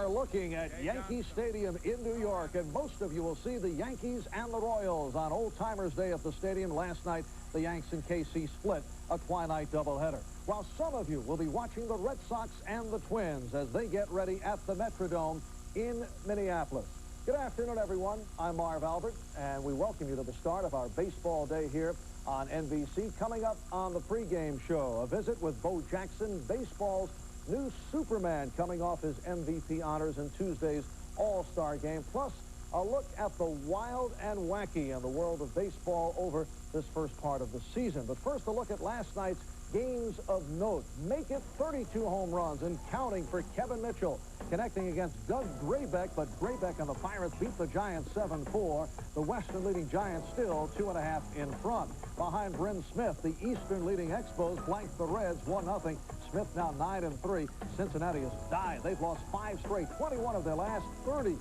are looking at Yankee Stadium in New York, and most of you will see the Yankees and the Royals on Old Timers Day at the stadium. Last night, the Yanks and KC split a twilight doubleheader, while some of you will be watching the Red Sox and the Twins as they get ready at the Metrodome in Minneapolis. Good afternoon, everyone. I'm Marv Albert, and we welcome you to the start of our baseball day here on NBC. Coming up on the pregame show, a visit with Bo Jackson, baseball's new Superman, coming off his MVP honors in Tuesday's All-Star game, plus a look at the wild and wacky in the world of baseball over this first part of the season. But first, a look at last night's games of note. Make it 32 home runs and counting for Kevin Mitchell, connecting against Doug Graybeck, but Graybeck and the Pirates beat the Giants 7-4. The Western leading Giants still 2.5 in front. Behind Bryn Smith, the Eastern leading Expos blanked the Reds 1-0. Smith now 9-3. Cincinnati has died. They've lost 5 straight, 21 of their last 30.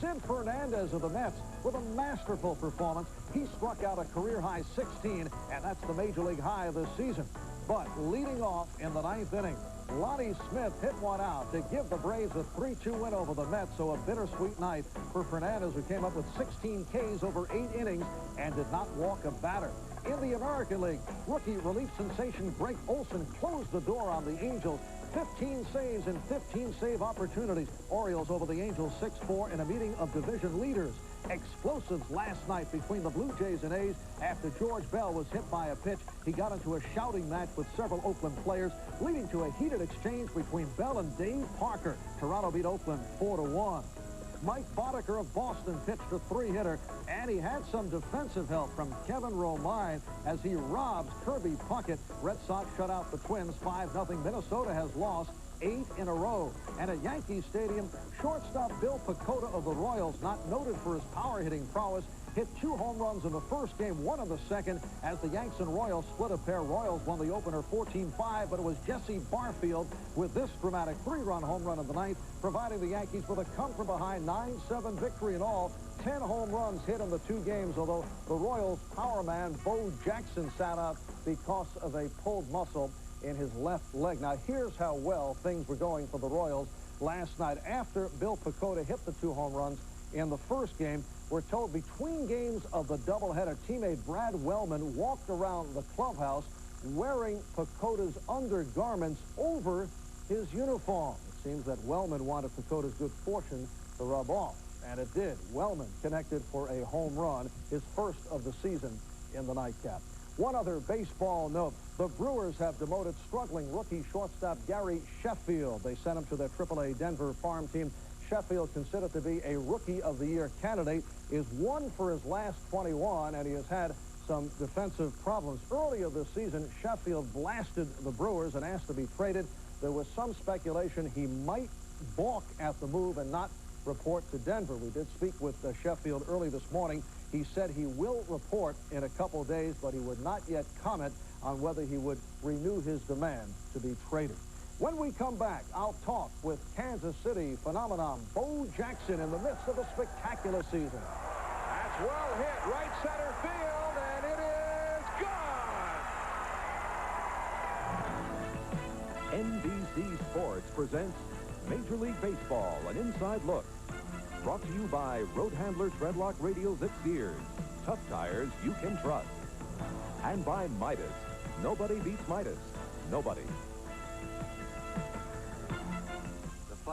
Sid Fernandez of the Mets with a masterful performance. He struck out a career-high 16, and that's the major league high this season. But leading off in the 9th inning, Lonnie Smith hit one out to give the Braves a 3-2 win over the Mets, so a bittersweet night for Fernandez, who came up with 16 Ks over 8 innings and did not walk a batter. In the American League, rookie relief sensation Greg Olson closed the door on the Angels. 15 saves and 15 save opportunities. Orioles over the Angels 6-4 in a meeting of division leaders. Explosives last night between the Blue Jays and A's after George Bell was hit by a pitch. He got into a shouting match with several Oakland players, leading to a heated exchange between Bell and Dave Parker. Toronto beat Oakland 4-1. Mike Boddicker of Boston pitched a 3-hitter, and he had some defensive help from Kevin Romine as he robs Kirby Puckett. Red Sox shut out the Twins 5-0. Minnesota has lost 8 in a row. And at Yankee Stadium, shortstop Bill Pecota of the Royals, not noted for his power-hitting prowess, hit 2 home runs in the first game, 1 in the second, as the Yanks and Royals split a pair. Royals won the opener 14-5, but it was Jesse Barfield with this dramatic 3-run home run in the 9th, providing the Yankees with a come-from-behind 9-7 victory in all. 10 home runs hit in the 2 games, although the Royals' power man, Bo Jackson, sat out because of a pulled muscle in his left leg. Now, here's how well things were going for the Royals last night. After Bill Pecota hit the 2 home runs in the first game, we're told between games of the doubleheader, teammate Brad Wellman walked around the clubhouse wearing Pecota's undergarments over his uniform. It seems that Wellman wanted Pecota's good fortune to rub off, and it did. Wellman connected for a home run, his first of the season in the nightcap. One other baseball note. The Brewers have demoted struggling rookie shortstop Gary Sheffield. They sent him to their AAA Denver farm team. Sheffield, considered to be a Rookie of the Year candidate, is 1 for his last 21, and he has had some defensive problems. Earlier this season, Sheffield blasted the Brewers and asked to be traded. There was some speculation he might balk at the move and not report to Denver. We did speak with Sheffield early this morning. He said he will report in a couple days, but he would not yet comment on whether he would renew his demand to be traded. When we come back, I'll talk with Kansas City phenomenon Bo Jackson in the midst of a spectacular season. That's well hit, right center field, and it is gone! NBC Sports presents Major League Baseball, an inside look. Brought to you by Road Handler Treadlock Radial Zip Gears. Tough tires you can trust. And by Midas. Nobody beats Midas. Nobody.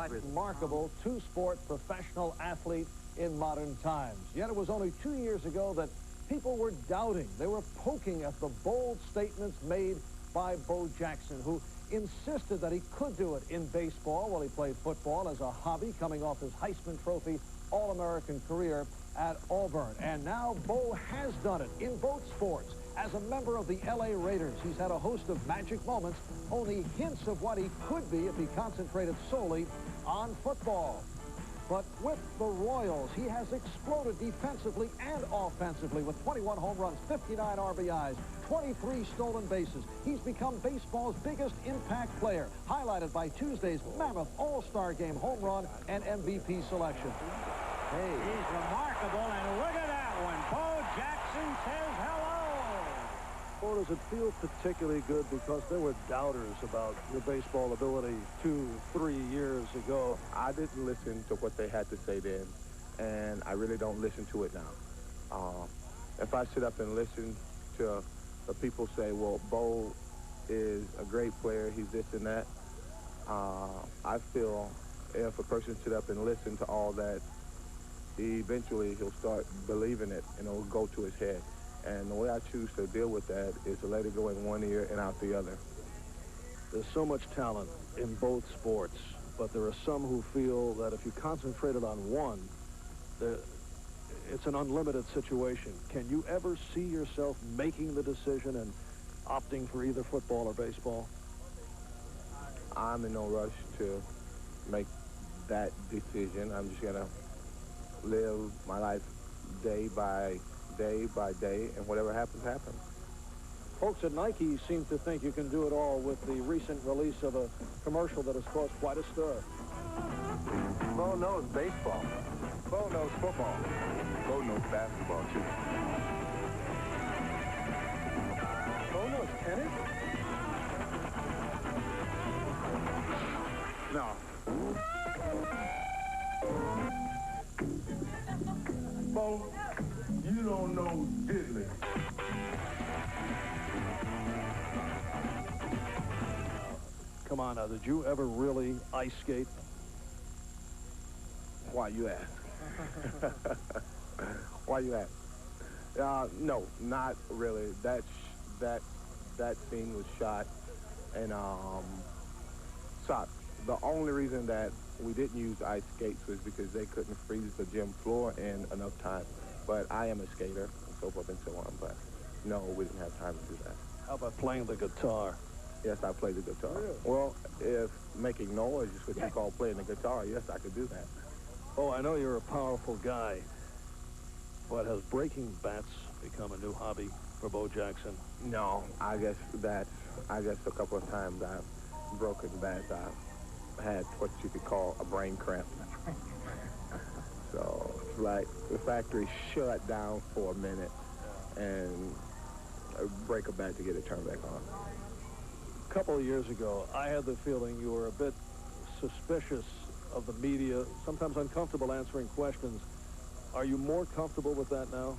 Remarkable two-sport professional athlete in modern times. Yet it was only 2 years ago that people were doubting. They were poking at the bold statements made by Bo Jackson, who insisted that he could do it in baseball while he played football as a hobby, coming off his Heisman Trophy All-American career at Auburn. And now Bo has done it in both sports. As a member of the LA Raiders, he's had a host of magic moments, only hints of what he could be if he concentrated solely on football. But with the Royals, he has exploded defensively and offensively with 21 home runs, 59 RBIs, 23 stolen bases. He's become baseball's biggest impact player, highlighted by Tuesday's mammoth All-Star Game home run and MVP selection. Hey. He's remarkable, and look at that one. Bo Jackson says hello. Or does it feel particularly good because there were doubters about your baseball ability 2-3 years ago? I didn't listen to what they had to say then, and I really don't listen to it now. If I sit up and listen to the people say, well, Bo is a great player, he's this and that, I feel if a person sit up and listen to all that, eventually he'll start believing it and it'll go to his head. And the way I choose to deal with that is to let it go in one ear and out the other. There's so much talent in both sports, but there are some who feel that if you concentrated on one, it's an unlimited situation. Can you ever see yourself making the decision and opting for either football or baseball? I'm in no rush to make that decision. I'm just going to live my life day by day, and whatever happens, happens. Folks at Nike seem to think you can do it all with the recent release of a commercial that has caused quite a stir. Bo knows baseball. Bo knows football. Bo knows basketball, too. Bo knows tennis? No. Bo, you don't know diddly. Come on now, did you ever really ice skate? Why you ask? Why you ask? No, not really. That scene was shot and shot. The only reason that we didn't use ice skates was because they couldn't freeze the gym floor in enough time. But I am a skater, and so forth and so on. But no, we didn't have time to do that. How about playing the guitar? Yes, I play the guitar. Really? Well, if making noise is what you call playing the guitar, yes, I could do that. Oh, I know you're a powerful guy, but has breaking bats become a new hobby for Bo Jackson? No, I guess a couple of times I've broken bats. I had what you could call a brain cramp. So it's like the factory shut down for a minute and break a bat to get it turned back on. A couple of years ago, I had the feeling you were a bit suspicious of the media, sometimes uncomfortable answering questions. Are you more comfortable with that now?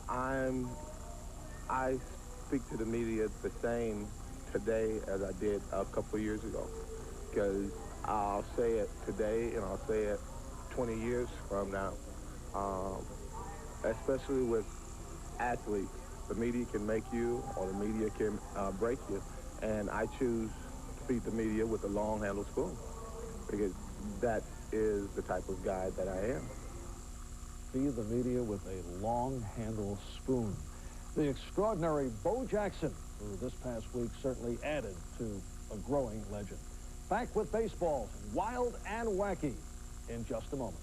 I speak to the media the same today as I did a couple of years ago, because I'll say it today and I'll say it 20 years from now. Especially with athletes, the media can make you or the media can break you, and I choose to feed the media with a long-handled spoon because that is the type of guy that I am. Feed the media with a long-handled spoon. The extraordinary Bo Jackson, who this past week certainly added to a growing legend. Back with baseball's Wild and Wacky in just a moment.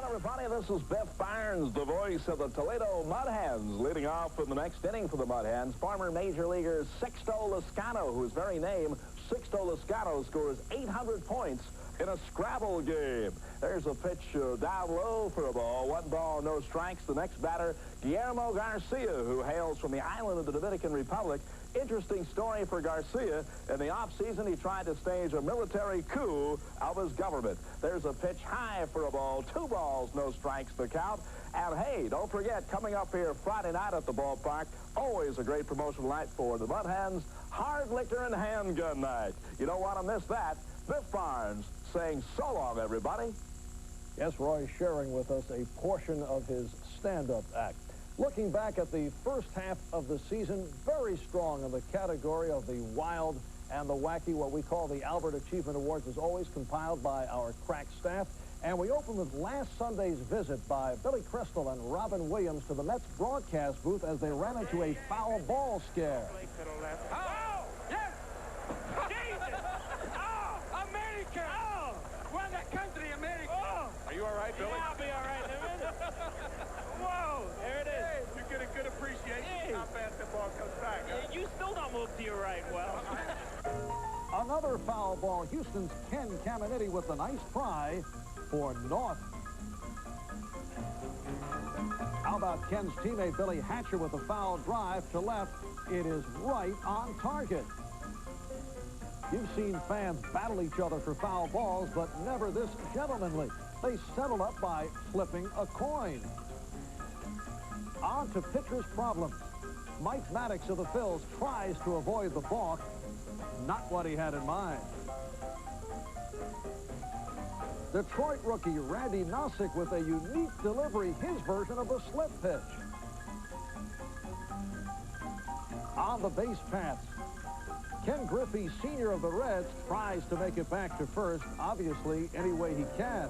Everybody, this is Biff Barnes, the voice of the Toledo Mud Hens, leading off in the next inning for the Mud Hens. Former Major Leaguer Sixto Loscano, whose very name, Sixto Loscano, scores 800 points in a Scrabble game. There's a pitch down low for a ball. 1 ball, no strikes. The next batter, Guillermo Garcia, who hails from the island of the Dominican Republic. Interesting story for Garcia. In the offseason, he tried to stage a military coup of his government. There's a pitch high for a ball. 2 balls, no strikes to count. And hey, don't forget, coming up here Friday night at the ballpark, always a great promotional night for the Mud Hens, hard liquor and handgun night. You don't want to miss that. Biff Barnes saying so long, everybody. Yes, Roy sharing with us a portion of his stand-up act. Looking back at the first half of the season, very strong in the category of the wild and the wacky. What we call the Albert Achievement Awards is always compiled by our crack staff. And we open with last Sunday's visit by Billy Crystal and Robin Williams to the Mets broadcast booth as they ran into a foul ball scare. Oh, yes! Jesus! Oh, America! Oh, we're the country, America! Oh. Are you all right, Billy? Yeah, I'll be all right in a minute. Whoa, there it is. Hey, you get a good appreciation how fast the ball comes back. You still don't move to your right well. Another foul ball. Houston's Ken Caminiti with a nice try for North. How about Ken's teammate Billy Hatcher with a foul drive to left? It is right on target. You've seen fans battle each other for foul balls, but never this gentlemanly. They settle up by flipping a coin. On to pitcher's problems. Mike Maddox of the Phils tries to avoid the balk. Not what he had in mind. Detroit rookie Randy Nossick with a unique delivery, his version of a slip pitch. On the base paths, Ken Griffey, senior of the Reds, tries to make it back to first, obviously, any way he can.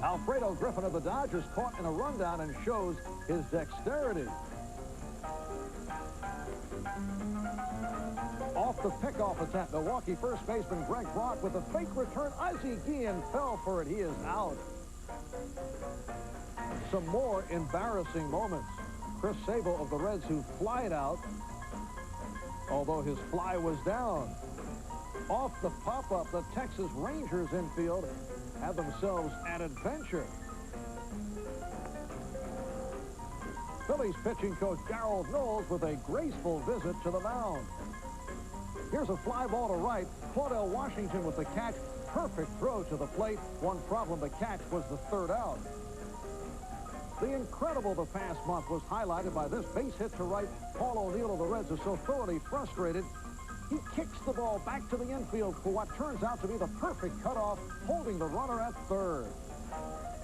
Alfredo Griffin of the Dodgers caught in a rundown and shows his dexterity. Off the pickoff attempt, Milwaukee first baseman Greg Brock with a fake return. Ozzie Guillen fell for it. He is out. Some more embarrassing moments. Chris Sable of the Reds, who flied out, although his fly was down. Off the pop-up, the Texas Rangers infield had themselves an adventure. Phillies pitching coach Darrell Knowles with a graceful visit to the mound. Here's a fly ball to right. Claudell Washington with the catch. Perfect throw to the plate. One problem, the catch was the third out. The incredible the past month was highlighted by this base hit to right. Paul O'Neill of the Reds is so thoroughly frustrated, he kicks the ball back to the infield for what turns out to be the perfect cutoff, holding the runner at third.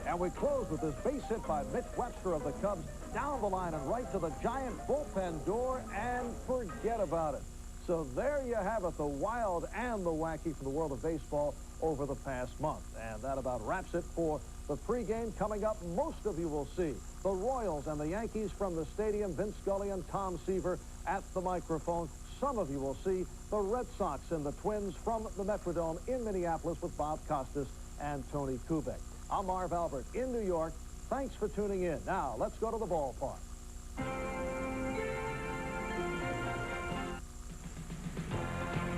And we close with this base hit by Mitch Webster of the Cubs, down the line and right to the Giant bullpen door, and forget about it. So there you have it, the wild and the wacky from the world of baseball over the past month. And that about wraps it for the pregame. Coming up, most of you will see the Royals and the Yankees from the stadium. Vince Scully and Tom Seaver at the microphone. Some of you will see the Red Sox and the Twins from the Metrodome in Minneapolis with Bob Costas and Tony Kubek. I'm Marv Albert in New York. Thanks for tuning in. Now, let's go to the ballpark.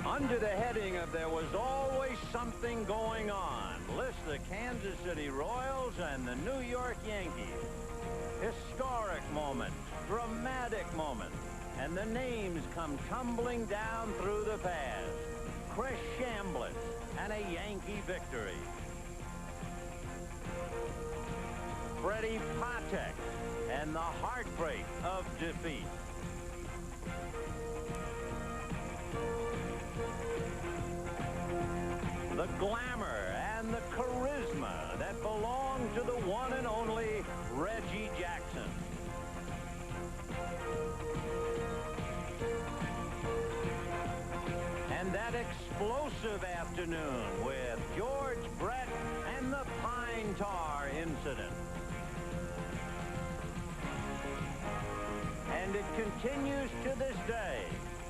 Under the heading of There Was Always Something Going On, list the Kansas City Royals and the New York Yankees. Historic moments, dramatic moments, and the names come tumbling down through the past. Chris Chambliss and a Yankee victory. Freddie Patek and the heartbreak of defeat. The glamour and the charisma that belong to the one and only Reggie Jackson. And that explosive afternoon with George Brett and the Pine Tar incident. And it continues to this day.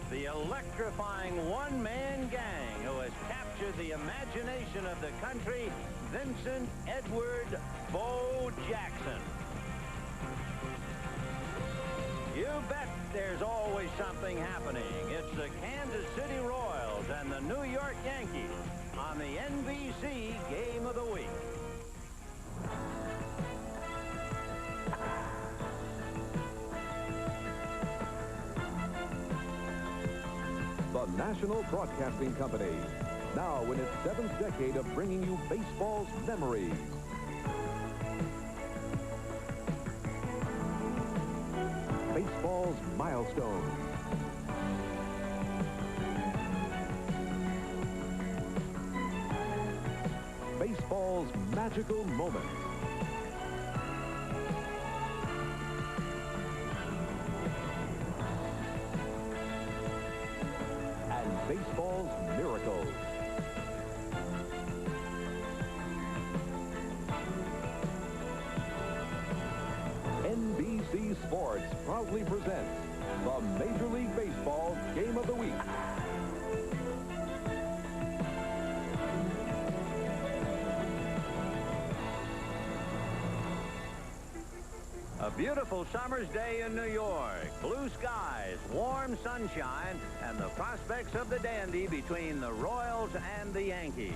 The electrifying one-man gang who has captured the imagination of the country, Vincent Edward Bo Jackson. You bet there's always something happening. It's the Kansas City Royals and the New York Yankees on the NBC Game of the Week. The National Broadcasting Company, now in its 7th decade of bringing you baseball's memories. Baseball's milestones. Baseball's magical moments. Baseball's miracles. NBC Sports proudly presents the Major League Baseball Game of the Week. A beautiful summer's day in New York. Blue skies, warm sunshine, and the prospects of the dandy between the Royals and the Yankees.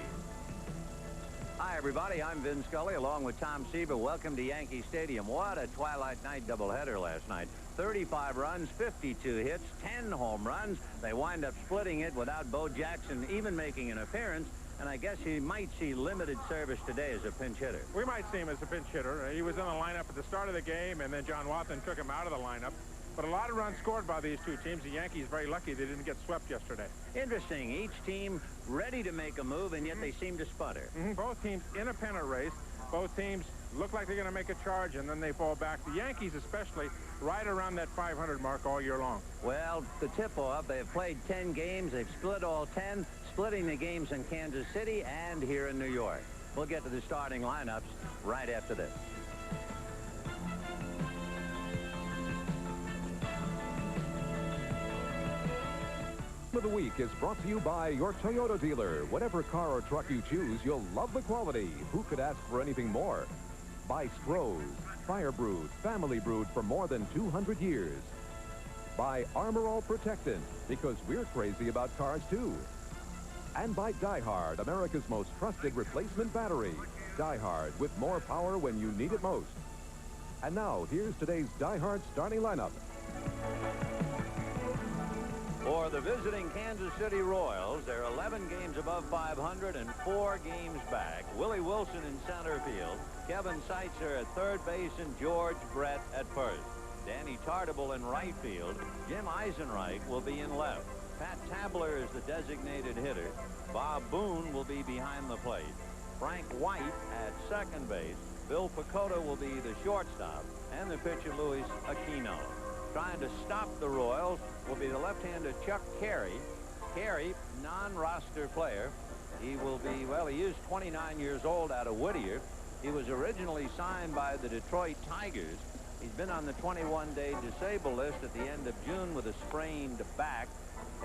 Hi, everybody. I'm Vin Scully along with Tom Seaver. Welcome to Yankee Stadium. What a twilight night doubleheader last night. 35 runs, 52 hits, 10 home runs. They wind up splitting it without Bo Jackson even making an appearance. And I guess he might see limited service today as a pinch hitter. We might see him as a pinch hitter. He was in the lineup at the start of the game, and then John Watson took him out of the lineup. But a lot of runs scored by these two teams. The Yankees very lucky they didn't get swept yesterday. Interesting. Each team ready to make a move, and yet they seem to sputter. Both teams in a pennant race. Both teams look like they're going to make a charge, and then they fall back. The Yankees especially right around that 500 mark all year long. Well, the tip-off, they've played 10 games. They've split all 10, splitting the games in Kansas City and here in New York. We'll get to the starting lineups right after this. of the week is brought to you by your Toyota dealer. Whatever car or truck you choose, you'll love the quality. Who could ask for anything more? By Stroh's, fire brewed, family brewed for more than 200 years. By Armor All Protectant, because we're crazy about cars too. And by Die Hard, America's most trusted replacement battery. Die Hard, with more power when you need it most. And now, here's today's Die Hard starting lineup. For the visiting Kansas City Royals, they're 11 games above 500 and 4 games back. Willie Wilson in center field, Kevin Seitzer at third base, and George Brett at first. Danny Tartabull in right field. Jim Eisenreich will be in left. Pat Tabler is the designated hitter. Bob Boone will be behind the plate. Frank White at second base. Bill Pecota will be the shortstop, and the pitcher Luis Aquino. Trying to stop the Royals will be the left-hander Chuck Carey. Carey, non-roster player. He will be, well, he is 29 years old out of Whittier. He was originally signed by the Detroit Tigers. He's been on the 21-day disabled list at the end of June with a sprained back,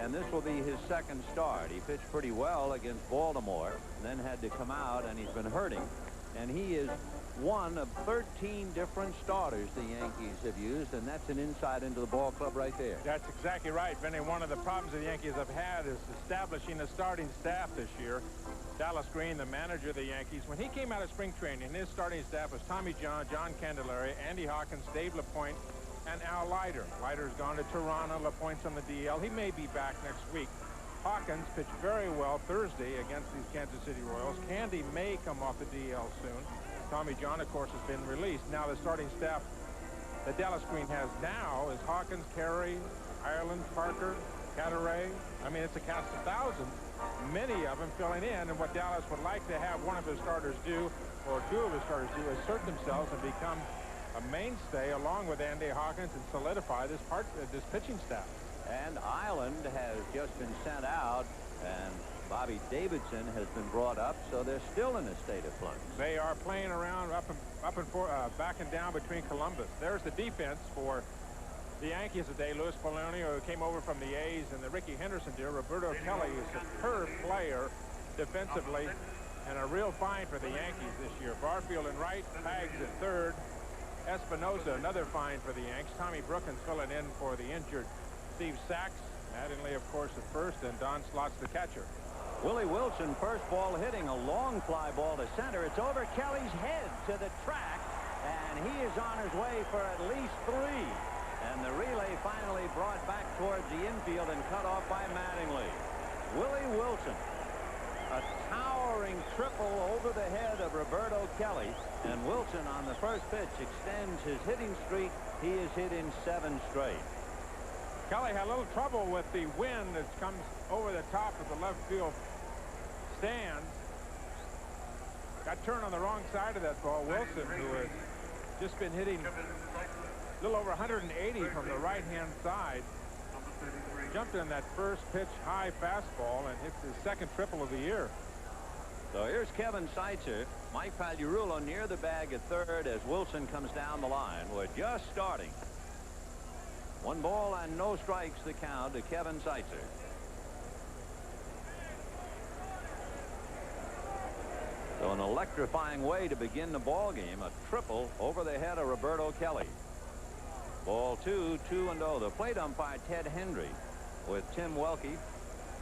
and this will be his second start. He pitched pretty well against Baltimore, then had to come out, and he's been hurting. And he is one of 13 different starters the Yankees have used, and that's an insight into the ball club right there. That's exactly right, Vinny. One of the problems the Yankees have had is establishing a starting staff this year. Dallas Green, the manager of the Yankees, when he came out of spring training, his starting staff was Tommy John, John Candelaria, Andy Hawkins, Dave LaPointe, and Al Leiter. Leiter's gone to Toronto. LaPointe's on the DL. He may be back next week. Hawkins pitched very well Thursday against these Kansas City Royals. Candy may come off the DL soon. Tommy John, of course, has been released. Now the starting staff that Dallas Green has now is Hawkins, Carey, Ireland, Parker, Cadaret. I mean, it's a cast of thousands, many of them filling in. And what Dallas would like to have one of his starters do, or two of his starters do, is assert themselves and become a mainstay along with Andy Hawkins and solidify this pitching staff. And Ireland has just been sent out, and Bobby Davidson has been brought up, so they're still in a state of flux. They are playing around back and down between Columbus. There's the defense for the Yankees today. Louis Polonio, who came over from the A's, and the Ricky Henderson deal. Roberto Kelly is a superb player defensively, and a real find for the Yankees this year. Barfield in right, Pags at third. Espinosa, another find for the Yanks. Tommy Brookins filling in for the injured Steve Sachs. Mattingly, of course, at first, and Don Slot's the catcher. Willie Wilson, first ball hitting a long fly ball to center. It's over Kelly's head to the track, and he is on his way for at least 3. And the relay finally brought back towards the infield and cut off by Mattingly. Willie Wilson, a towering triple over the head of Roberto Kelly, and Wilson on the first pitch extends his hitting streak. He is hit in 7 straight. Kelly had a little trouble with the wind that comes over the top of the left field stands. Got turned on the wrong side of that ball. Wilson, who has just been hitting a little over 180 from the right-hand side, jumped in that first pitch high fastball and hits his second triple of the year. So here's Kevin Seitzer. Mike Pagliarulo near the bag at third as Wilson comes down the line. We're just starting. 1 ball and no strikes the count to Kevin Seitzer. So an electrifying way to begin the ball game. A triple over the head of Roberto Kelly. Ball 2, 2-0. The plate umpire, Ted Hendry, with Tim Welke,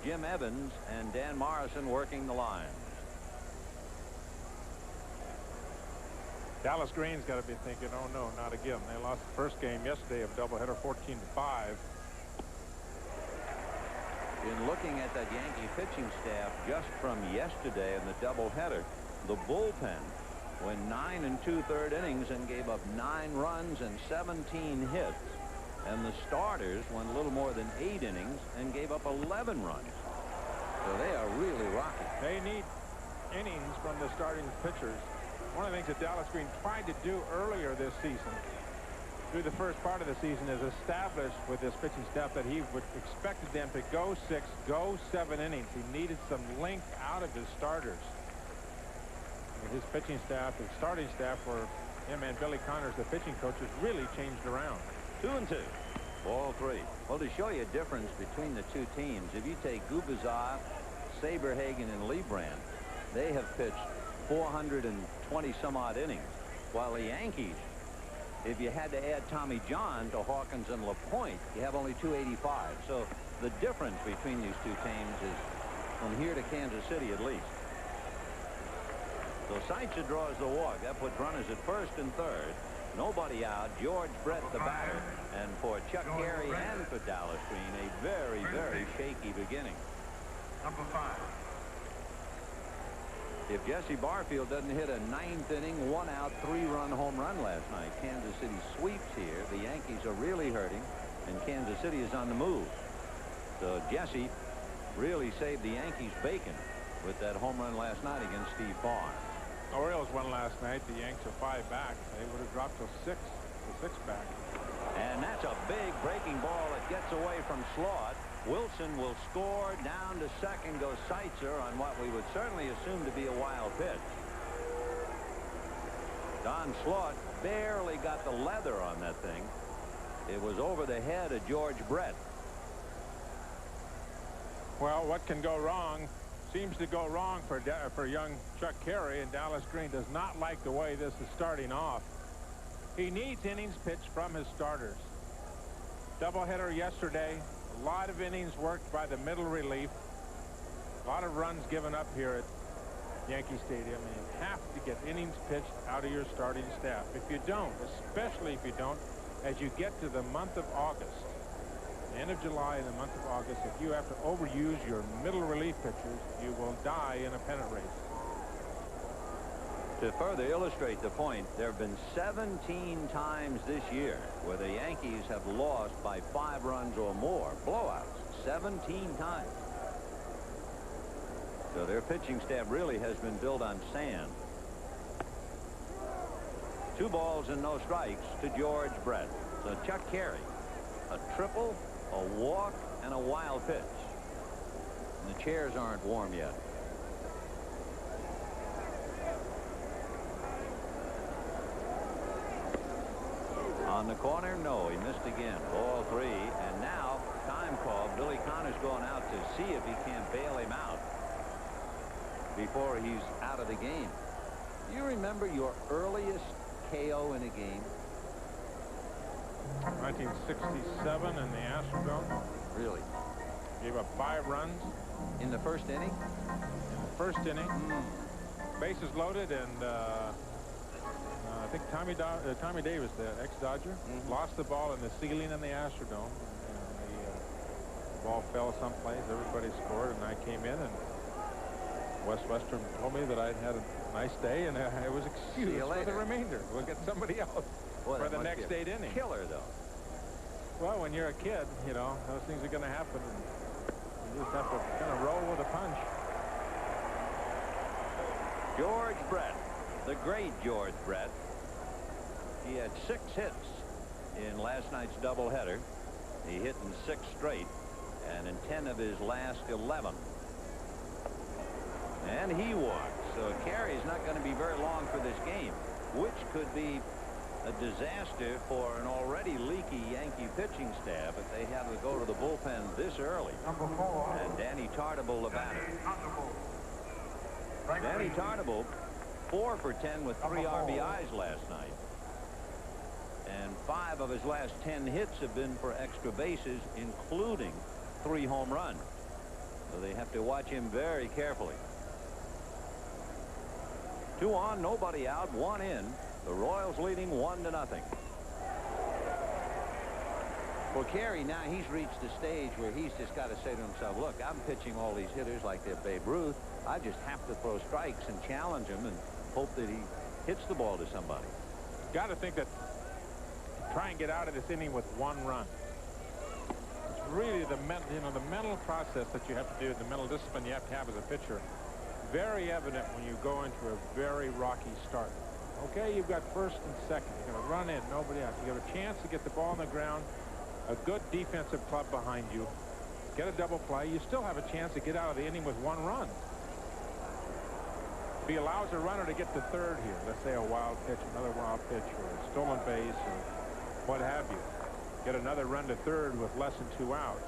Jim Evans, and Dan Morrison working the lines. Dallas Green's got to be thinking, oh no, not again. They lost the first game yesterday of doubleheader 14-5. In looking at that Yankee pitching staff just from yesterday in the doubleheader, the bullpen went 9 2/3 innings and gave up 9 runs and 17 hits. And the starters went a little more than 8 innings and gave up 11 runs. So they are really rocking. They need innings from the starting pitchers. One of the things that Dallas Green tried to do earlier this season, through the first part of the season, is establish with this pitching staff that he would expected them to go 6, go 7 innings. He needed some length out of his starters. And his pitching staff, his starting staff for him and Billy Connors, the pitching coach, has really changed around. 2-2. Ball 3. Well, to show you a difference between the two teams, if you take Gubazov, Saberhagen, and Lebrand, they have pitched 420 some odd innings, while the Yankees, if you had to add Tommy John to Hawkins and LaPointe, you have only 285. So the difference between these two teams is from here to Kansas City at least. So Seitzer draws the walk. That puts runners at first and third. Nobody out. George Brett the batter. And for Chuck Carey and for Dallas Green, a very, very shaky beginning. Number 5. If Jesse Barfield doesn't hit a 9th inning, 1-out, 3-run home run last night, Kansas City sweeps here. The Yankees are really hurting, and Kansas City is on the move. So Jesse really saved the Yankees bacon with that home run last night against Steve Farr. Orioles won last night. The Yanks are 5 back. They would have dropped to 6 back. And that's a big breaking ball that gets away from Slaught. Wilson will score. Down to second goes Seitzer on what we would certainly assume to be a wild pitch. Don Slaught barely got the leather on that thing. It was over the head of George Brett. Well, what can go wrong seems to go wrong for young Chuck Carey, and Dallas Green does not like the way this is starting off. He needs innings pitched from his starters. Doubleheader yesterday. A lot of innings worked by the middle relief. A lot of runs given up here at Yankee Stadium. And you have to get innings pitched out of your starting staff. If you don't, especially if you don't, as you get to the month of August, the end of July and the month of August, if you have to overuse your middle relief pitchers, you will die in a pennant race. To further illustrate the point, there have been 17 times this year where the Yankees have lost by 5 runs or more. Blowouts. 17 times. So their pitching staff really has been built on sand. 2 balls and no strikes to George Brett. So Chuck Carey, a triple, a walk, and a wild pitch. And the chairs aren't warm yet. On the corner, no, he missed again. Ball 3, and now time call. Billy Connors going out to see if he can't bail him out before he's out of the game. Do you remember your earliest KO in a game? 1967 in the Astrodome. Really? Gave up 5 runs. In the first inning? In the first inning. Bases loaded, and I think Tommy Davis, the ex-Dodger, lost the ball in the ceiling in the Astrodome, and the ball fell someplace. Everybody scored, and I came in, and Wes Western told me that I'd had a nice day, and I was excused for the remainder. We'll get somebody else for the next 8 innings. Killer, though. Well, when you're a kid, you know, those things are going to happen, and you just have to kind of roll with a punch. George Brett, the great George Brett. He had 6 hits in last night's doubleheader. He hit in 6 straight, and in 10 of his last 11. And he walked. So Carey's not going to be very long for this game, which could be a disaster for an already leaky Yankee pitching staff if they have to go to the bullpen this early. Number 4. And Danny Tartabull, the batter. Danny Tartabull, 4 for 10 with 3 RBIs last night. And and 5 of his last 10 hits have been for extra bases, including 3 home runs. So they have to watch him very carefully. 2 on, nobody out, 1 in. The Royals leading 1-0. For Carey, now he's reached the stage where he's just got to say to himself, look, I'm pitching all these hitters like they're Babe Ruth. I just have to throw strikes and challenge him and hope that he hits the ball to somebody. Got to think that try and get out of this inning with 1 run. It's really the mental process that you have to do, the mental discipline you have to have as a pitcher. Very evident when you go into a very rocky start. Okay, you've got first and second. You're going to run in, nobody out. You have a chance to get the ball on the ground. A good defensive club behind you. Get a double play. You still have a chance to get out of the inning with 1 run. If he allows a runner to get to third here, let's say a wild pitch, another wild pitch, or a stolen base, or what have you, get another run to third with less than 2 outs.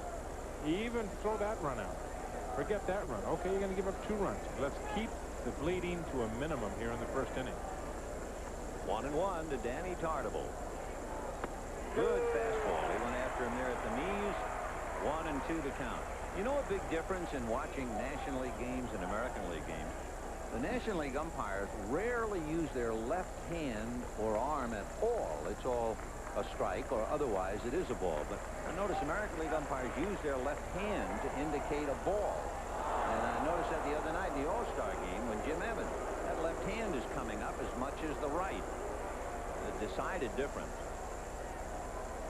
Even throw that run out. Forget that run. Okay, you're going to give up 2 runs. Let's keep the bleeding to a minimum here in the first inning. 1-1 to Danny Tartable. Good fastball. He went after him there at the knees. 1-2 the count. You know a big difference in watching National League games and American League games? The National League umpires rarely use their left hand or arm at all. It's all a strike, or otherwise it is a ball. But I notice American League umpires use their left hand to indicate a ball. And I noticed that the other night in the All-Star game when Jim Evans, that left hand is coming up as much as the right. The decided difference.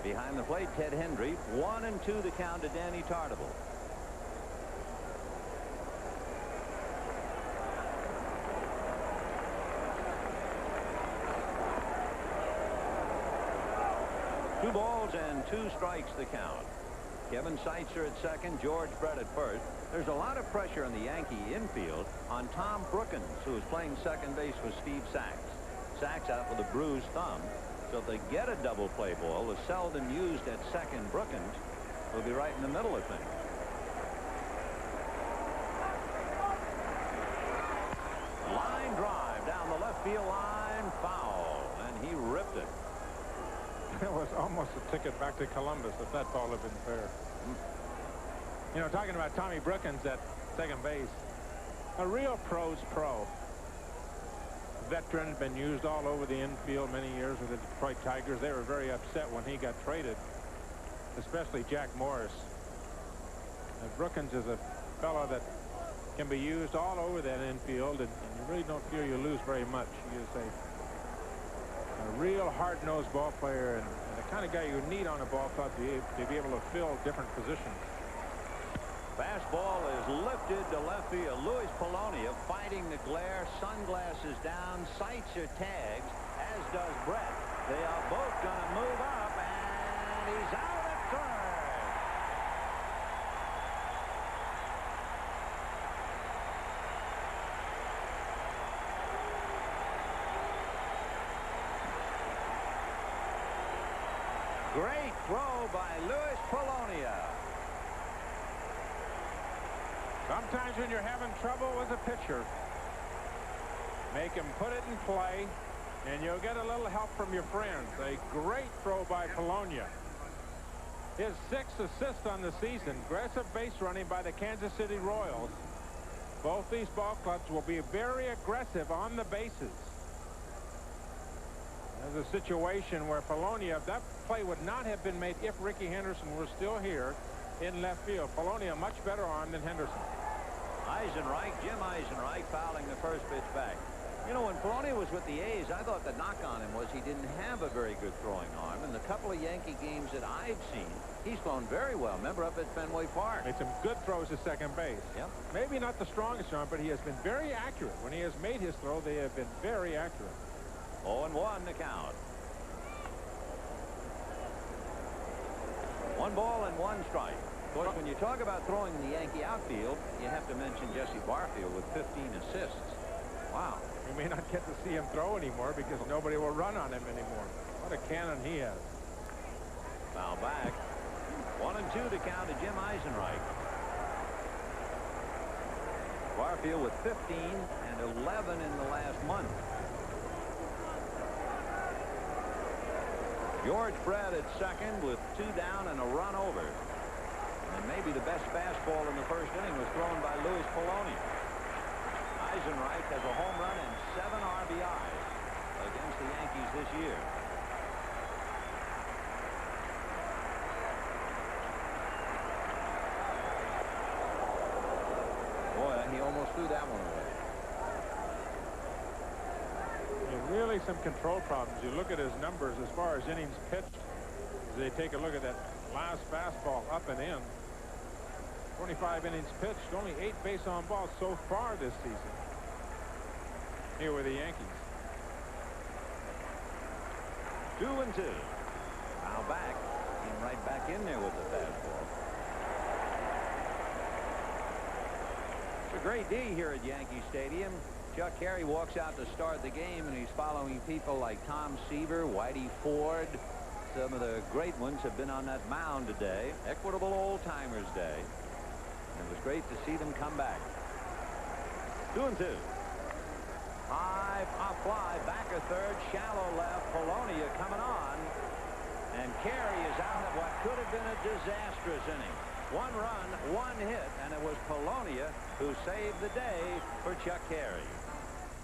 Behind the plate, Ted Hendry. 1-2 the count to Danny Tartable. Two balls and 2 strikes the count. Kevin Seitzer at second, George Brett at first. There's a lot of pressure in the Yankee infield on Tom Brookins, who is playing second base for Steve Sachs. Sachs out with a bruised thumb. So if they get a double play ball, the seldom used at second Brookins will be right in the middle of things. Line drive down the left field line, foul, and he ripped it. It was almost a ticket back to Columbus if that ball had been fair. You know, talking about Tommy Brookins at second base, a real pro's pro. Veteran, been used all over the infield many years with the Detroit Tigers. They were very upset when he got traded, especially Jack Morris. And Brookins is a fellow that can be used all over that infield, and you really don't feel you lose very much. He is a real hard-nosed ball player, and the kind of guy you need on a ball club to be able to fill different positions. Fastball is lifted to left field. Luis Polonia fighting the glare, sunglasses down, sights are tagged, as does Brett. They are both going to move up, and he's out at third. Great throw by Luis Polonia. Sometimes when you're having trouble with a pitcher, make him put it in play, and you'll get a little help from your friends. A great throw by Polonia. His 6th assist on the season. Aggressive base running by the Kansas City Royals. Both these ball clubs will be very aggressive on the bases. There's a situation where Polonia, that play would not have been made if Ricky Henderson were still here in left field. Polonia, much better arm than Henderson. Eisenreich, Jim Eisenreich, fouling the first pitch back. You know, when Polonia was with the A's, I thought the knock on him was he didn't have a very good throwing arm. In the couple of Yankee games that I've seen, he's thrown very well. Remember up at Fenway Park. Made some good throws to second base. Yep. Maybe not the strongest arm, but he has been very accurate. When he has made his throw, they have been very accurate. 0-1 the count. 1 ball and 1 strike. Of course, when you talk about throwing in the Yankee outfield, you have to mention Jesse Barfield with 15 assists. Wow. We may not get to see him throw anymore because nobody will run on him anymore. What a cannon he has. Foul back. 1-2 to count to Jim Eisenreich. Barfield with 15 and 11 in the last month. George Brett at second with 2 down and a run over. And maybe the best fastball in the first inning was thrown by Luis Polonia. Eisenreich has a home run and 7 RBIs against the Yankees this year. Boy, he almost threw that one away. Really some control problems. You look at his numbers as far as innings pitched. As they take a look at that last fastball up and in. 25 innings pitched, only 8 base on balls so far this season. Here were the Yankees. 2-2. Now back. Came right back in there with the fastball. It's a great day here at Yankee Stadium. Chuck Carey walks out to start the game, and he's following people like Tom Seaver, Whitey Ford. Some of the great ones have been on that mound today. Equitable Old Timers Day. And it was great to see them come back. 2-2. High pop fly, back a third, shallow left. Polonia coming on. And Carey is out of what could have been a disastrous inning. 1 run, 1 hit, and it was Polonia who saved the day for Chuck Carey.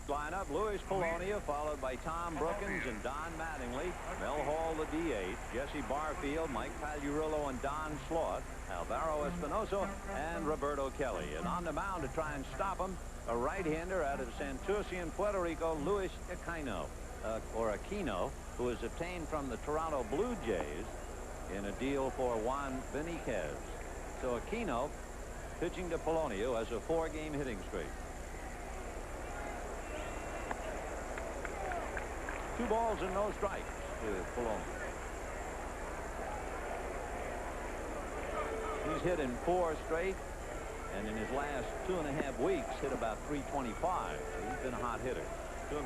Lineup, Luis Polonia, followed by Tom Brookins and Don Mattingly, Mel Hall, the DH, Jesse Barfield, Mike Pagliarulo, and Don Sloth, Alvaro Espinosa, and Roberto Kelly. And on the mound to try and stop him, a right-hander out of Santurce in Puerto Rico, Luis Aquino, who was obtained from the Toronto Blue Jays in a deal for Juan Benitez. So Aquino pitching to Polonia, who has a 4-game hitting streak. 2 balls and no strikes to Polonia. He's hit in 4 straight, and in his last 2.5 weeks hit about 325. So he's been a hot hitter. 2-1.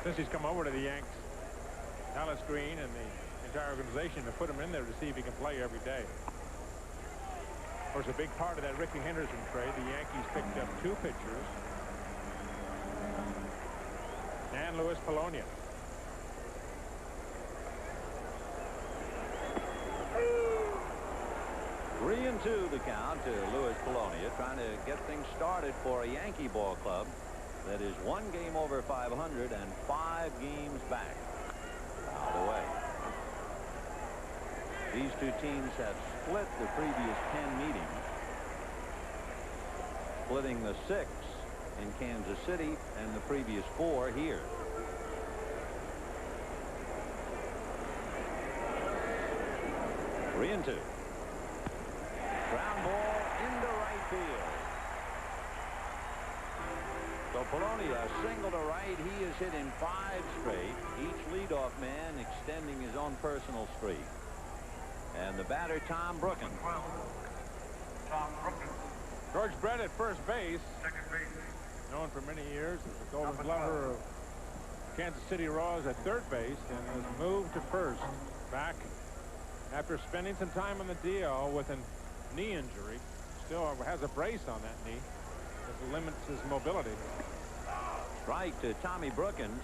Since he's come over to the Yanks, Dallas Green and the entire organization have put him in there to see if he can play every day. Of course, a big part of that Ricky Henderson trade, the Yankees picked up 2 pitchers and Luis Polonia. Three and 2 the count to Luis Polonia, trying to get things started for a Yankee ball club that is 1 game over 500 and 5 games back. Out of the way. These 2 teams have split the previous 10 meetings, splitting the 6 in Kansas City and the previous 4 here. Three and 2. Ground ball into right field. So Polonia, single to right. He is hit in 5 straight. Each leadoff man extending his own personal streak. And the batter, Tom Brookins. Tom Brookins. George Brett at first base. Second base. Known for many years as the Golden Glover of Kansas City Royals at third base, and has moved to first. Back after spending some time on the DL with a knee injury. Still has a brace on that knee. This limits his mobility. Strike to Tommy Brookins.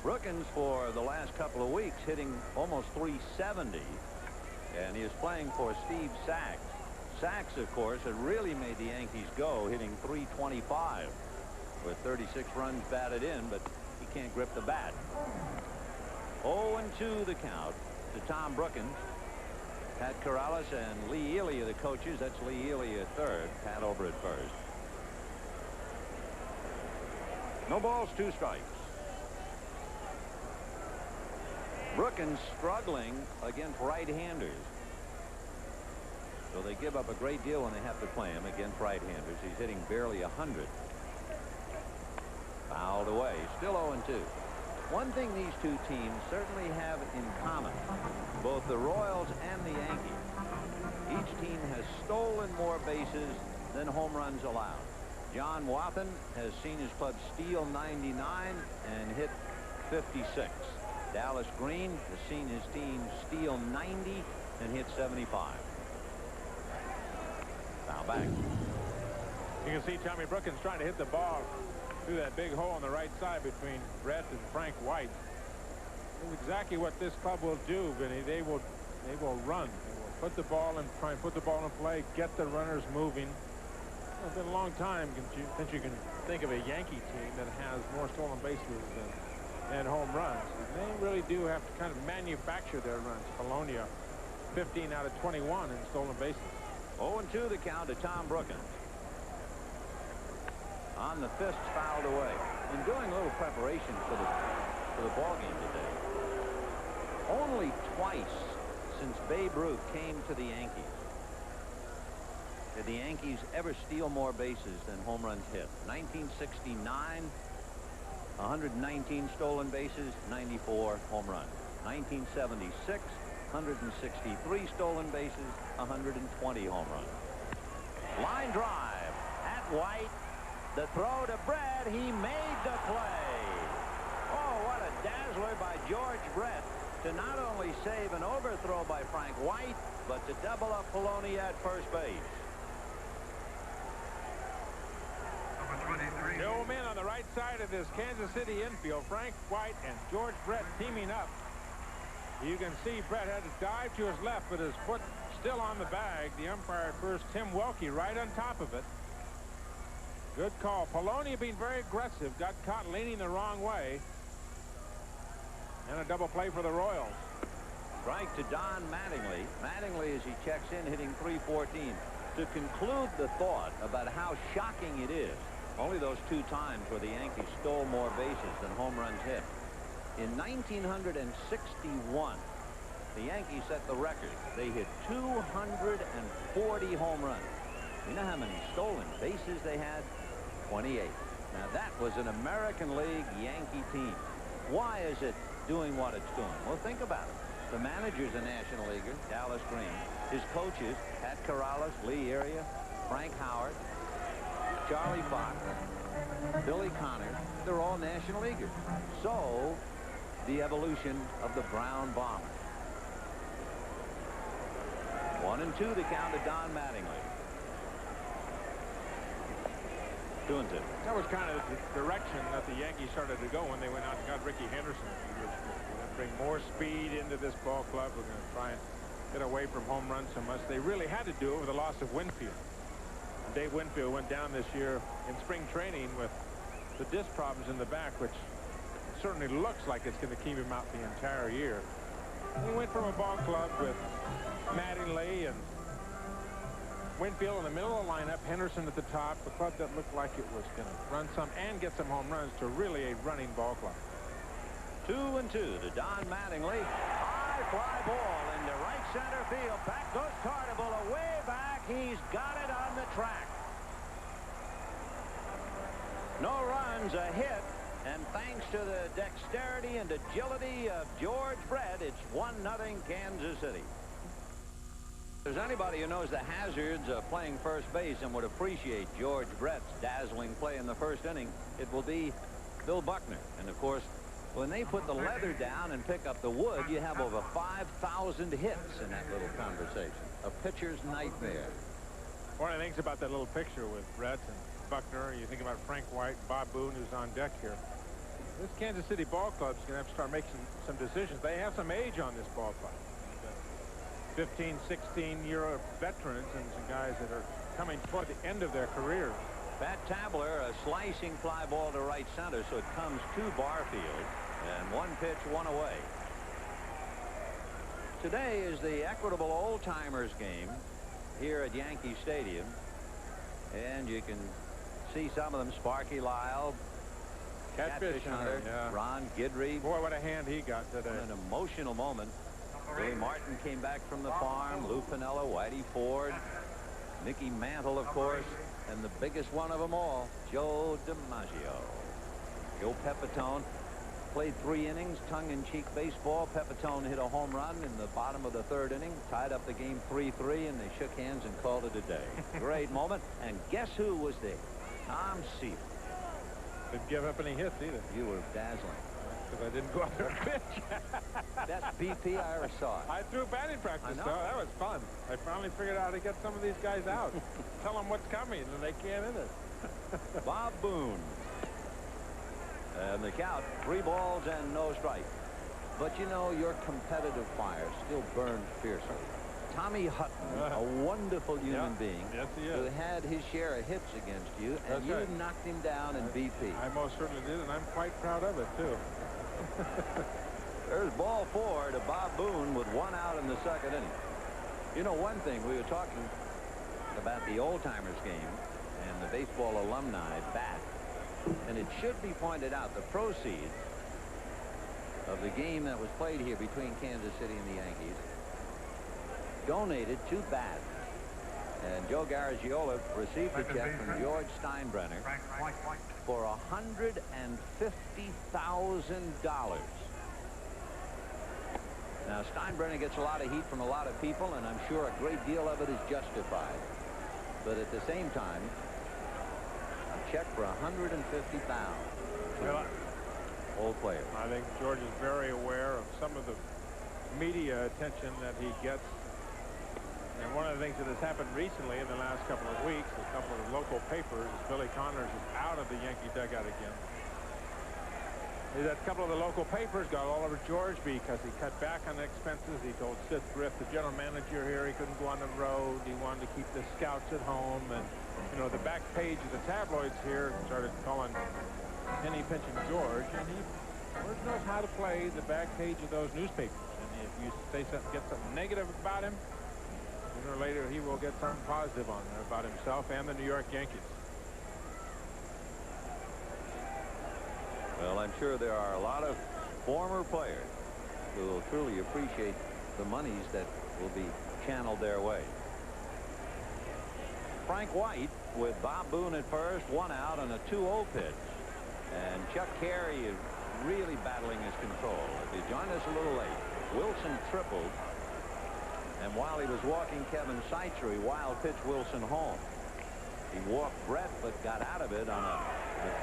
Brookins for the last couple of weeks hitting almost 370. And he is playing for Steve Sachs. Sachs, of course, had really made the Yankees go, hitting 325 with 36 runs batted in, but he can't grip the bat. 0-2 the count to Tom Brookins. Pat Corrales and Lee Ely are the coaches. That's Lee Ely at third, Pat over at first. No balls, 2 strikes. Brookins struggling against right-handers. So they give up a great deal when they have to play him against right-handers. He's hitting barely 100. Fouled away. Still 0-2. One thing these 2 teams certainly have in common, both the Royals and the Yankees, each team has stolen more bases than home runs allowed. John Wathan has seen his club steal 99 and hit 56. Dallas Green has seen his team steal 90 and hit 75. Now back. You can see Tommy Brookins trying to hit the ball through that big hole on the right side between Brett and Frank White. That's exactly what this club will do, Vinny. They will run. They will put the ball and try and put the ball in play, get the runners moving. It's been a long time since you can think of a Yankee team that has more stolen bases than home runs. And they really do have to kind of manufacture their runs. Polonia, 15 out of 21 in stolen bases. 0-2 the count to Tom Brookins. On the fists fouled away. In doing a little preparation for the ball game today, only twice since Babe Ruth came to the Yankees did the Yankees ever steal more bases than home runs hit. 1969, 119 stolen bases, 94 home runs. 1976, 163 stolen bases, 120 home runs. Line drive at White. The throw to Brett. He made the play. Oh, what a dazzler by George Brett to not only save an overthrow by Frank White, but to double up Polonia at first base. The old men on the right side of this Kansas City infield, Frank White and George Brett teaming up. You can see Brett had to dive to his left, but his foot still on the bag. The umpire at first, Tim Welke, right on top of it. Good call. Polonia being very aggressive, got caught leaning the wrong way. And a double play for the Royals. Strike to Don Mattingly. Mattingly, as he checks in, hitting .314. To conclude the thought about how shocking it is, only those 2 times where the Yankees stole more bases than home runs hit. In 1961, the Yankees set the record. They hit 240 home runs. You know how many stolen bases they had? 28. Now that was an American League Yankee team. Why is it doing what it's doing? Well, think about it. The manager's a National Leaguer, Dallas Green. His coaches, Pat Corrales, Lee Area, Frank Howard, Charlie Fox, Billy Connors, they're all National Leaguers. So, the evolution of the Brown Bomber. 1-2 the count to Don Mattingly. 2-2. That was kind of the direction that the Yankees started to go when they went out and got Ricky Henderson. We're going to bring more speed into this ball club. We're going to try and get away from home runs so much. They really had to do it with the loss of Winfield. And Dave Winfield went down this year in spring training with the disc problems in the back, which certainly looks like it's going to keep him out the entire year. We went from a ball club with Mattingly and Winfield in the middle of the lineup, Henderson at the top, the club that looked like it was going to run some and get some home runs, to really a running ball club. 2-2 to Don Mattingly. High fly ball into right center field. Back goes Tartable, away back. He's got it on the track. No runs, a hit, and thanks to the dexterity and agility of George Brett, it's 1-0 Kansas City. If there's anybody who knows the hazards of playing first base and would appreciate George Brett's dazzling play in the first inning, it will be Bill Buckner. And, of course, when they put the leather down and pick up the wood, you have over 5,000 hits in that little conversation. A pitcher's nightmare. One of the things about that little picture with Brett and Buckner, you think about Frank White, Bob Boone, who's on deck here. This Kansas City ball club's going to have to start making some decisions. They have some age on this ball club. 15, 16-year veterans and some guys that are coming toward the end of their careers. Pat Tabler, a slicing fly ball to right center, so it comes to Barfield, and 1 pitch, 1 away. Today is the Equitable Old Timers game here at Yankee Stadium, and you can see some of them. Sparky Lyle, Catfish Hunter, yeah. Ron Guidry. Boy, what a hand he got today. An emotional moment. Billy Martin came back from the farm. Lou Piniella, Whitey Ford, Mickey Mantle, of course, and the biggest one of them all, Joe DiMaggio. Joe Pepitone played 3 innings, tongue-in-cheek baseball. Pepitone hit a home run in the bottom of the 3rd inning, tied up the game 3-3, and they shook hands and called it a day. Great moment. And guess who was there? Tom Seaver. Didn't give up any hits either. You were dazzling. Because I didn't go out there and pitch. Best BP I ever saw. I threw batting practice, though. That was fun. I finally figured out how to get some of these guys out. Tell them what's coming, and they can't hit it. Bob Boone. And the count, 3 balls and no strikes. But you know, your competitive fire still burned fiercely. Tommy Hutton, a wonderful human being, yes, he is, who had his share of hits against you, and That's you right. knocked him down in BP. I most certainly did, and I'm quite proud of it, too. There's ball 4 to Bob Boone with 1 out in the 2nd inning. You know, one thing, we were talking about the old-timers game and the baseball alumni bat, and it should be pointed out the proceeds of the game that was played here between Kansas City and the Yankees donated to bat. And Joe Garagiola received a check from George Steinbrenner for $150,000. Now, Steinbrenner gets a lot of heat from a lot of people, and I'm sure a great deal of it is justified. But at the same time, a check for $150,000. Well, Old player. I think George is very aware of some of the media attention that he gets. And one of the things that has happened recently in the last couple of weeks, a couple of local papers, Billy Connors is out of the Yankee dugout again. That couple of the local papers got all over George because he cut back on expenses. He told Sid Griff, the general manager here, he couldn't go on the road. He wanted to keep the scouts at home. And, you know, the back page of the tabloids here started calling penny pinching George. And George knows how to play the back page of those newspapers. And if you say something, get something negative about him, sooner or later he will get something positive on there about himself and the New York Yankees. Well, I'm sure there are a lot of former players who will truly appreciate the monies that will be channeled their way. Frank White with Bob Boone at first, 1 out and a 2-0 pitch. And Chuck Carey is really battling his control. If you joined us a little late, Wilson tripled. And while he was walking Kevin Seitzer, he wild pitched Wilson home. He walked Brett, but got out of it on a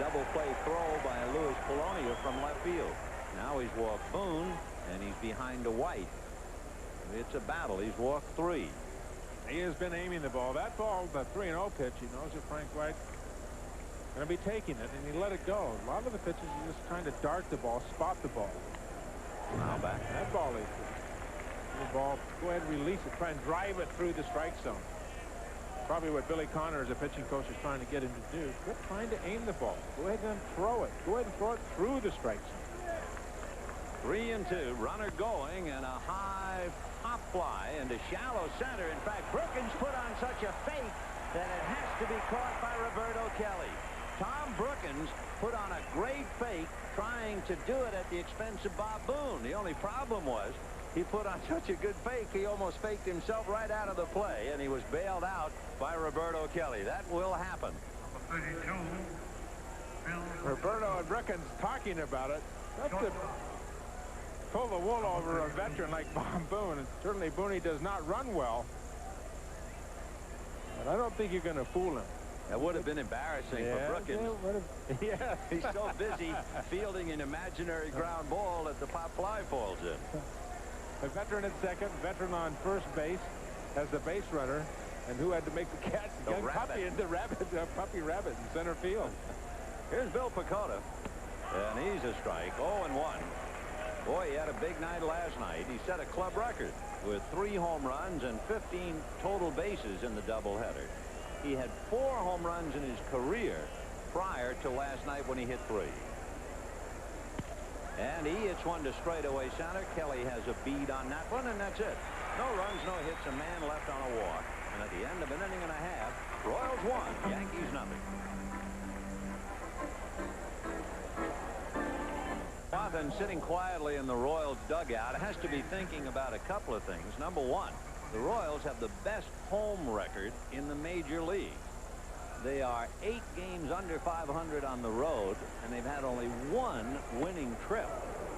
double play throw by Louis Polonia from left field. Now he's walked Boone, and he's behind to White. It's a battle. He's walked 3. He has been aiming the ball. That ball, the 3-0 pitch, he knows that Frank White going to be taking it, and he let it go. A lot of the pitches are just trying to dart the ball, spot the ball. Now back. That ball is the ball. Go ahead and release it. Try and drive it through the strike zone. Probably what Billy Connors, the pitching coach, is trying to get him to do. Quit trying to aim the ball. Go ahead and throw it. Go ahead and throw it through the strike zone. 3-2. Runner going, and a high pop fly into shallow center. In fact, Brookins put on such a fake that it has to be caught by Roberto Kelly. Tom Brookins put on a great fake trying to do it at the expense of Bob Boone. The only problem was he put on such a good fake, he almost faked himself right out of the play, and he was bailed out by Roberto Kelly. That will happen. Number 32, Roberto and Brookins talking about it. That's to pull the wool over a veteran like Bob Boone. And certainly Booney does not run well. But I don't think you're going to fool him. That would have been embarrassing for Brookins. Yeah. He's so busy fielding an imaginary ground ball that the pop fly falls in. A veteran at second, veteran on first base as the base runner, and who had to make the catch? The young puppy in the puppy rabbit in center field. Here's Bill Pecota, and he's a strike. 0-1. Boy, he had a big night last night. He set a club record with 3 home runs and 15 total bases in the doubleheader. He had 4 home runs in his career prior to last night when he hit 3. And he hits one to straightaway center. Kelly has a bead on that one, and that's it. No runs, no hits, a man left on a walk. And at the end of an inning and a half, Royals 1, Yankees 0. Wathan, sitting quietly in the Royals dugout, has to be thinking about a couple of things. Number 1, the Royals have the best home record in the major league. They are 8 games under 500 on the road, and they've had only 1 winning trip,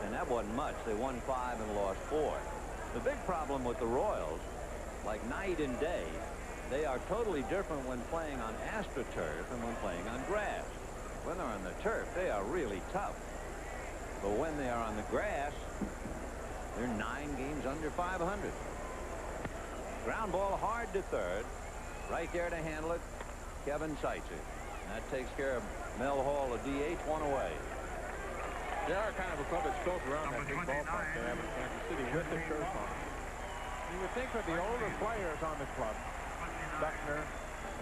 and that wasn't much. They won 5 and lost 4. The big problem with the Royals, like night and day, they are totally different when playing on AstroTurf and when playing on grass. When they're on the turf, they are really tough. But when they are on the grass, they're 9 games under 500. Ground ball hard to third. Right there to handle it, Kevin Seitzer. And that takes care of Mel Hall, a DH, 1 away. They are kind of a club that's built around that big ballpark they have in Kansas City with the turf on it. You would think with the older players on the club, Buckner,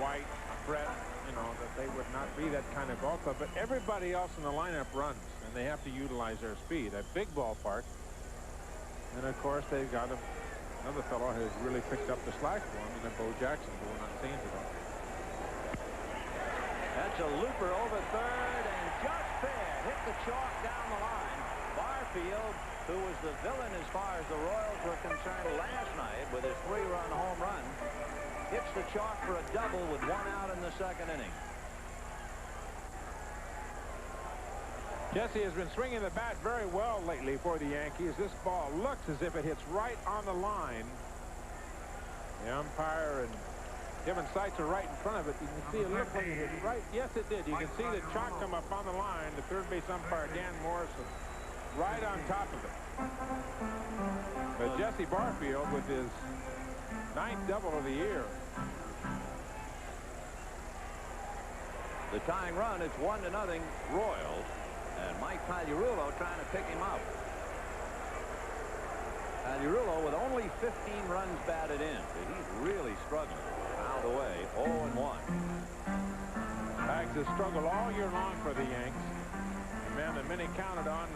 White, Brett, you know, that they would not be that kind of ball club, but everybody else in the lineup runs, and they have to utilize their speed. A big ballpark, and of course they've got another fellow who's really picked up the slack for him, and then Bo Jackson, who we're not seeing today. That's a looper over third, and just fair. Hit the chalk down the line. Barfield, who was the villain as far as the Royals were concerned last night with his 3-run home run, hits the chalk for a double with 1 out in the second inning. Jesse has been swinging the bat very well lately for the Yankees. This ball looks as if it hits right on the line. The umpire and Kevin Seitz are right in front of it. You can see it looked like it hit right. Yes, it did. You can see the chalk come up on the line. The third base umpire, Dan Morrison, right on top of it. But Jesse Barfield with his 9th double of the year. The tying run, it's 1-0 Royals, and Mike Pagliarulo trying to pick him up. Pagliarulo with only 15 runs batted in. He's really struggling. Fouled away, 0-1. Pags has struggled all year long for the Yanks. A man that many counted on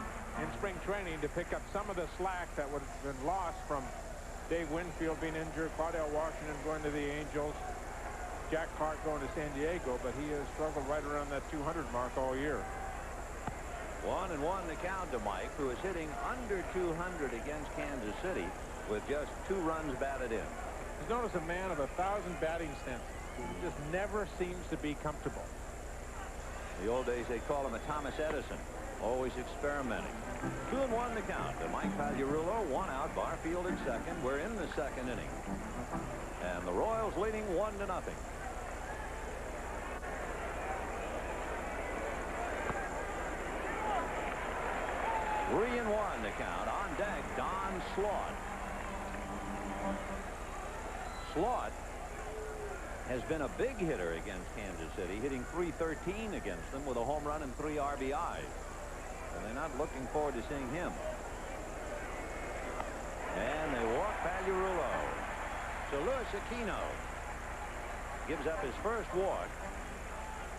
in spring training to pick up some of the slack that would have been lost from Dave Winfield being injured, Claudel Washington going to the Angels, Jack Clark going to San Diego, but he has struggled right around that 200 mark all year. 1-1 the count to Mike, who is hitting under 200 against Kansas City with just 2 runs batted in. He's known as a man of 1,000 batting stances. He just never seems to be comfortable. The old days, they call him a Thomas Edison, always experimenting. 2-1 the count to Mike Pagliarulo, 1 out, Barfield at second. We're in the second inning. And the Royals leading 1-0. 3-1 to count. On deck, Don Slaught. Slaught has been a big hitter against Kansas City, hitting .313 against them with a home run and 3 RBIs. And they're not looking forward to seeing him. And they walk Pagliarulo. So Luis Aquino gives up his first walk.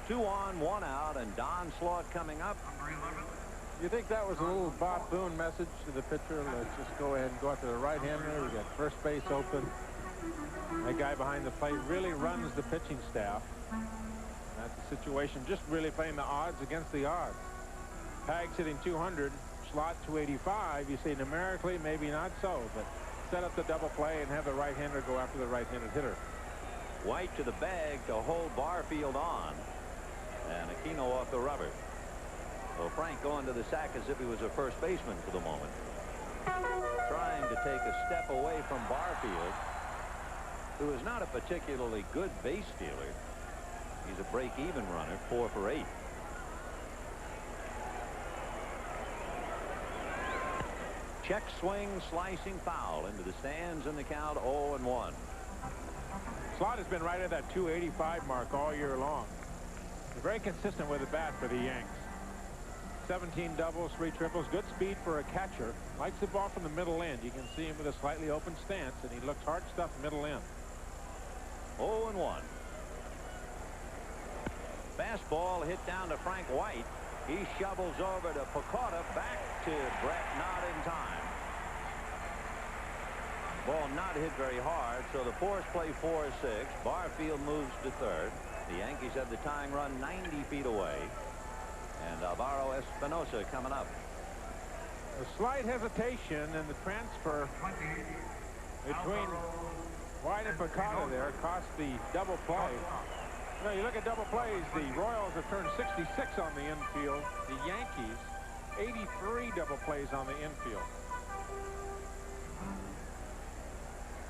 2 on, 1 out, and Don Slaught coming up. You think that was a little Bob Boone message to the pitcher? Let's just go ahead and go after the right-hander. We got first base open. That guy behind the plate really runs the pitching staff. That's the situation, just really playing the odds against the odds. Pags hitting 200, Slaught 285. You say numerically, maybe not so, but set up the double play and have the right-hander go after the right-handed hitter. White to the bag to hold Barfield on, and Aquino off the rubber. So Frank going to the sack as if he was a first baseman for the moment. Trying to take a step away from Barfield, who is not a particularly good base stealer. He's a break-even runner, 4 for 8. Check swing, slicing foul into the stands, in the count 0-1. Slaught has been right at that 285 mark all year long. He's very consistent with the bat for the Yanks. 17 doubles, 3 triples, good speed for a catcher. Likes the ball from the middle end. You can see him with a slightly open stance, and he looks hard stuff middle end. 0-1. Fastball hit down to Frank White. He shovels over to Pecota, back to Brett, not in time. Ball not hit very hard, so the Force play 4-6. Barfield moves to third. The Yankees have the tying run 90 feet away. And Alvaro Espinosa coming up. A slight hesitation in the transfer between White and Pecota there cost the double play. You know, you look at double plays, the Royals have turned 66 on the infield. The Yankees, 83 double plays on the infield.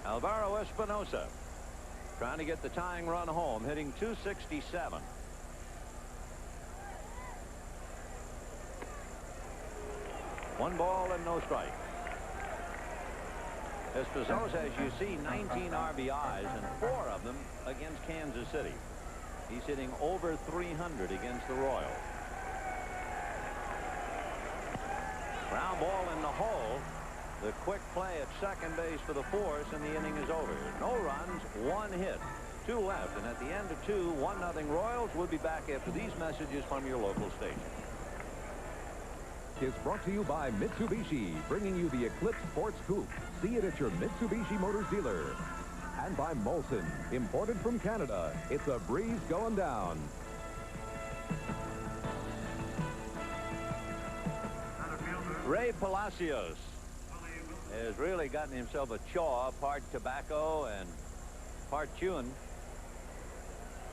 Alvaro Espinosa trying to get the tying run home, hitting .267. One ball and no strike. Espinosa, as you see, 19 RBIs, and 4 of them against Kansas City. He's hitting over .300 against the Royals. Ground ball in the hole. The quick play at second base for the Force, and the inning is over. No runs, 1 hit, 2 left, and at the end of 2, 1-0 Royals. We'll be back after these messages from your local station. Is brought to you by Mitsubishi, bringing you the Eclipse Sports Coupe. See it at your Mitsubishi Motors dealer. And by Molson, imported from Canada. It's a breeze going down. Ray Palacios has really gotten himself a chaw, part tobacco and part chewing.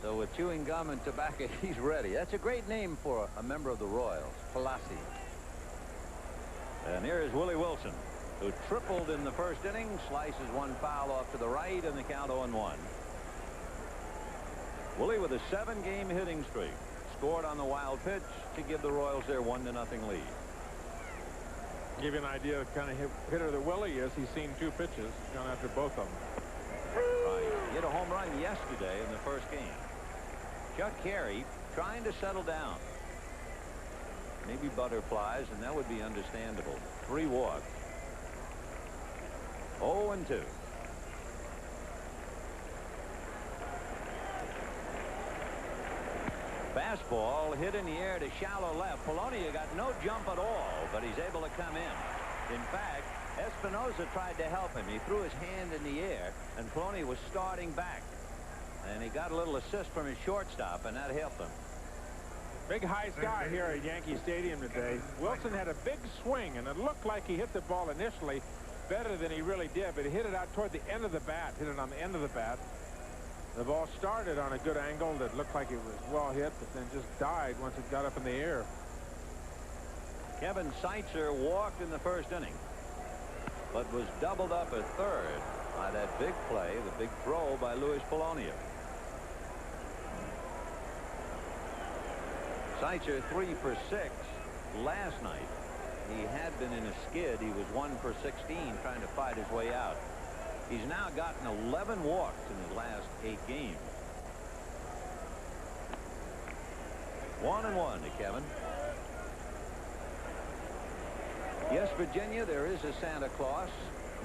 So with chewing gum and tobacco, he's ready. That's a great name for a member of the Royals, Palacios. And here is Willie Wilson, who tripled in the first inning, slices 1 foul off to the right, and the count 0-1. Willie with a 7-game hitting streak, scored on the wild pitch to give the Royals their 1-0 lead. Give you an idea of kind of hitter that Willie is. He's seen 2 pitches, gone after both of them. Right. He hit a home run yesterday in the first game. Chuck Carey trying to settle down. Maybe butterflies, and that would be understandable. 3 walks. 0-2. Fastball hit in the air to shallow left. Polonia got no jump at all, but he's able to come in. In fact, Espinosa tried to help him. He threw his hand in the air, and Polonia was starting back. And he got a little assist from his shortstop, and that helped him. Big high sky here at Yankee Stadium today. Wilson had a big swing, and it looked like he hit the ball initially better than he really did, but he hit it out toward the end of the bat, hit it on the end of the bat. The ball started on a good angle that looked like it was well hit, but then just died once it got up in the air. Kevin Seitzer walked in the first inning, but was doubled up at third by that big play, the big throw by Luis Polonia. Seitzer 3 for 6 last night. He had been in a skid. He was 1 for 16 trying to fight his way out. He's now gotten 11 walks in the last 8 games. 1-1 to Kevin. Yes, Virginia, there is a Santa Claus.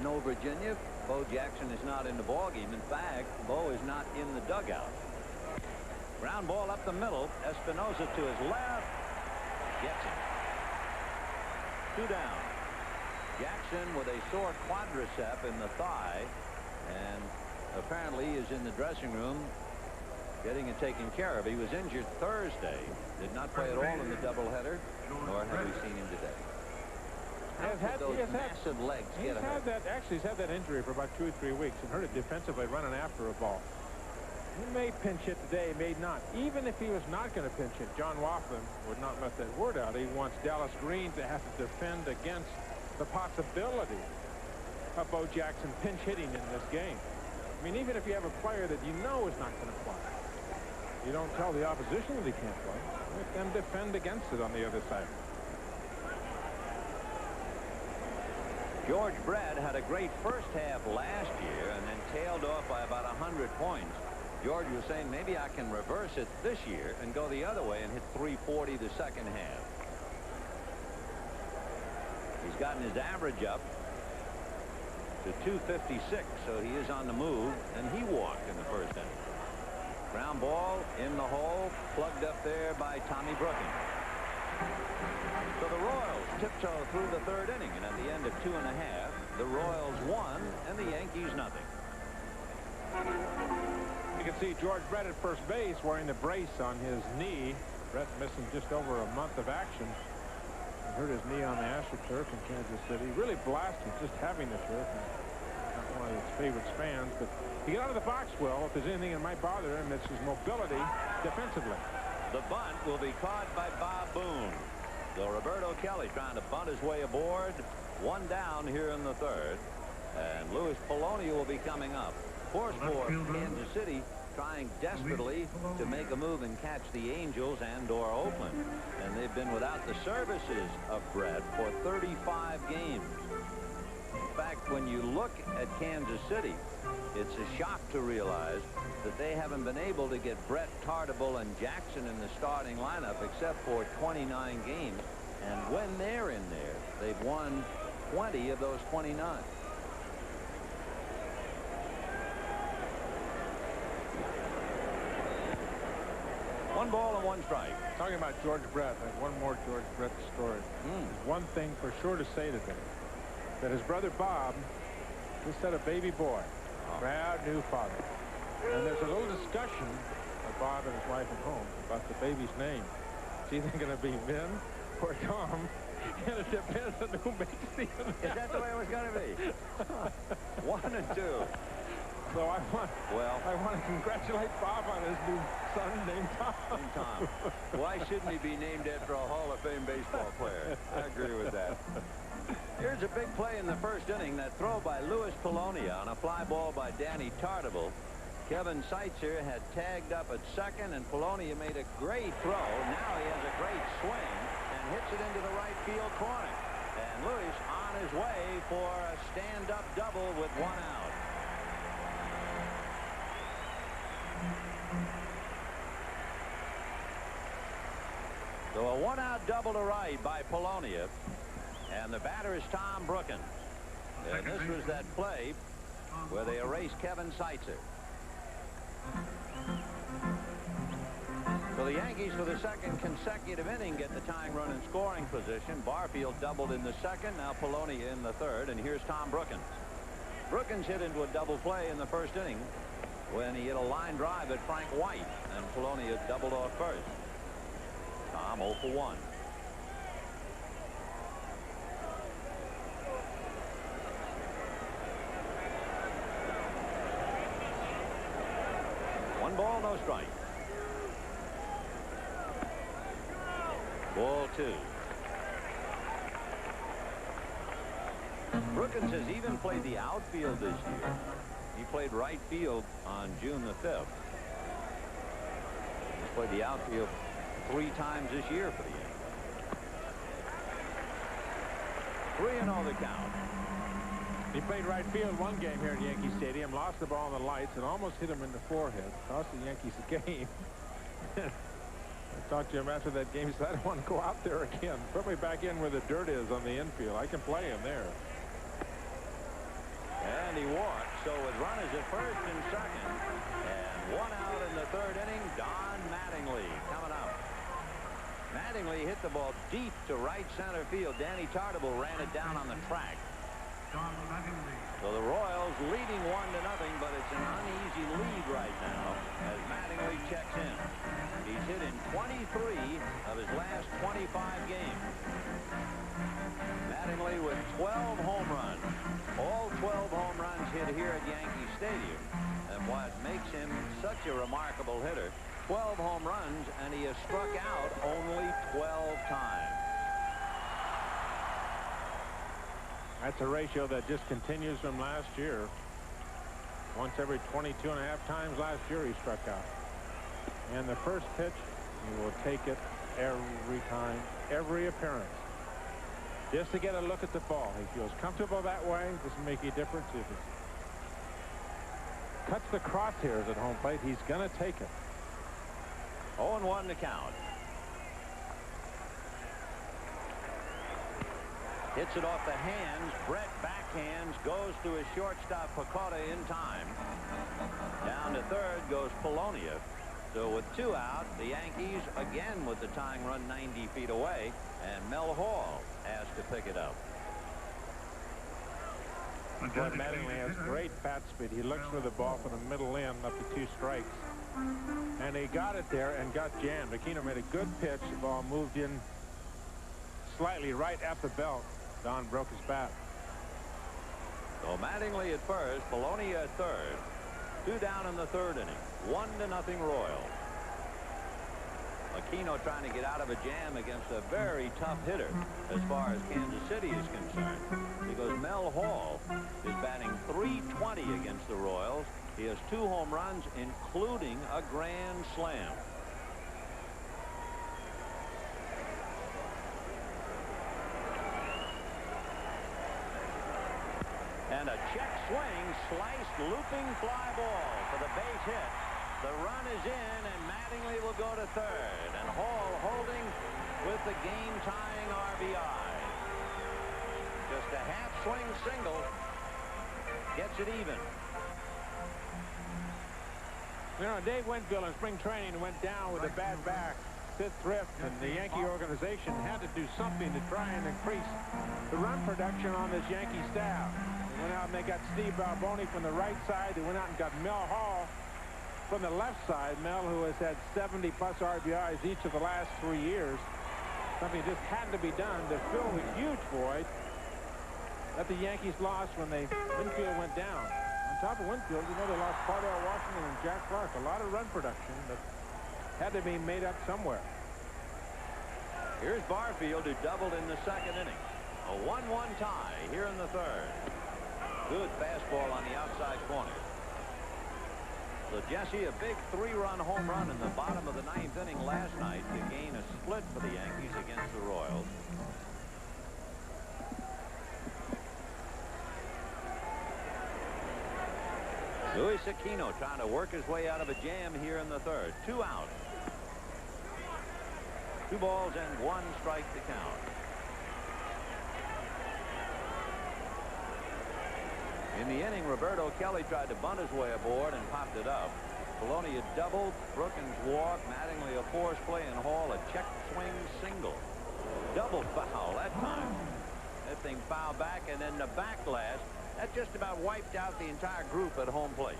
No, Virginia, Bo Jackson is not in the ballgame. In fact, Bo is not in the dugout. Ground ball up the middle. Espinosa to his left. Gets him. 2 down. Jackson with a sore quadricep in the thigh, and apparently is in the dressing room getting it taken care of. He was injured Thursday. Did not play at all in the doubleheader, nor have we seen him today. Massive legs get hurt. He's had that injury for about 2 or 3 weeks and hurt it defensively running after a ball. He may pinch hit today, may not. Even if he was not going to pinch hit, John Wafflin would not let that word out. He wants Dallas Green to have to defend against the possibility of Bo Jackson pinch hitting in this game. I mean, even if you have a player that you know is not going to play, you don't tell the opposition that he can't play. Let them defend against it on the other side. George Brett had a great first half last year and then tailed off by about 100 points. George was saying maybe I can reverse it this year and go the other way and hit 340 the second half. He's gotten his average up to 256, so he is on the move, and he walked in the first inning. Ground ball in the hole, plugged up there by Tommy Brookings. So the Royals tiptoe through the third inning, and at the end of 2.5, the Royals won and the Yankees nothing. You can see George Brett at first base wearing the brace on his knee. Brett missing just over a month of action. He hurt his knee on the AstroTurf in Kansas City. Really blasted just having the turf. Not one of his favorite fans, but he got out of the box well. If there's anything that might bother him, it's his mobility defensively. The bunt will be caught by Bob Boone. So Roberto Kelly trying to bunt his way aboard. 1 down here in the third. And Luis Polonia will be coming up. Course for Kansas City trying desperately to make a move and catch the Angels and/or Oakland. And they've been without the services of Brett for 35 games. In fact, when you look at Kansas City, it's a shock to realize that they haven't been able to get Brett, Tartabull, and Jackson in the starting lineup except for 29 games. And when they're in there, They've won 20 of those 29. One ball and one strike. Talking about George Brett, I have one more George Brett story. There's one thing for sure to say today, that his brother Bob just had a baby boy, proud new father. And there's a little discussion of Bob and his wife at home about the baby's name. Is he going to be Vin or Tom? And it depends on who makes the announcement. Is that the way it was going to be? 1 and 2. So I want to congratulate Bob on his new son named Tom. Tom. Why shouldn't he be named after a Hall of Fame baseball player? I agree with that. Here's a big play in the first inning. That throw by Louis Polonia on a fly ball by Danny Tartabull. Kevin Seitzer had tagged up at second, and Polonia made a great throw. Now he has a great swing and hits it into the right field corner. And Louis on his way for a stand-up double with 1 out. So a 1-out double to right by Polonia. And the batter is Tom Brookins. And this was that play where they erased Kevin Seitzer. So the Yankees, for the second consecutive inning, get the tying run in scoring position. Barfield doubled in the second. Now Polonia in the third. And here's Tom Brookins. Brookins hit into a double play in the first inning when he hit a line drive at Frank White. And Polonia doubled off first. Tom 0 for 1. One ball, no strike. Ball 2. Brookins has even played the outfield this year. He played right field on June the 5th. He's played the outfield 3 times this year for the Yankees. 3-0 the count. He played right field one game here at Yankee Stadium, lost the ball in the lights, and almost hit him in the forehead. Cost the Yankees the game. I talked to him after that game. He said, I don't want to go out there again. Put me back in where the dirt is on the infield. I can play him there. And he walked, so his run is at first and second. And 1 out in the third inning. Don Mattingly coming up. Mattingly hit the ball deep to right center field. Danny Tartabull ran it down on the track. So the Royals leading 1-0, but it's an uneasy lead right now as Mattingly checks in. He's hit in 23 of his last 25 games. Mattingly with 12 home runs. All 12 home runs hit here at Yankee Stadium. And what makes him such a remarkable hitter, 12 home runs, and he has struck out only 12 times. That's a ratio that just continues from last year. Once every 22.5 times last year he struck out. And the first pitch, he will take it every time, every appearance. Just to get a look at the ball. He feels comfortable that way. Doesn't make any difference if it cuts the crosshairs at home plate. He's going to take it. 0-1 to count. Hits it off the hands. Brett backhands, goes to his shortstop Pecota in time. Down to third goes Polonia. So with 2 out, the Yankees again with the tying run 90 feet away, and Mel Hall has to pick it up. Mattingly has great bat speed. He looks for the ball from the middle end up to 2 strikes. And he got it there and got jammed. Aquino made a good pitch. The ball moved in slightly right at the belt. Don broke his bat. So Mattingly at first, Polonia at third. 2 down in the third inning. 1-0 Royals. Aquino trying to get out of a jam against a very tough hitter as far as Kansas City is concerned, because Mel Hall is batting .320 against the Royals. He has 2 home runs, including a grand slam. And a check swing, sliced, looping fly ball for the base hit. The run is in, and Mattingly will go to third. And Hall holding with the game-tying RBI. Just a half-swing single. Gets it even. You know, Dave Winfield in spring training went down with a bad back, fifth thrift, and the Yankee organization had to do something to try and increase the run production on this Yankee staff. They went out and they got Steve Balboni from the right side. They went out and got Mel Hall from the left side. Mel, who has had 70-plus RBIs each of the last 3 years. Something just had to be done to fill the huge void that the Yankees lost when Winfield went down. On top of Winfield, you know, they lost Cardell Washington and Jack Clark. A lot of run production that had to be made up somewhere. Here's Barfield, who doubled in the second inning. A 1-1 tie here in the third. Good fastball on the outside corner. So, Jesse, a big 3-run home run in the bottom of the 9th inning last night to gain a split for the Yankees against the Royals. Luis Aquino trying to work his way out of a jam here in the third. 2 out. 2 balls and 1 strike to count. In the inning, Roberto Kelly tried to bunt his way aboard and popped it up. Polonia doubled, Brookins walked, Mattingly a force play, and Hall a check swing single. Double foul that time. That thing fouled back, and then the backlash. That just about wiped out the entire group at home plate.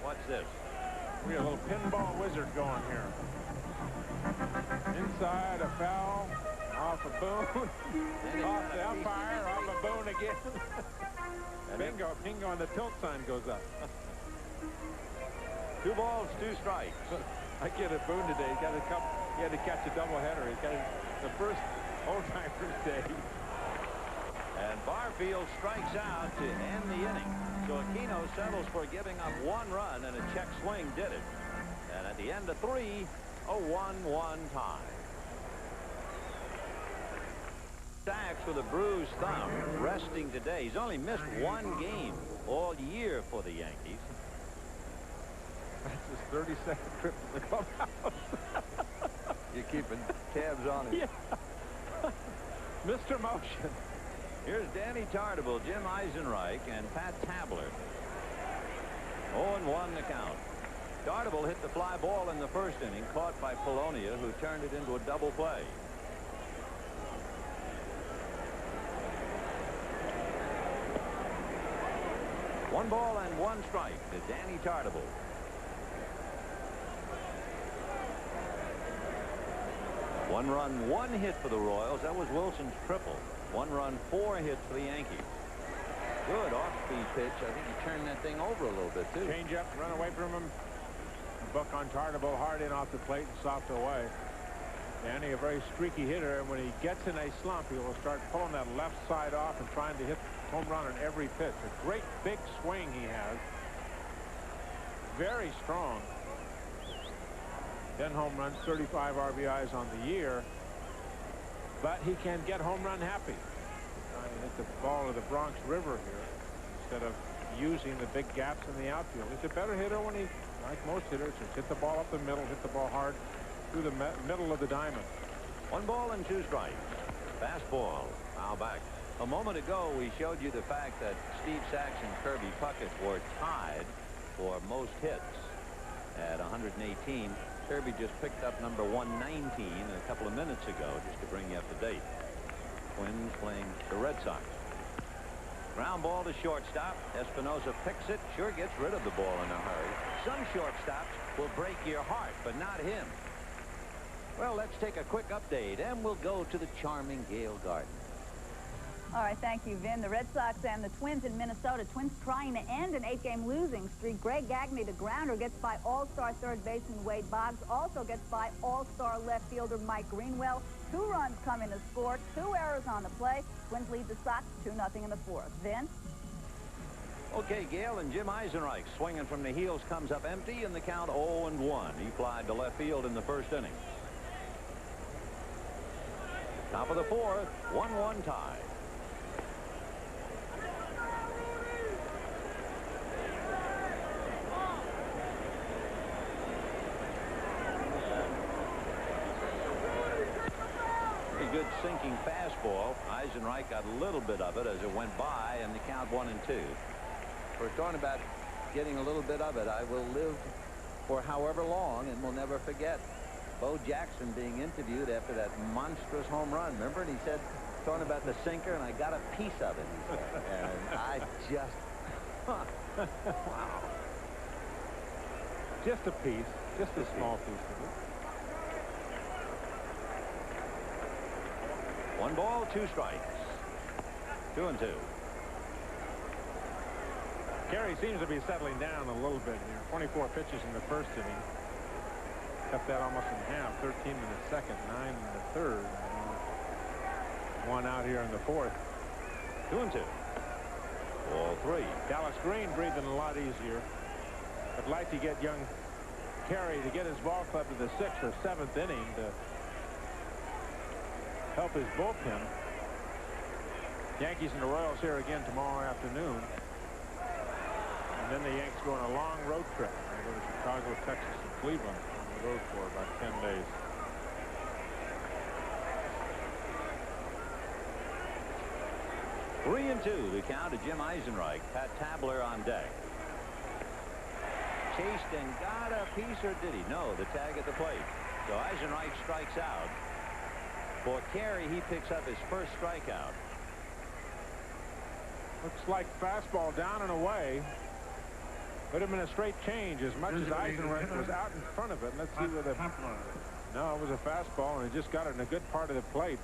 What's this? We got a little pinball wizard going here. Inside, a foul, off a Boone, off the umpire, off a Boone again. Bingo, bingo, and the tilt sign goes up. 2 balls, 2 strikes. I get a Boone today. He had to catch a doubleheader. He got the first old-timers day. And Barfield strikes out to end the inning. So Aquino settles for giving up 1 run, and a check swing did it. And at the end of 3, a 1-1 tie. Sachs with a bruised thumb, resting today. He's only missed 1 game all year for the Yankees. That's his 32nd trip to the clubhouse. You're keeping tabs on him. Yeah. Mr. Motion. Here's Danny Tartable, Jim Eisenreich, and Pat Tabler. 0-1 the count. Tartable hit the fly ball in the first inning, caught by Polonia, who turned it into a double play. One ball and 1 strike to Danny Tartable. One run, 1 hit for the Royals. That was Wilson's triple. 1 run, 4 hits for the Yankees. Good off-speed pitch. I think he turned that thing over a little bit, too. Change up, run away from him. Buck on Tartable, hard in off the plate and soft away. Danny, a very streaky hitter, and when he gets in a slump, he will start pulling that left side off and trying to hit home run on every pitch. A great big swing he has. Very strong. 10 home runs, 35 RBIs on the year. But he can get home run happy. Trying to hit the ball of the Bronx River here instead of using the big gaps in the outfield. He's a better hitter when he, like most hitters, just hit the ball up the middle, hit the ball hard through the middle of the diamond. 1 ball and 2 strikes. Fastball. Foul back. A moment ago, we showed you the fact that Steve Sachs and Kirby Puckett were tied for most hits at 118. Kirby just picked up number 119 a couple of minutes ago, just to bring you up to date. Twins playing the Red Sox. Ground ball to shortstop. Espinosa picks it, sure gets rid of the ball in a hurry. Some shortstops will break your heart, but not him. Well, let's take a quick update, and we'll go to the charming Gale Garden. All right, thank you, Vin. The Red Sox and the Twins in Minnesota. Twins trying to end an 8-game losing streak. Greg Gagne, the grounder, gets by all-star third baseman Wade Boggs. Also gets by all-star left fielder Mike Greenwell. 2 runs come in to score. 2 errors on the play. Twins lead the Sox 2-0 in the 4th. Vin? Okay, Gale, and Jim Eisenreich swinging from the heels comes up empty, and the count 0-1. He flied to left field in the first inning. Top of the 4th, 1-1 tie. Good sinking fastball. Eisenreich got a little bit of it as it went by, and the count 1-2. We're talking about getting a little bit of it. I will live for however long and will never forget Bo Jackson being interviewed after that monstrous home run. Remember? And he said, talking about the sinker, and I got a piece of it, he said. And I just, wow. Just a piece, just a small piece of it. 1 ball, 2 strikes. 2-2. Carey seems to be settling down a little bit here. 24 pitches in the first inning. Cut that almost in half. 13 in the second, 9 in the third. And 1 out here in the fourth. 2-2. Ball 3. Dallas Green breathing a lot easier. I'd like to get young Carey to get his ball club to the 6th or 7th inning to help his bullpen. Yankees and the Royals here again tomorrow afternoon. And then the Yanks go on a long road trip. They go to Chicago, Texas, and Cleveland on the road for about 10 days. Three and 2 the count to Jim Eisenreich. Pat Tabler on deck. Chased and got a piece, or did he? No, the tag at the plate. So Eisenreich strikes out. For Carey, he picks up his first strikeout. Looks like fastball down and away. Would have been a straight change as much as Eisenreich was out in front of it. Let's see where the... No, it was a fastball, and he just got it in a good part of the plate.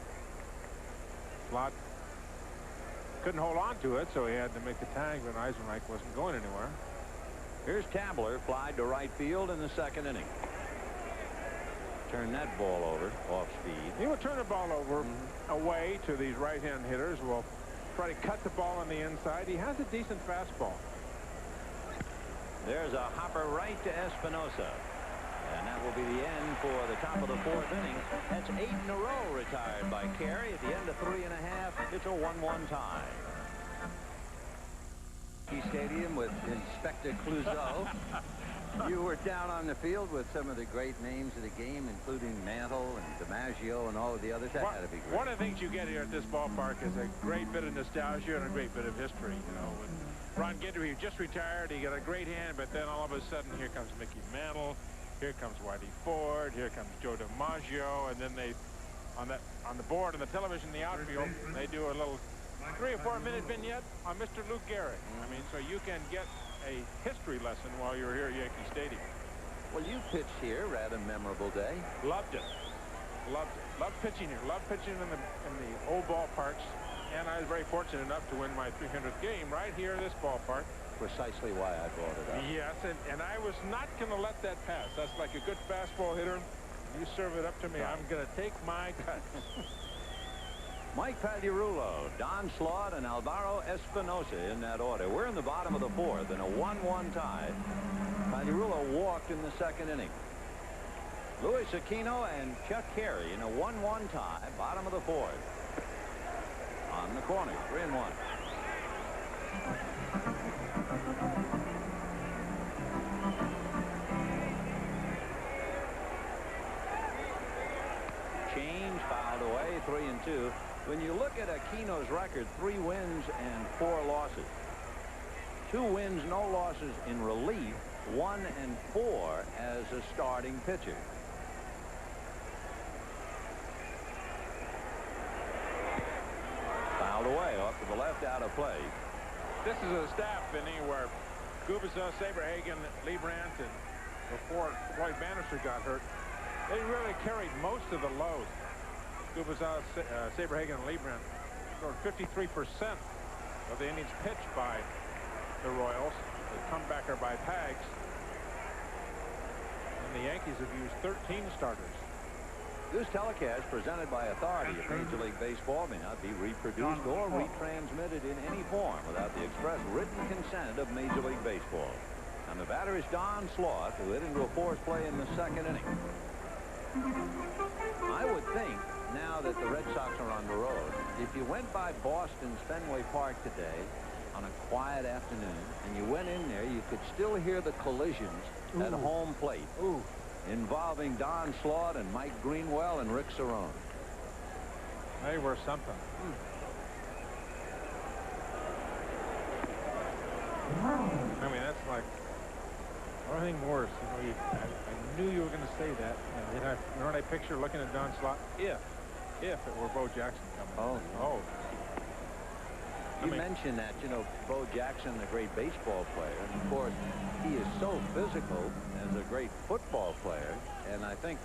Slot couldn't hold on to it, so he had to make the tag, but Eisenreich wasn't going anywhere. Here's Tabler, flied to right field in the second inning. Turn that ball over off speed. He will turn the ball over away to these right-hand hitters. Will try to cut the ball on the inside. He has a decent fastball. There's a hopper right to Espinosa. And that will be the end for the top of the 4th inning. That's 8 in a row retired by Carey. At the end of 3 1/2, it's a 1-1 tie. Stadium with Inspector Clouseau. You were down on the field with some of the great names of the game, including Mantle and DiMaggio and all of the others. That had to be great. One of the things you get here at this ballpark is a great bit of nostalgia and a great bit of history. You know, when Ron Guidry just retired, he got a great hand, but then all of a sudden here comes Mickey Mantle, here comes Whitey Ford, here comes Joe DiMaggio, and then they on the board on the television in the outfield, they do a little 3 or 4 minute vignette on Mr. Lou Gehrig. I mean, so you can get a history lesson while you're here at Yankee Stadium. Well, you pitched here, rather memorable day. Loved it. Loved it. Loved pitching here. Loved pitching in the old ballparks. And I was very fortunate enough to win my 300th game right here in this ballpark. Precisely why I brought it up. Yes, and I was not going to let that pass. That's like a good fastball hitter. You serve it up to me, I'm going to take my cut. Mike Pagliarulo, Don Slaught, and Alvaro Espinosa in that order. We're in the bottom of the 4th in a 1-1 tie. Pagliarulo walked in the second inning. Louis Aquino and Chuck Carey in a 1-1 tie, bottom of the 4th. On the corner, 3-1. Change, fouled away, 3-2. When you look at Aquino's record, 3 wins and 4 losses. 2 wins, no losses in relief, 1 and 4 as a starting pitcher. Fouled away off to the left, out of play. This is a staff inning where Gubicza, Saberhagen, Liebrandt, and before Floyd Bannister got hurt, they really carried most of the load. Gubicza, Saberhagen, and Liebrandt scored 53% of the innings pitched by the Royals. The comebacker by Pags. And the Yankees have used 13 starters. This telecast, presented by authority of Major League Baseball, may not be reproduced or retransmitted in any form without the express written consent of Major League Baseball. And the batter is Don Slaught, who hit into a force play in the second inning. I would think, now that the Red Sox are on the road, if you went by Boston's Fenway Park today on a quiet afternoon and you went in there, you could still hear the collisions at home plate involving Don Slaught and Mike Greenwell and Rick Cerone. They were something. I mean, that's like everything worse. You know, I knew you were going to say that. You know, remember that picture looking at Don Slott? If it were Bo Jackson coming. Oh. You mentioned that, you know, Bo Jackson, the great baseball player, and of course, he is so physical as a great football player, and I think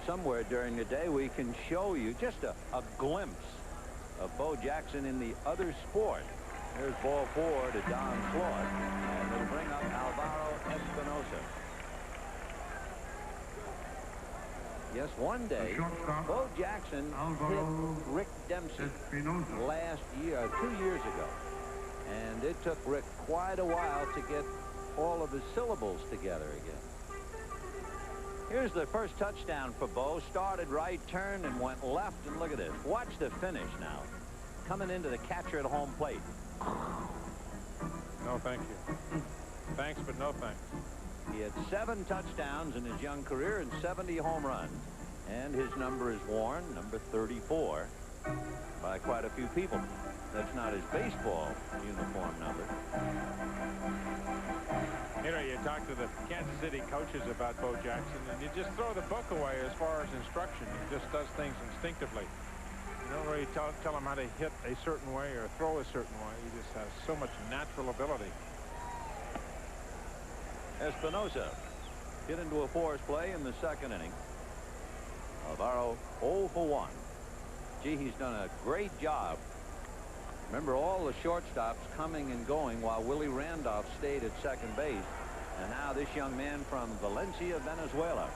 somewhere during the day we can show you just a glimpse of Bo Jackson in the other sport. Here's ball 4 to Don Slott, and it'll bring up Alvaro Espinosa. Yes, one day, Bo Jackson hit Rick Dempsey last year, 2 years ago. And it took Rick quite a while to get all of his syllables together again. Here's the first touchdown for Bo. Started right, turned, and went left. And look at this. Watch the finish now. Coming into the catcher at home plate. No, thank you. Thanks, but no thanks. He had 7 touchdowns in his young career and 70 home runs. And his number is worn, number 34, by quite a few people. That's not his baseball uniform number. You know, you talk to the Kansas City coaches about Bo Jackson, and you just throw the book away as far as instruction. He just does things instinctively. You don't really tell him how to hit a certain way or throw a certain way. He just has so much natural ability. Espinosa get into a force play in the second inning. Alvaro 0 for 1. Gee, he's done a great job. Remember, all the shortstops coming and going while Willie Randolph stayed at second base. And now this young man from Valencia, Venezuela,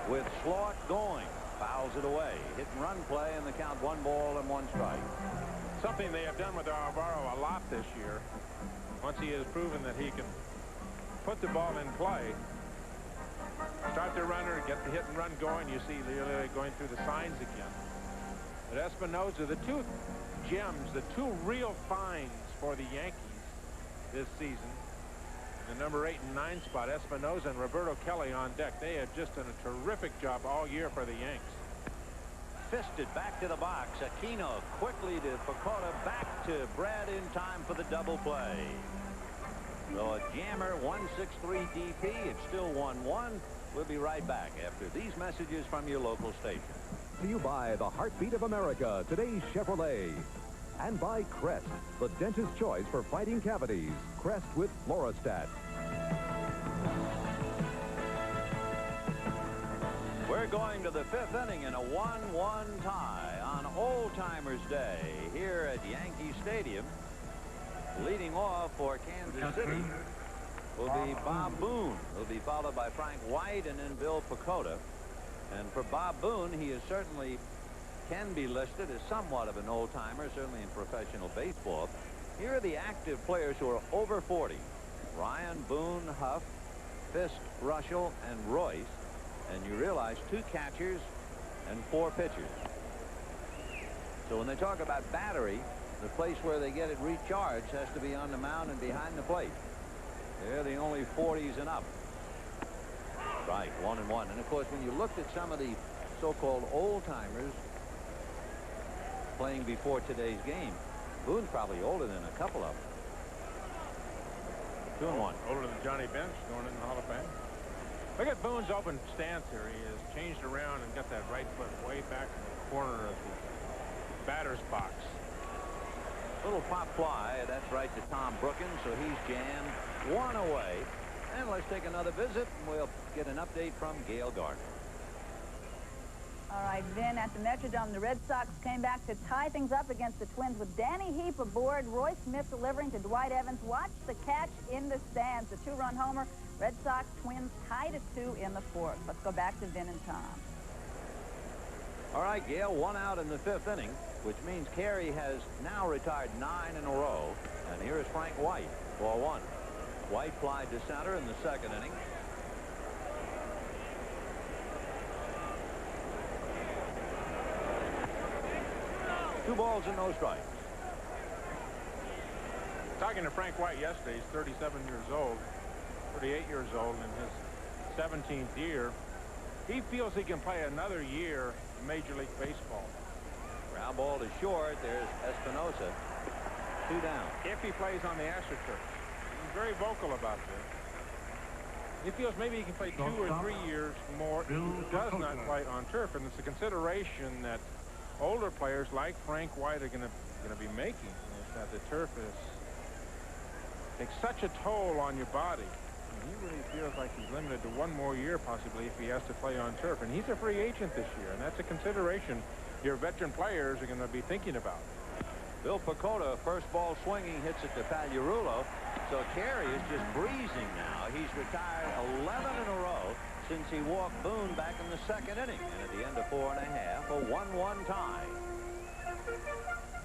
with Slott going, fouls it away. Hit and run play, and the count 1 ball and 1 strike. Something they have done with Alvaro a lot this year. Once he has proven that he can put the ball in play, start the runner, get the hit and run going, you see Leo going through the signs again. But Espinosa, the 2 gems, the 2 real finds for the Yankees this season, the number 8 and 9 spot, Espinosa and Roberto Kelly on deck. They have just done a terrific job all year for the Yanks. Fisted back to the box. Aquino quickly to Pecota, back to Brad in time for the double play. So a jammer, 1-6-3 DP. It's still 1-1. We'll be right back after these messages from your local station. To you by the heartbeat of America, today's Chevrolet. And by Crest, the dentist's choice for fighting cavities. Crest with Florastat. We're going to the 5th inning in a 1-1 tie on Old Timers Day here at Yankee Stadium. Leading off for Kansas City will be Bob Boone. He'll be followed by Frank White and then Bill Pecota. And for Bob Boone, he is certainly can be listed as somewhat of an old-timer, certainly in professional baseball. Here are the active players who are over 40. Ryan, Boone, Huff, Fisk, Russell, and Royce. And you realize 2 catchers and 4 pitchers. So when they talk about battery, the place where they get it recharged has to be on the mound and behind the plate. They're the only 40s and up. Right, 1-1. And of course, when you looked at some of the so-called old-timers playing before today's game, Boone's probably older than a couple of them. 2-1. Older than Johnny Bench, going in the Hall of Fame. Look at Boone's open stance here. He has changed around and got that right foot way back in the corner of the batter's box. Little pop fly, that's right to Tom Brookins, so he's jammed 1 away. And let's take another visit, and we'll get an update from Gail Gardner. All right, Vin, at the Metrodome, the Red Sox came back to tie things up against the Twins with Danny Heap aboard, Roy Smith delivering to Dwight Evans. Watch the catch in the stands, the 2-run homer. Red Sox Twins tied at 2 in the 4th. Let's go back to Vin and Tom. All right, Gail, 1 out in the 5th inning, which means Carey has now retired 9 in a row. And here is Frank White, ball 1. White flied to center in the 2nd inning. Two balls and no strikes. Talking to Frank White yesterday, he's 37 years old, 38 years old in his 17th year. He feels he can play another year in Major League Baseball. Ground ball to short. There's Espinosa. 2 down. If he plays on the AstroTurf. He's very vocal about this. He feels maybe he can play 2 or 3 years more. He does not play on turf, and it's a consideration that older players like Frank White are going to be making. Is that the turf takes such a toll on your body. And he really feels like he's limited to 1 more year possibly if he has to play on turf. And he's a free agent this year, and that's a consideration your veteran players are going to be thinking about. Bill Pacoda, first ball swinging, hits it to Pagliarulo. So Carey is just breezing now. He's retired 11 in a row since he walked Boone back in the 2nd inning. And at the end of 4 1/2, a 1-1 tie.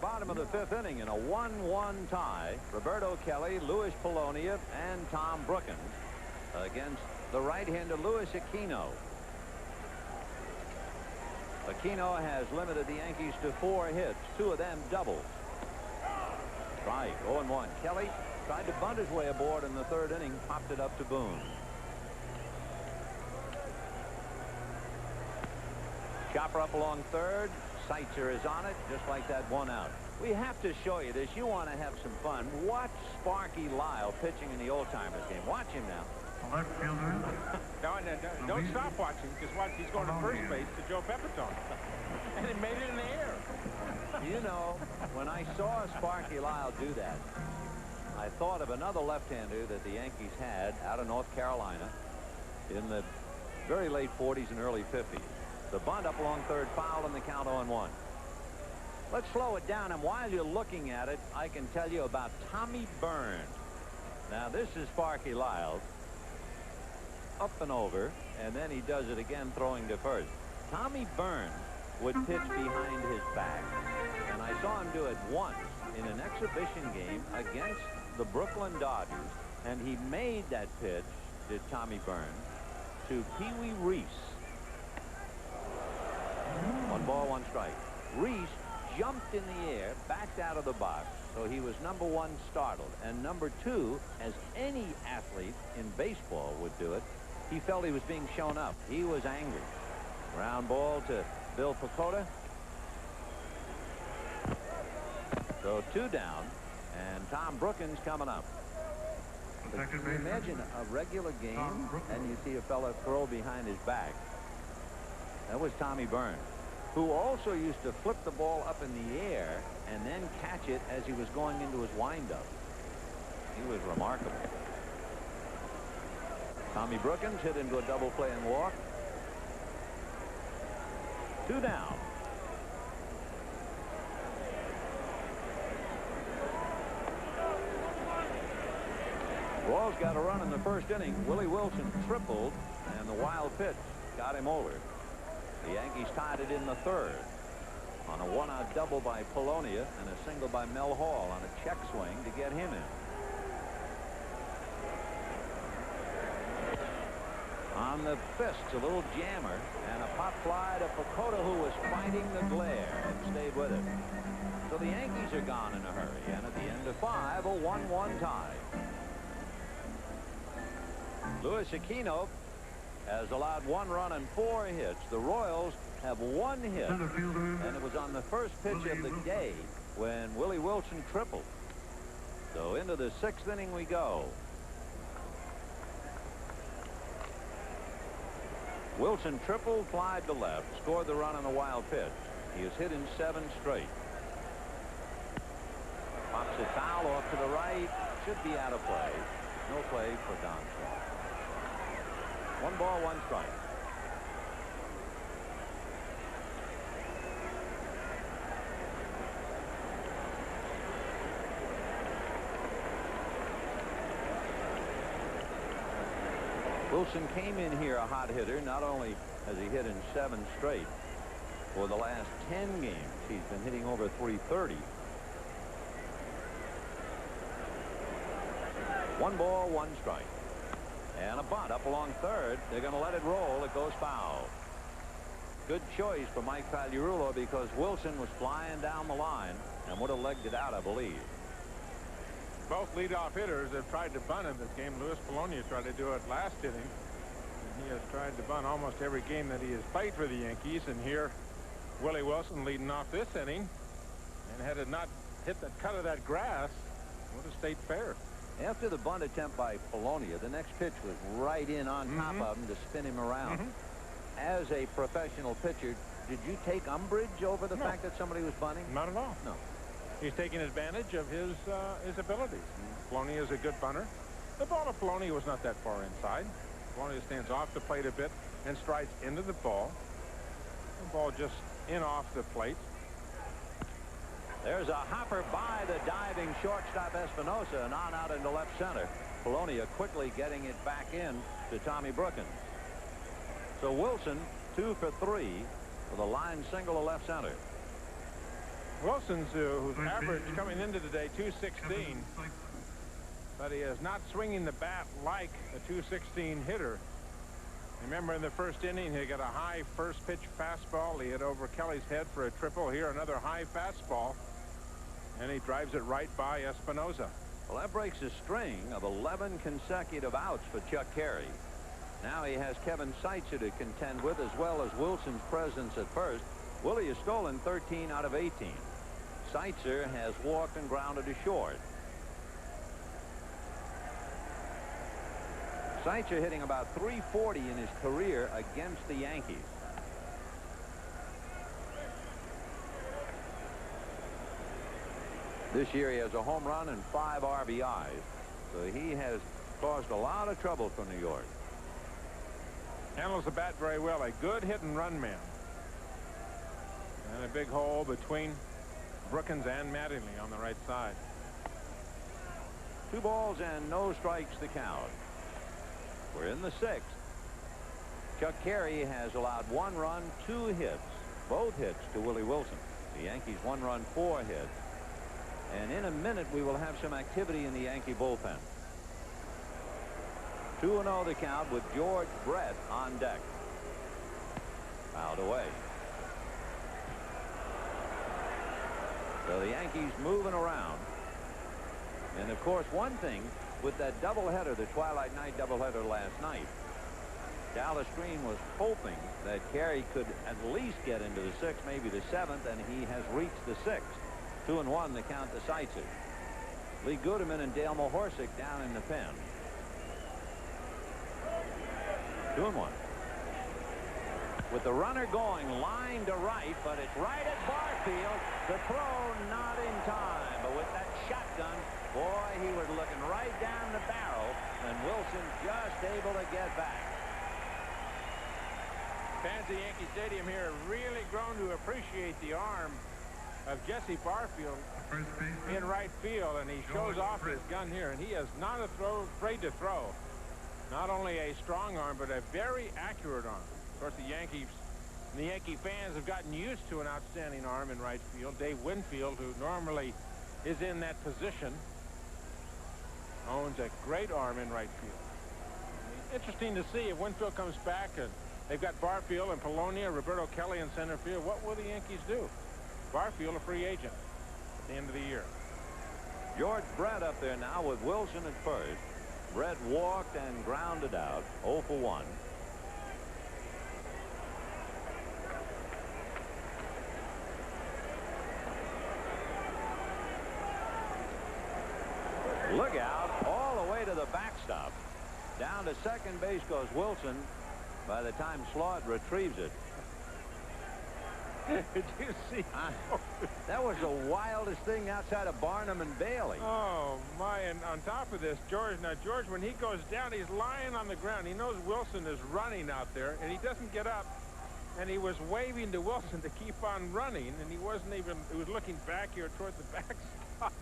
Bottom of the 5th inning in a 1-1 tie. Roberto Kelly, Louis Polonia, and Tom Brookins against the right-hander Luis Aquino. Aquino has limited the Yankees to 4 hits, 2 of them doubles. Strike, 0-1. Kelly tried to bunt his way aboard in the 3rd inning, popped it up to Boone. Chopper up along 3rd. Seitzer is on it, just like that 1 out. We have to show you this. You want to have some fun. Watch Sparky Lyle pitching in the old-timers game. Watch him now. Left fielder. Don't stop watching, because he's going to first base to Joe Pepitone. And he made it in the air. You know, when I saw Sparky Lyle do that, I thought of another left-hander that the Yankees had out of North Carolina in the very late 40s and early 50s. The bunt up along 3rd, foul, and the count 0-1. Let's slow it down, and while you're looking at it, I can tell you about Tommy Byrne. Now, this is Sparky Lyle. Up and over, and then he does it again throwing to first. Tommy Byrne would pitch behind his back, and I saw him do it once in an exhibition game against the Brooklyn Dodgers, and he made that pitch, did Tommy Byrne, to Pee Wee Reese. 1 ball, 1 strike. Reese jumped in the air, backed out of the box, so he was number 1 startled, and number 2, as any athlete in baseball would do it, he felt he was being shown up. He was angry. Ground ball to Bill Pacoda. So 2 down, and Tom Brookins coming up. But can you imagine a regular game and you see a fella throw behind his back? That was Tommy Byrne, who also used to flip the ball up in the air and then catch it as he was going into his windup. He was remarkable. Tommy Brookins hit into a double play and walk. 2 down. Royals got a run in the 1st inning. Willie Wilson tripled, and the wild pitch got him over. The Yankees tied it in the 3rd on a 1-out double by Polonia and a single by Mel Hall on a check swing to get him in. On the fists, a little jammer, and a pop fly to Pacoda, who was fighting the glare and stayed with it. So the Yankees are gone in a hurry, and at the end of 5, a 1-1 tie. Luis Aquino has allowed 1 run and 4 hits. The Royals have 1 hit, and it was on the first pitch of the day when Willie Wilson tripled. So into the 6th inning we go. Wilson tripled, flied to left, scored the run on the wild pitch. He has hit in 7 straight. Pops it foul off to the right. Should be out of play. No play for Don Shaw. 1 ball, 1 strike. Wilson came in here a hot hitter. Not only has he hit in 7 straight, for the last 10 games, he's been hitting over 330. 1 ball, 1 strike. And a bunt up along 3rd. They're going to let it roll. It goes foul. Good choice for Mike Pagliarulo because Wilson was flying down the line and would have legged it out, I believe. Both leadoff hitters have tried to bunt in this game. Louis Polonia tried to do it last inning. And he has tried to bunt almost every game that he has played for the Yankees. And here Willie Wilson leading off this inning, and had it not hit the cut of that grass, would have stayed fair. After the bunt attempt by Polonia, the next pitch was right in on top of him to spin him around. As a professional pitcher, did you take umbrage over the fact that somebody was bunting? Not at all. No. He's taking advantage of his abilities. Polonia is a good bunter. The ball of Polonia was not that far inside. Polonia stands off the plate a bit and strides into the ball. The ball just in off the plate. There's a hopper by the diving shortstop Espinosa and on out into left center. Polonia quickly getting it back in to Tommy Brookins. So Wilson 2 for 3 with a line single to left center. Wilson's whose average coming into today 216, but he is not swinging the bat like a 216 hitter. Remember in the first inning he got a high first pitch fastball. He hit over Kelly's head for a triple. Here another high fastball, and he drives it right by Espinosa. Well, that breaks a string of 11 consecutive outs for Chuck Carey. Now he has Kevin Seitzer to contend with, as well as Wilson's presence at first. Willie has stolen 13 out of 18. Seitzer has walked and grounded to short. Seitzer hitting about .340 in his career against the Yankees. This year he has a home run and 5 RBIs. So he has caused a lot of trouble for New York. Handles the bat very well. A good hit and run man. And a big hole between Brookins and Mattingly on the right side. 2 balls and no strikes the count. We're in the 6th. Chuck Carey has allowed 1 run, 2 hits. Both hits to Willie Wilson. The Yankees 1 run, 4 hits. And in a minute we will have some activity in the Yankee bullpen. 2-0 the count with George Brett on deck. Fouled away. So the Yankees moving around. And of course, one thing with that doubleheader, the Twilight Night doubleheader last night, Dallas Green was hoping that Carey could at least get into the 6th, maybe the 7th, and he has reached the 6th. 2-1 the count to Seitzer. Lee Guterman and Dale Mahorsic down in the pen. 2-1. With the runner going line to right, but it's right at Barfield. The throw not in time, but with that shotgun, boy, he was looking right down the barrel, and Wilson just able to get back. Fans of Yankee Stadium here have really grown to appreciate the arm of Jesse Barfield in right field, and he shows off his gun here, and he is not afraid to throw. Not only a strong arm, but a very accurate arm. Of course, the Yankees and the Yankee fans have gotten used to an outstanding arm in right field. Dave Winfield, who normally is in that position, owns a great arm in right field. Interesting to see if Winfield comes back and they've got Barfield and Polonia, Roberto Kelly in center field. What will the Yankees do? Barfield a free agent at the end of the year. George Brett up there now with Wilson at first. Brett walked and grounded out. 0 for 1. Look out all the way to the backstop. Down to second base goes Wilson. By the time Slaught retrieves it. Did you see? That was the wildest thing outside of Barnum and Bailey. Oh, my. And on top of this, George, when he goes down, he's lying on the ground. He knows Wilson is running out there, and he doesn't get up. And he was waving to Wilson to keep on running, and he wasn't even, he was looking back here toward the backstop.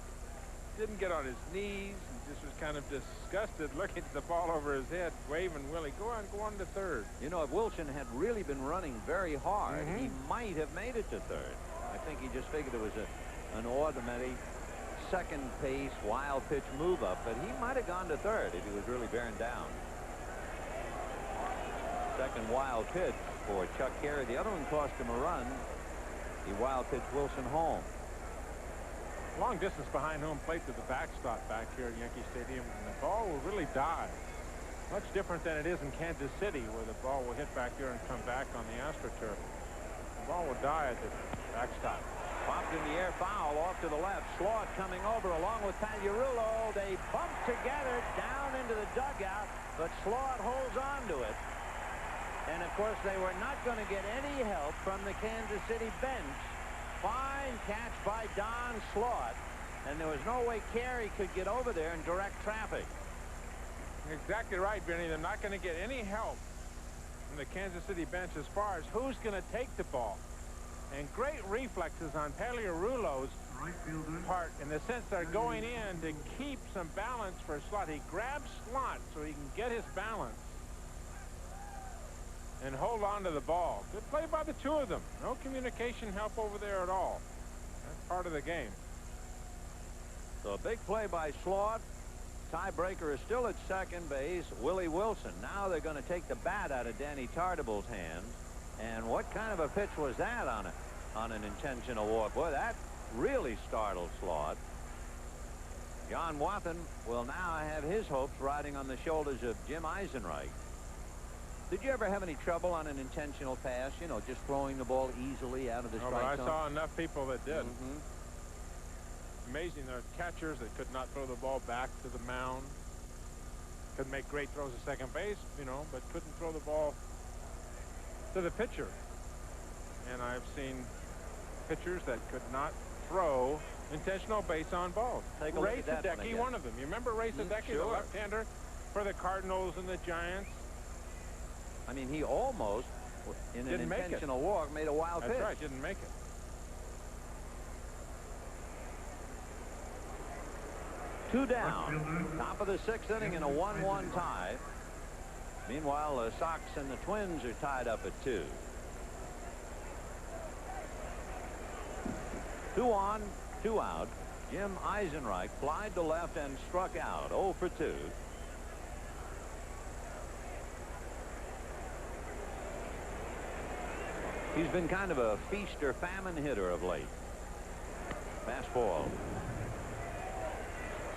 Didn't get on his knees. He just was kind of disgusted looking at the ball over his head, waving Willie, go on to third. You know, if Wilson had really been running very hard, he might have made it to third. I think he just figured it was an ordinary second pace, wild pitch move up, but he might have gone to third if he was really bearing down. Second wild pitch for Chuck Carey. The other one cost him a run. He wild pitched Wilson home. Long distance behind home plate to the backstop back here at Yankee Stadium, and the ball will really die. Much different than it is in Kansas City, where the ball will hit back here and come back on the AstroTurf. The ball will die at the backstop. Popped in the air, foul off to the left. Slaught coming over along with Pagliarulo. They bump together down into the dugout, but Slaught holds on to it. And, of course, they were not going to get any help from the Kansas City bench. Fine catch by Don Slaught, and there was no way Carey could get over there and direct traffic. Exactly right, Vinny. They're not going to get any help from the Kansas City bench as far as who's going to take the ball. And great reflexes on Pagliarulo's part in the sense they're going in to keep some balance for Slaught. He grabs Slaught so he can get his balance and hold on to the ball. Good play by the two of them. No communication help over there at all. That's part of the game. So a big play by Slaught. Tiebreaker is still at second base, Willie Wilson. Now they're going to take the bat out of Danny Tartable's hands. And what kind of a pitch was that on an intentional walk? Boy, that really startled Slaught. John Wathan will now have his hopes riding on the shoulders of Jim Eisenreich. Did you ever have any trouble on an intentional pass? You know, just throwing the ball easily out of the strike zone? I saw enough people that did. Amazing. There are catchers that could not throw the ball back to the mound. Could make great throws at second base, you know, but couldn't throw the ball to the pitcher. And I've seen pitchers that could not throw intentional base on balls. Ray Sadecki, one of them. You remember Ray Sadecki, the left-hander for the Cardinals and the Giants? I mean, he almost, in an intentional walk, made a wild pitch. That's right, didn't make it. Two down. Top of the sixth inning in a 1-1 tie. Meanwhile, the Sox and the Twins are tied up at 2. 2 on, 2 out. Jim Eisenreich flied to left and struck out. 0 for 2. He's been kind of a feast or famine hitter of late. Fastball.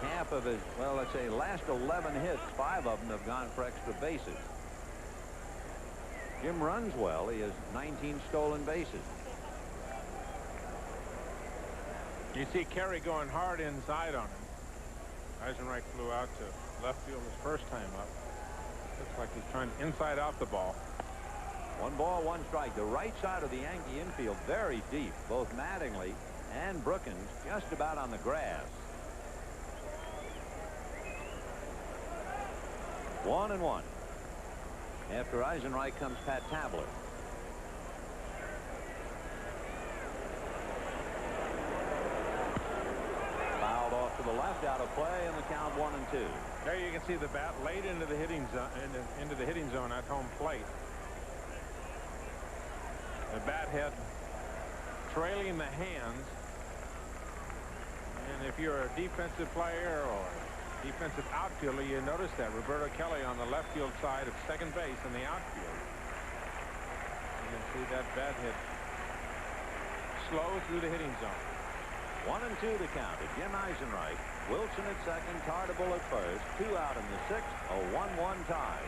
Half of his, well, let's say, last 11 hits, 5 of them have gone for extra bases. Jim runs well. He has 19 stolen bases. You see Carey going hard inside on him. Eisenreich flew out to left field his first time up. Looks like he's trying inside out the ball. 1 ball, 1 strike. The right side of the Yankee infield very deep. Both Mattingly and Brookins just about on the grass. 1-1. After Eisenreich comes Pat Tabler. Fouled off to the left, out of play, and the count 1-2. There you can see the bat late into the hitting zone, into the hitting zone at home plate. The bat head trailing the hands. And if you're a defensive player or defensive outfielder, you notice that Roberto Kelly on the left field side of second base in the outfield. You can see that bat hit slow through the hitting zone. 1-2 to count to Jim Eisenreich. Wilson at second, Tartable at first. 2 out in the 6th. A 1-1 tie.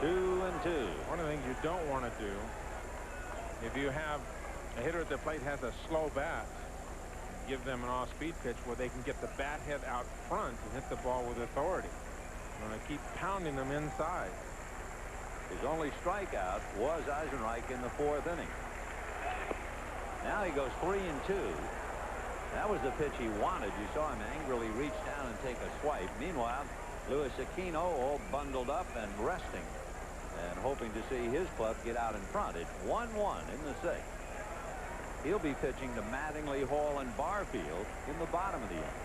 2-2. One of the things you don't want to do, if you have a hitter at the plate has a slow bat, give them an off-speed pitch where they can get the bat head out front and hit the ball with authority. You want to keep pounding them inside. His only strikeout was Eisenreich in the 4th inning. Now he goes 3-2. That was the pitch he wanted. You saw him angrily reach down and take a swipe. Meanwhile, Luis Aquino all bundled up and resting and hoping to see his club get out in front. It's 1-1 in the 6th. He'll be pitching to Mattingly, Hall, and Barfield in the bottom of the inning.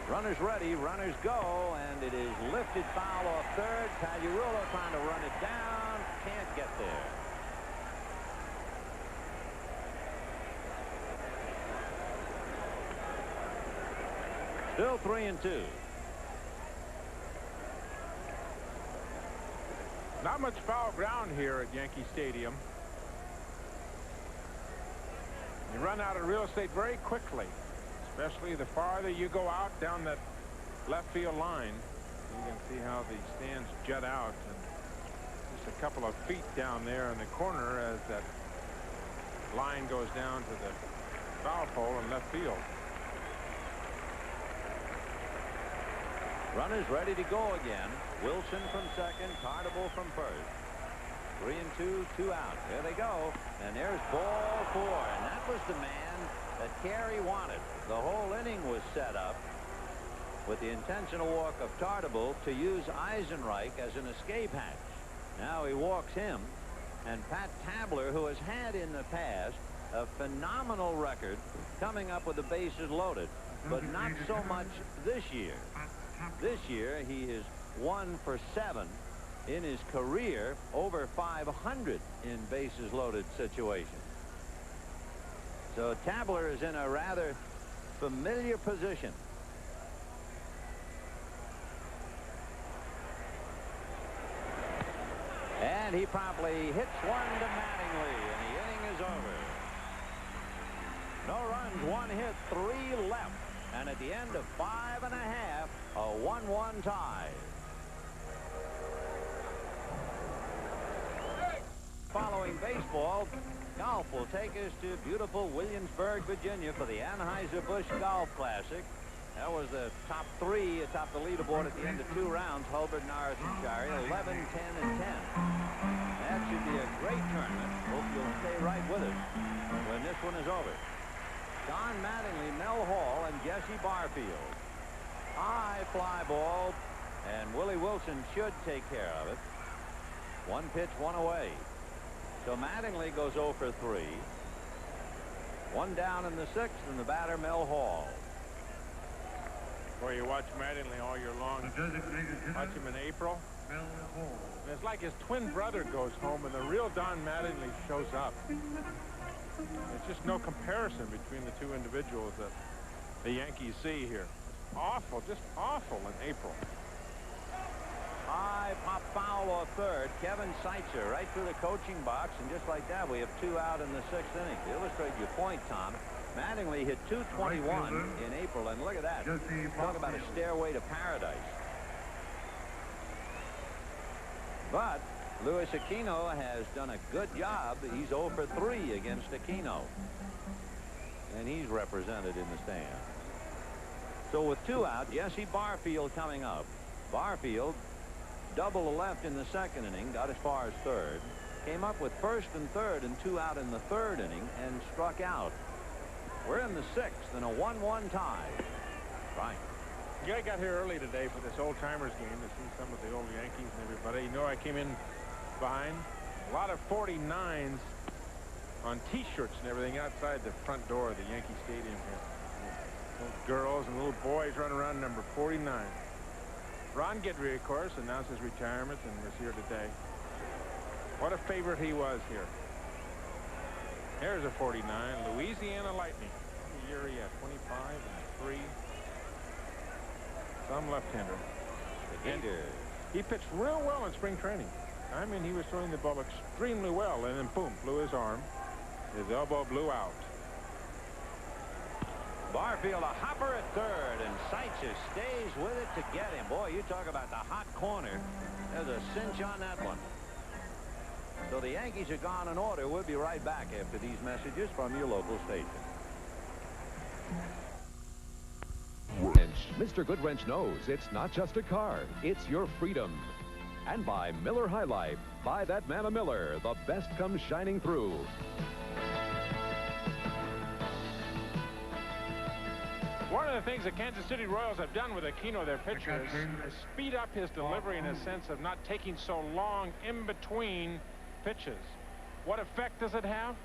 Runners ready, runners go, and it is lifted foul off third. Pagliarulo trying to run it down, can't get there. Still 3-2. Not much foul ground here at Yankee Stadium. You run out of real estate very quickly, especially the farther you go out down that left field line. You can see how the stands jut out, and a couple of feet down there in the corner as that line goes down to the foul pole in left field. Runners ready to go again. Wilson from second, Tartable from first. 3-2, 2 out. There they go. And there's ball 4. And that was the man that Carey wanted. The whole inning was set up with the intentional walk of Tartable to use Eisenreich as an escape hatch. Now he walks him. And Pat Tabler, who has had in the past a phenomenal record coming up with the bases loaded, but not so much this year. This year he is 1 for 7 in his career, over 500 in bases loaded situations. So Tabler is in a rather familiar position. And he promptly hits one to Mattingly, and the inning is over. No runs, 1 hit, 3 left. And at the end of 5 1/2, a 1-1 tie. Following baseball, golf will take us to beautiful Williamsburg, Virginia for the Anheuser-Busch Golf Classic. That was the top 3 atop the leaderboard at the end of 2 rounds. Hulbert, Norris, and Shari, 11, 10, and 10. That should be a great tournament. Hope you'll stay right with us when this one is over. Don Mattingly, Mel Hall, and Jesse Barfield. High fly ball, and Willie Wilson should take care of it. 1 pitch, 1 away. So Mattingly goes 0 for 3. 1 down in the 6th, and the batter, Mel Hall. Boy, you watch Mattingly all year long. Watch him in April. And it's like his twin brother goes home, and the real Don Mattingly shows up. There's just no comparison between the 2 individuals that the Yankees see here. It's awful, just awful in April. High pop foul off third. Kevin Seitzer right through the coaching box, and just like that, we have 2 out in the 6th inning. To illustrate your point, Tom, Mattingly hit .221 in April, and look at that. Talk about a stairway to paradise. But Luis Aquino has done a good job. He's 0 for 3 against Aquino, and he's represented in the stand. So with 2 out, Jesse Barfield coming up. Barfield double the left in the 2nd inning, got as far as 3rd, came up with 1st and 3rd and 2 out in the 3rd inning, and struck out. We're in the 6th and a 1-1 tie. Right. Yeah, I got here early today for this old timers game to see some of the old Yankees and everybody. You know, I came in behind a lot of 49s on T-shirts and everything outside the front door of the Yankee Stadium here. Little girls and little boys running around number 49. Ron Guidry, of course, announced his retirement and was here today. What a favorite he was here. There's a 49, Louisiana Lightning. What year he had? 25 and 3. Some left-hander. He pitched real well in spring training. I mean, he was throwing the ball extremely well, and then boom, blew his arm. His elbow blew out. Barfield a hopper at 3rd, and Seitzer stays with it to get him. Boy, you talk about the hot corner. There's a cinch on that one. So the Yankees are gone in order. We'll be right back after these messages from your local station. Mr. Goodwrench knows it's not just a car, it's your freedom. And by Miller High Life, buy that man a Miller. The best comes shining through. One of the things the Kansas City Royals have done with Aquino, their pitcher, is speed up his delivery in a sense of not taking so long in between pitches. What effect does it have?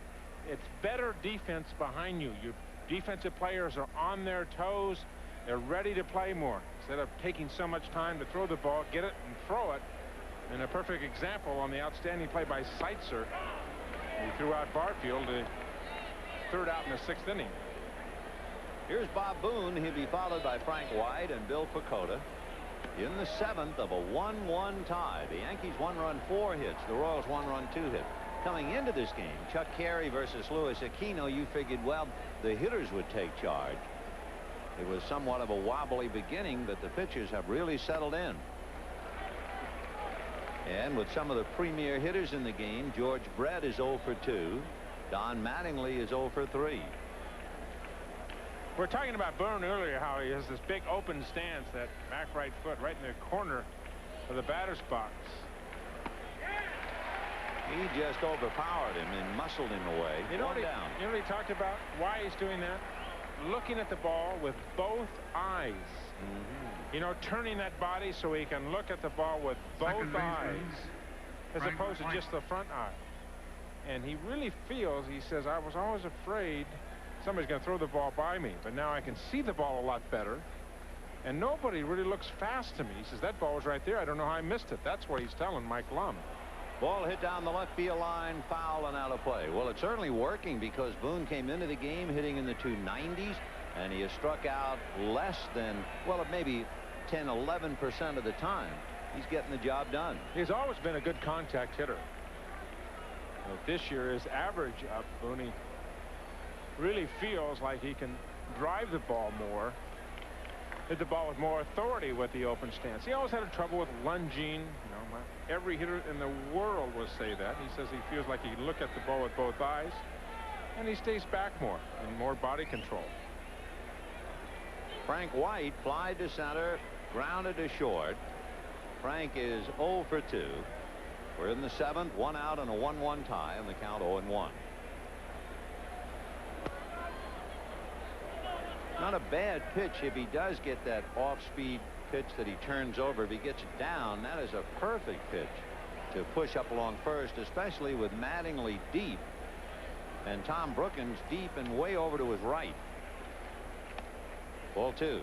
It's better defense behind you. Your defensive players are on their toes. They're ready to play more instead of taking so much time to throw the ball, get it, and throw it. And a perfect example on the outstanding play by Seitzer. He threw out Barfield, the 3rd out in the 6th inning. Here's Bob Boone. He'll be followed by Frank White and Bill Pecota in the 7th of a 1-1 tie. The Yankees 1-run 4 hits. The Royals 1-run 2 hit. Coming into this game, Chuck Carey versus Luis Aquino, you figured, well, the hitters would take charge. It was somewhat of a wobbly beginning, but the pitchers have really settled in. And with some of the premier hitters in the game, George Brett is 0 for 2. Don Mattingly is 0 for 3. We're talking about Boone earlier, how he has this big open stance, that back right foot right in the corner of the batter's box. He just overpowered him and muscled him away. You know One down. You know what he talked about? Why he's doing that? Looking at the ball with both eyes. You know, turning that body so he can look at the ball with both eyes as opposed to just the front eye. And he really feels, he says, I was always afraid somebody's going to throw the ball by me, but now I can see the ball a lot better, and nobody really looks fast to me. He says, that ball was right there. I don't know how I missed it. That's what he's telling Mike Lum. Ball hit down the left field line, foul and out of play. Well, it's certainly working because Boone came into the game hitting in the 290s, and he has struck out less than, well, maybe 10-11% of the time. He's getting the job done. He's always been a good contact hitter. But this year is average up. Boone really feels like he can drive the ball more, hit the ball with more authority with the open stance. He always had trouble with lunging. You know, every hitter in the world will say that. He says he feels like he can look at the ball with both eyes, and he stays back more and more body control. Frank White flied to center, grounded to short. Frank is 0 for 2. We're in the 7th, 1 out and a 1-1 tie, and the count 0-1. Not a bad pitch if he does get that off-speed pitch that he turns over. If he gets it down, that is a perfect pitch to push up along first, especially with Mattingly deep and Tom Brookins deep and way over to his right. Ball 2.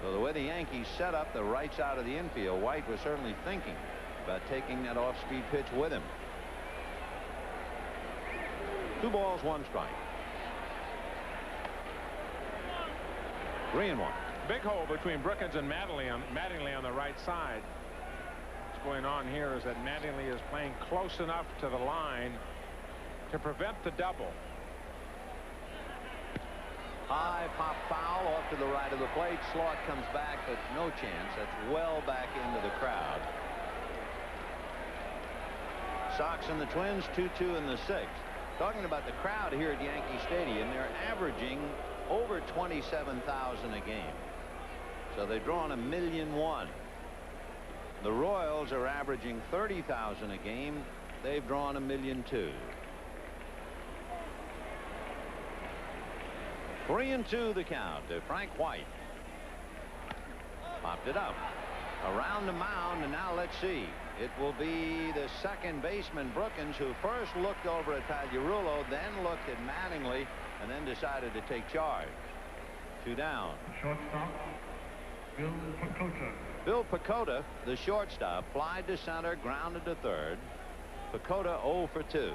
So the way the Yankees set up the right side of the infield, White was certainly thinking about taking that off-speed pitch with him. 2 balls, 1 strike. 3-1. Big hole between Brookins and Mattingly on the right side. What's going on here is that Mattingly is playing close enough to the line to prevent the double. High pop foul off to the right of the plate. Slot comes back, but no chance. That's well back into the crowd. Sox and the Twins 2-2 in the 6th. Talking about the crowd here at Yankee Stadium, they're averaging over 27,000 a game. So they've drawn 1,000,001. The Royals are averaging 30,000 a game. They've drawn 1,000,002. 3-2 the count to Frank White. Popped it up around the mound, and now let's see. It will be the second baseman Brookins, who first looked over at Pagliarulo, then looked at Mattingly, and then decided to take charge. 2 down. Shortstop, Bill Pecota. Bill Pecota, the shortstop, flied to center, grounded to third. Pecota 0 for 2.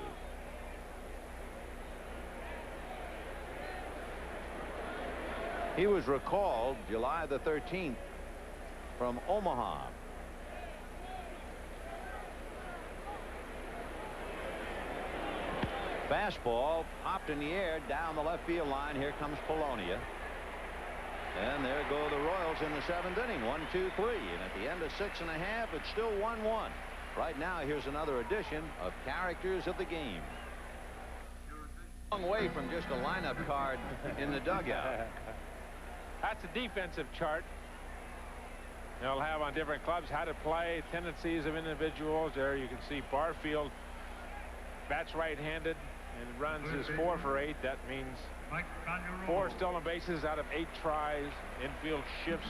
He was recalled July the 13th from Omaha. Fastball popped in the air down the left field line. Here comes Polonia. And there go the Royals in the 7th inning. 1-2-3. And at the end of 6½, it's still 1-1. Right now, here's another edition of Characters of the Game. Long way from just a lineup card in the dugout. That's a defensive chart. They'll have on different clubs how to play, tendencies of individuals. There you can see Barfield bats right-handed and runs his 4 for 8. That means 4 stolen bases out of 8 tries. Infield shifts.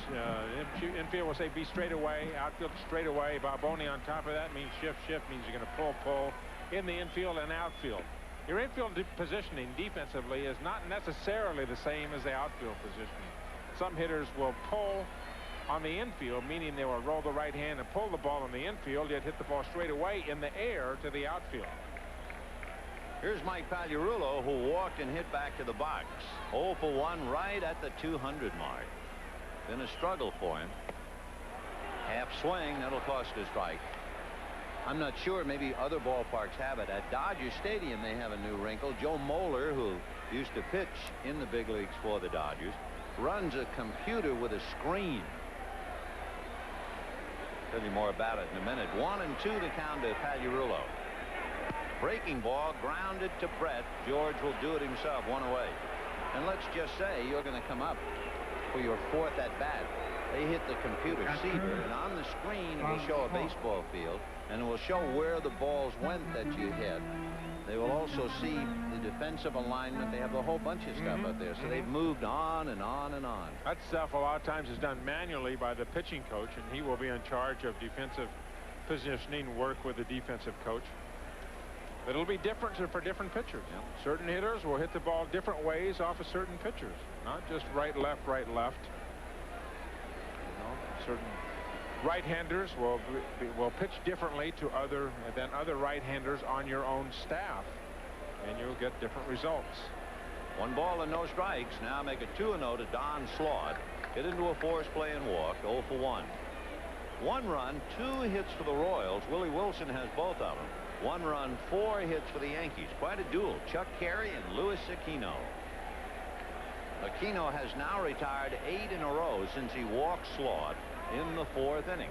Infield will say be straight away. Outfield straight away. Barboni on top of that means shift means you're going to pull in the infield and outfield. Your infield positioning defensively is not necessarily the same as the outfield positioning. Some hitters will pull on the infield, meaning they will roll the right hand and pull the ball in the infield, yet hit the ball straight away in the air to the outfield. Here's Mike Pagliarulo, who walked and hit back to the box. 0 for 1 right at the 200 mark. Been a struggle for him. Half swing, that'll cost a strike. I'm not sure, maybe other ballparks have it. At Dodger Stadium, they have a new wrinkle. Joe Moeller, who used to pitch in the big leagues for the Dodgers, runs a computer with a screen Tell you more about it in a minute. 1-2 to count to Pagliarulo. Breaking ball grounded to Brett. George will do it himself, 1 away. And let's just say you're going to come up for your 4th at bat. They hit the computer Seaver, and on the screen it will show a baseball field, and it will show where the balls went that you hit. They will also see the defensive alignment. They have a whole bunch of stuff up there, so they've moved on and on and on. That stuff a lot of times is done manually by the pitching coach, and he will be in charge of defensive positioning work with the defensive coach. But it'll be different for different pitchers. Yep. Certain hitters will hit the ball different ways off of certain pitchers, not just right, left, right, left. Certain right-handers will pitch differently to other right-handers on your own staff, and you'll get different results. 1 ball and no strikes. Now make it 2-0 to Don Slaught. Hit into a forced play and walk. 0 for 1. 1 run, 2 hits for the Royals. Willie Wilson has both of them. 1 run, 4 hits for the Yankees. Quite a duel. Chuck Carey and Louis Aquino. Aquino has now retired 8 in a row since he walked Slaught in the 4th inning.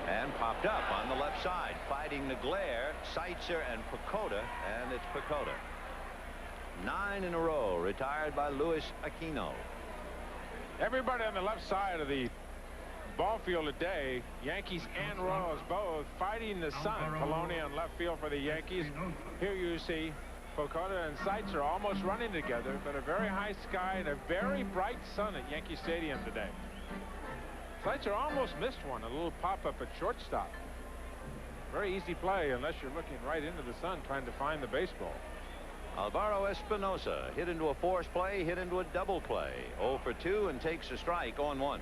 And popped up on the left side, fighting the glare, Seitzer and Pacoda, and it's Pacoda. 9 in a row retired by Louis Aquino. Everybody on the left side of the ball field today, Yankees and Royals both fighting the sun. Poloni on left field for the Yankees. Here you see Pacoda and Seitzer almost running together, but a very high sky and a very bright sun at Yankee Stadium today. Seitzer almost missed one, a little pop-up at shortstop. Very easy play unless you're looking right into the sun trying to find the baseball. Alvaro Espinosa hit into a forced play, hit into a double play. 0 for 2 and takes a strike on 1.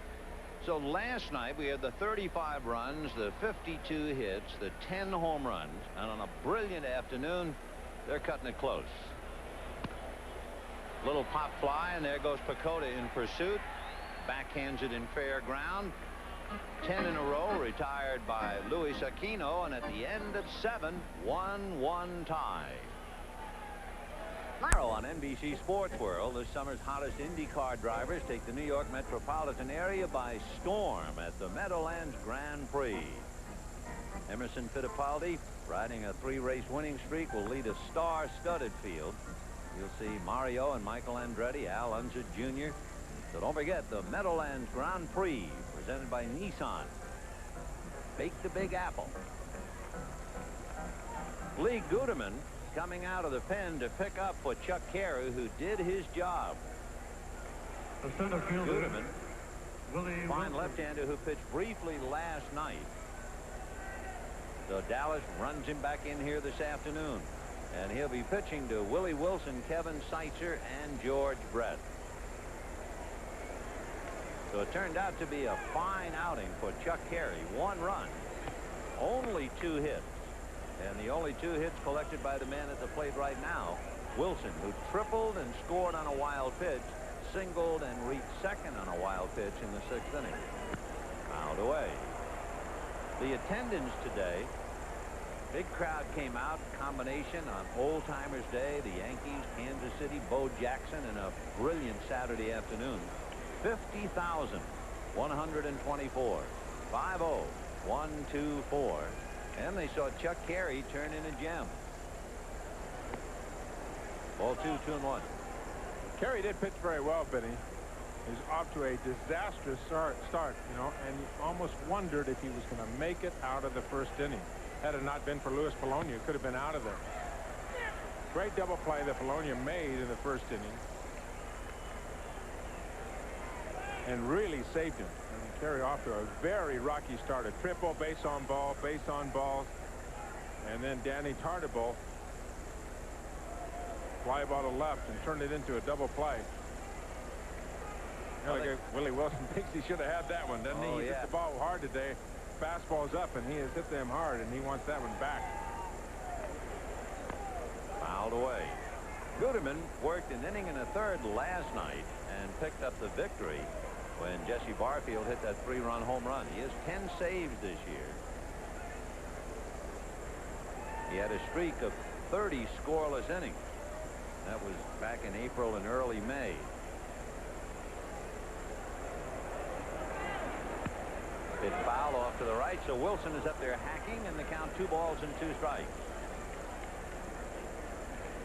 So last night we had the 35 runs, the 52 hits, the 10 home runs, and on a brilliant afternoon they're cutting it close. Little pop fly, and there goes Pacoda in pursuit. Backhands it in fair ground. 10 in a row retired by Louis Aquino, and at the end of 7, 1-1 tie. Tomorrow on NBC Sports World, this summer's hottest IndyCar drivers take the New York metropolitan area by storm at the Meadowlands Grand Prix. Emerson Fittipaldi, riding a 3-race winning streak, will lead a star-studded field. You'll see Mario and Michael Andretti, Al Unser Jr. So don't forget the Meadowlands Grand Prix, presented by Nissan. Bake the Big Apple. Lee Guterman coming out of the pen to pick up for Chuck Carey, who did his job. The center fielder, Guterman, Willie fine Wilson. left-hander who pitched briefly last night. So Dallas runs him back in here this afternoon, and he'll be pitching to Willie Wilson, Kevin Seitzer, and George Brett. So it turned out to be a fine outing for Chuck Carey. 1 run, only 2 hits. And the only 2 hits collected by the man at the plate right now, Wilson, who tripled and scored on a wild pitch, singled and reached second on a wild pitch in the 6th inning. Fouled away. The attendance today, big crowd came out, combination on Old Timers Day, the Yankees, Kansas City, Bo Jackson, and a brilliant Saturday afternoon. 50,124. 5-0, 1-2-4. And they saw Chuck Carey turn in a gem. Ball 2, 2-1. Carey did pitch very well, Benny. He's off to a disastrous start, you know, and you almost wondered if he was going to make it out of the 1st inning. Had it not been for Louis Polonia, it could have been out of there. Great double play that Polonia made in the 1st inning. And really saved him. And Carey off to a very rocky start. A triple, base on balls. And then Danny Tartabull fly ball to left and turned it into a double play. Willie Wilson thinks he should have had that one, doesn't he? He hit the ball hard today. Fastball's up, and he has hit them hard, and he wants that one back. Fouled away. Guterman worked an inning and a 3rd last night and picked up the victory when Jesse Barfield hit that 3-run home run. He has 10 saves this year. He had a streak of 30 scoreless innings. That was back in April and early May. Hit foul off to the right, so Wilson is up there hacking, and the count 2 balls and 2 strikes.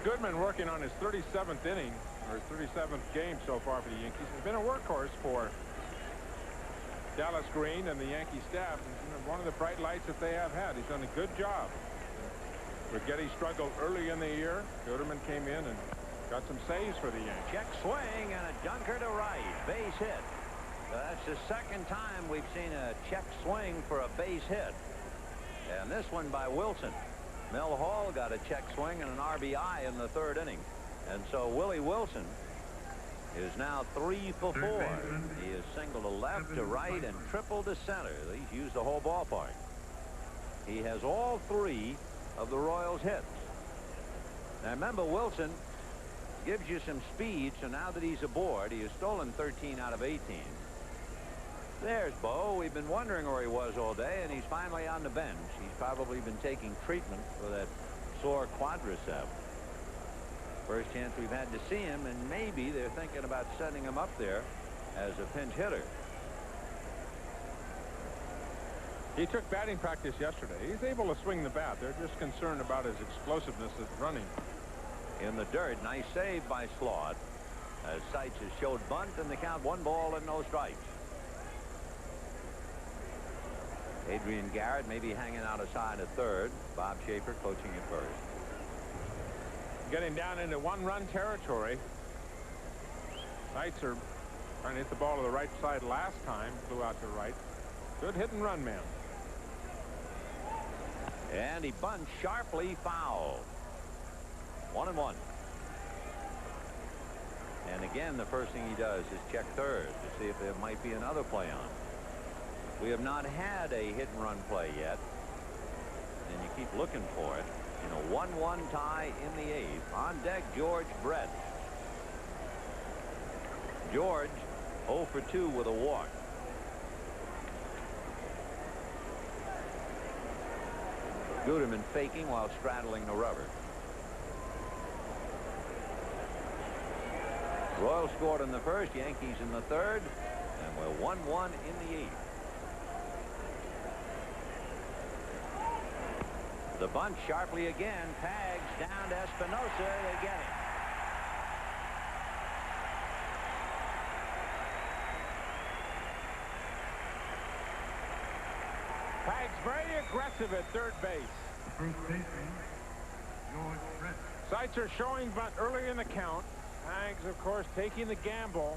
Goodman working on his 37th inning, or his 37th game so far for the Yankees. He's been a workhorse for Dallas Green and the Yankee staff. He's one of the bright lights that they have had. He's done a good job. Rigetti struggled early in the year. Goodman came in and got some saves for the Yankees. Check swing and a dunker to right. Base hit. That's the second time we've seen a check swing for a base hit. And this one by Wilson. Mel Hall got a check swing and an RBI in the 3rd inning. And so Willie Wilson is now 3 for 4. He is single to left, to right, and triple to center. He's used the whole ballpark. He has all 3 of the Royals' hits. Now remember, Wilson gives you some speed, so now that he's aboard, he has stolen 13 out of 18. There's Bo. We've been wondering where he was all day, and he's finally on the bench. He's probably been taking treatment for that sore quadricep. First chance we've had to see him, and maybe they're thinking about setting him up there as a pinch hitter. He took batting practice yesterday. He's able to swing the bat. They're just concerned about his explosiveness at running. In the dirt, nice save by Slaught, as Seitz has showed bunt, and the count 1 ball and no strikes. Adrian Garrett maybe hanging out aside at 3rd. Bob Schaefer coaching at 1st. Getting down into 1-run territory. Seitz are trying to hit the ball to the right side last time. Flew out to right. Good hit and run man. And he bunts sharply foul. 1-1. And again, the first thing he does is check 3rd to see if there might be another play on. We have not had a hit-and-run play yet, and you keep looking for it. In a 1-1 tie in the 8th. On deck, George Brett. George 0 for 2 with a walk. Guterman faking while straddling the rubber. Royals scored in the 1st, Yankees in the 3rd, and we're 1-1 in the 8th. The bunt sharply again. Pags down to Espinosa. They get him. Pags very aggressive at 3rd base. First baseman, George Brett. Seitzer showing bunt early in the count. Pags, of course, taking the gamble.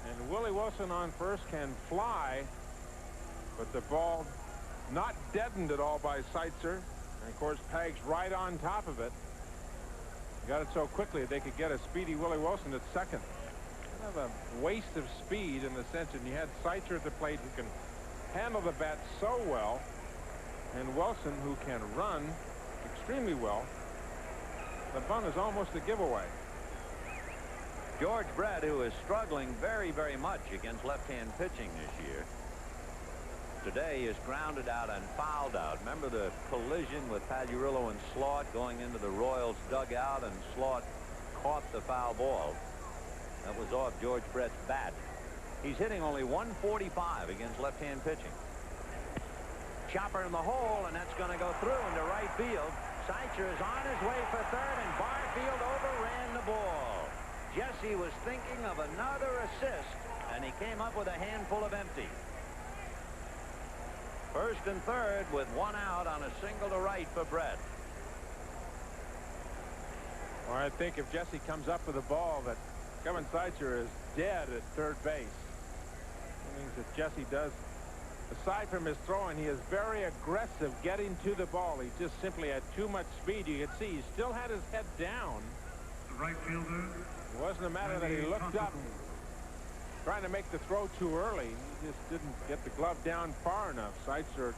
And Willie Wilson on 1st can fly, but the ball not deadened at all by Seitzer. And of course, Pags right on top of it. Got it so quickly they could get a speedy Willie Wilson at 2nd. Kind of a waste of speed in the sense that you had Seitzer at the plate who can handle the bat so well, and Wilson who can run extremely well. The bunt is almost a giveaway. George Brett, who is struggling very, very much against left-hand pitching this year, today is grounded out and fouled out. Remember the collision with Pagliarulo and Slaught going into the Royals dugout, and Slaught caught the foul ball. That was off George Brett's bat. He's hitting only 145 against left-hand pitching. Chopper in the hole, and that's going to go through into right field. Seitzer is on his way for 3rd, and Barfield overran the ball. Jesse was thinking of another assist, and he came up with a handful of empty. 1st and 3rd with 1 out on a single to right for Brett. Well, I think if Jesse comes up with a ball, that Kevin Seitzer is dead at 3rd base. That means that Jesse does, aside from his throwing, he is very aggressive getting to the ball. He just simply had too much speed. You could see he still had his head down. The right fielder. It wasn't a matter that he looked up trying to make the throw too early. He just didn't get the glove down far enough. Seitzer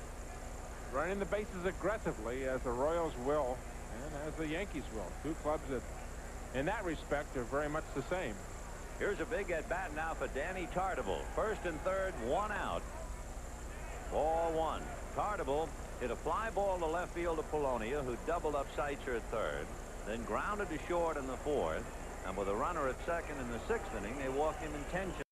running the bases aggressively, as the Royals will and as the Yankees will. Two clubs that in that respect are very much the same. Here's a big at bat now for Danny Tartabull. 1st and 3rd, 1 out. Ball 1. Tartabull hit a fly ball to left field to Polonia, who doubled up Seitzer at 3rd, then grounded to short in the 4th, and with a runner at 2nd in the 6th inning, they walked him intentionally.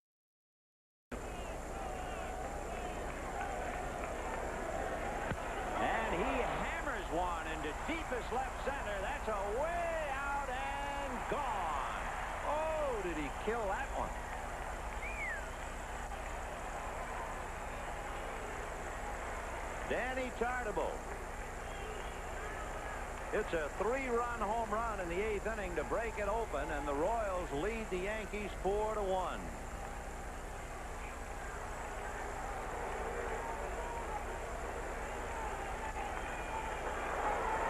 deepest left center. That's a way out and gone. Oh, did he kill that one? Danny Tartabull. It's a 3-run home run in the 8th inning to break it open, and the Royals lead the Yankees 4-1.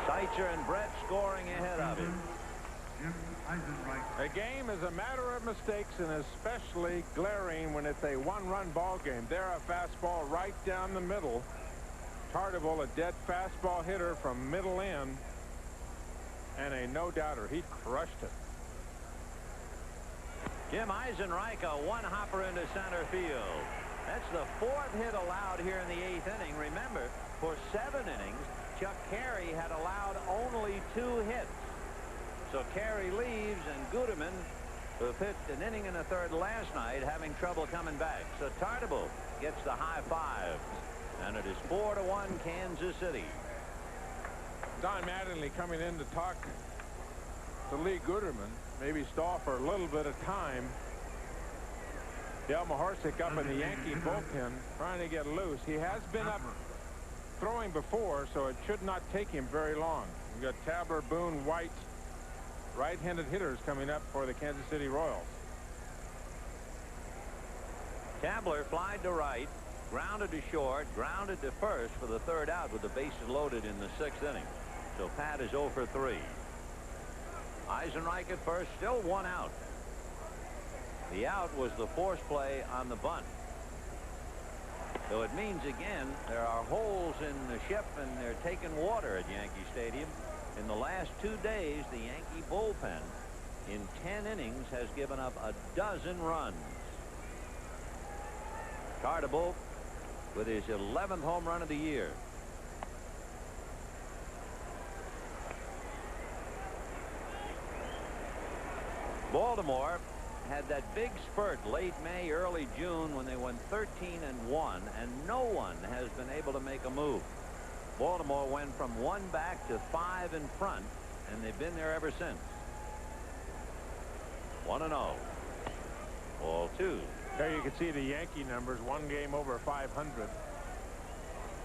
Seitzer and Brett scoring ahead of him. A game is a matter of mistakes, and especially glaring when it's a one-run ball game. There, a fastball right down the middle. Tartabull, a dead fastball hitter from middle in, and a no-doubter. He crushed it. Jim Eisenreich, a one-hopper into center field. That's the 4th hit allowed here in the 8th inning. Remember, for 7 innings, Chuck Carey had allowed only 2 hits. So Carey leaves, and Guterman, who pitched an inning and a third last night, having trouble coming back. So Tartabull gets the high 5, and it is 4-1 Kansas City. Don Mattingly coming in to talk to Lee Guterman, maybe stall for a little bit of time. Dale Mahorsic up in the Yankee bullpen trying to get loose. He has been up throwing before, so it should not take him very long. We've got Tabler, Boone, White, right-handed hitters coming up for the Kansas City Royals. Tabler flied to right, grounded to short, grounded to first for the 3rd out with the bases loaded in the 6th inning. So Pat is 0 for 3. Eisenreich at first, still 1 out. The out was the force play on the bunt. So it means again there are holes in the ship, and they're taking water at Yankee Stadium. In the last 2 days, the Yankee bullpen in 10 innings has given up 12 runs. Tartabull with his 11th home run of the year. Baltimore had that big spurt late May, early June when they went 13-1, and no one has been able to make a move. Baltimore went from 1 back to 5 in front, and they've been there ever since. 1-0. Ball 2. There you can see the Yankee numbers, 1 game over 500.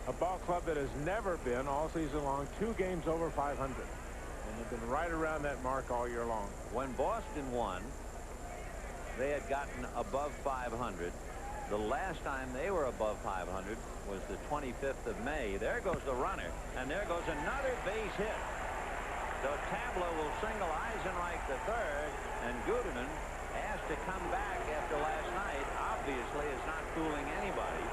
A ball club that has never been all season long 2 games over 500. And they've been right around that mark all year long. When Boston won, they had gotten above 500. The last time they were above 500 was the 25th of May. There goes the runner, and there goes another base hit. So Tabler will single Eisenreich the 3rd, and Guterman, asked to come back after last night, obviously is not fooling anybody.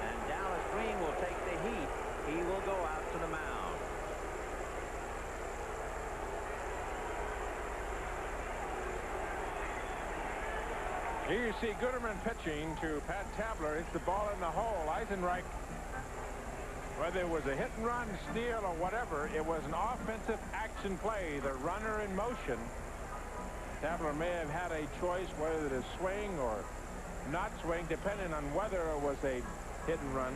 And Dallas Green will take the heat. He will go out to the mound. Here you see Guterman pitching to Pat Tabler. It's the ball in the hole. Eisenreich, whether it was a hit and run, steal, or whatever, it was an offensive action play. The runner in motion. Tabler may have had a choice whether to swing or not swing, depending on whether it was a hit and run.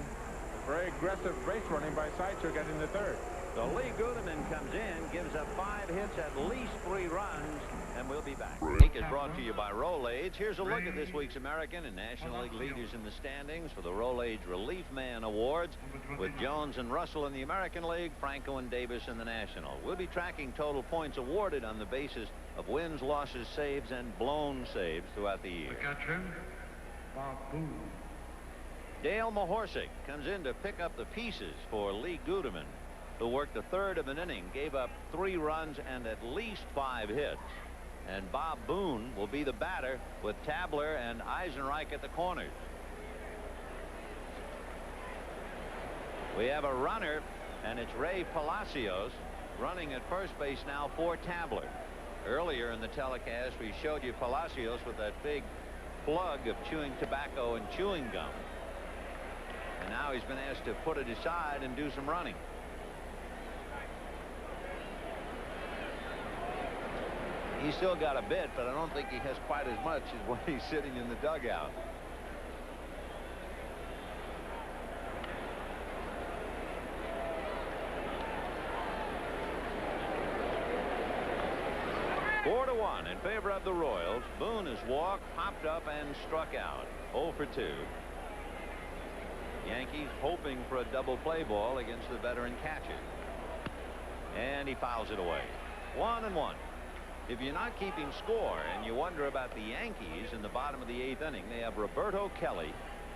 Very aggressive base running by Seitzer getting the 3rd. So Lee Guterman comes in, gives up 5 hits, at least 3 runs, and we'll be back. Week is brought to you by Rolaids. Here's a look at this week's American and National League leaders in the standings for the Rolaids Relief Man Awards, with Jones and Russell in the American League, Franco and Davis in the National. We'll be tracking total points awarded on the basis of wins, losses, saves, and blown saves throughout the year. The catcher, Bob Boone. Dale Mahorsic comes in to pick up the pieces for Lee Guterman, who worked a 3rd of an inning, gave up 3 runs and at least 5 hits. And Bob Boone will be the batter with Tabler and Eisenreich at the corners. We have a runner, and it's Ray Palacios running at first base now for Tabler. Earlier in the telecast, we showed you Palacios with that big plug of chewing tobacco and chewing gum. And now he's been asked to put it aside and do some running. He's still got a bit, but I don't think he has quite as much as when he's sitting in the dugout. one in favor of the Royals. Boone has walked, popped up, and struck out. 0 for 2. Yankees hoping for a double play ball against the veteran catcher. And he fouls it away. 1-1. If you're not keeping score and you wonder about the Yankees in the bottom of the 8th inning, they have Roberto Kelly,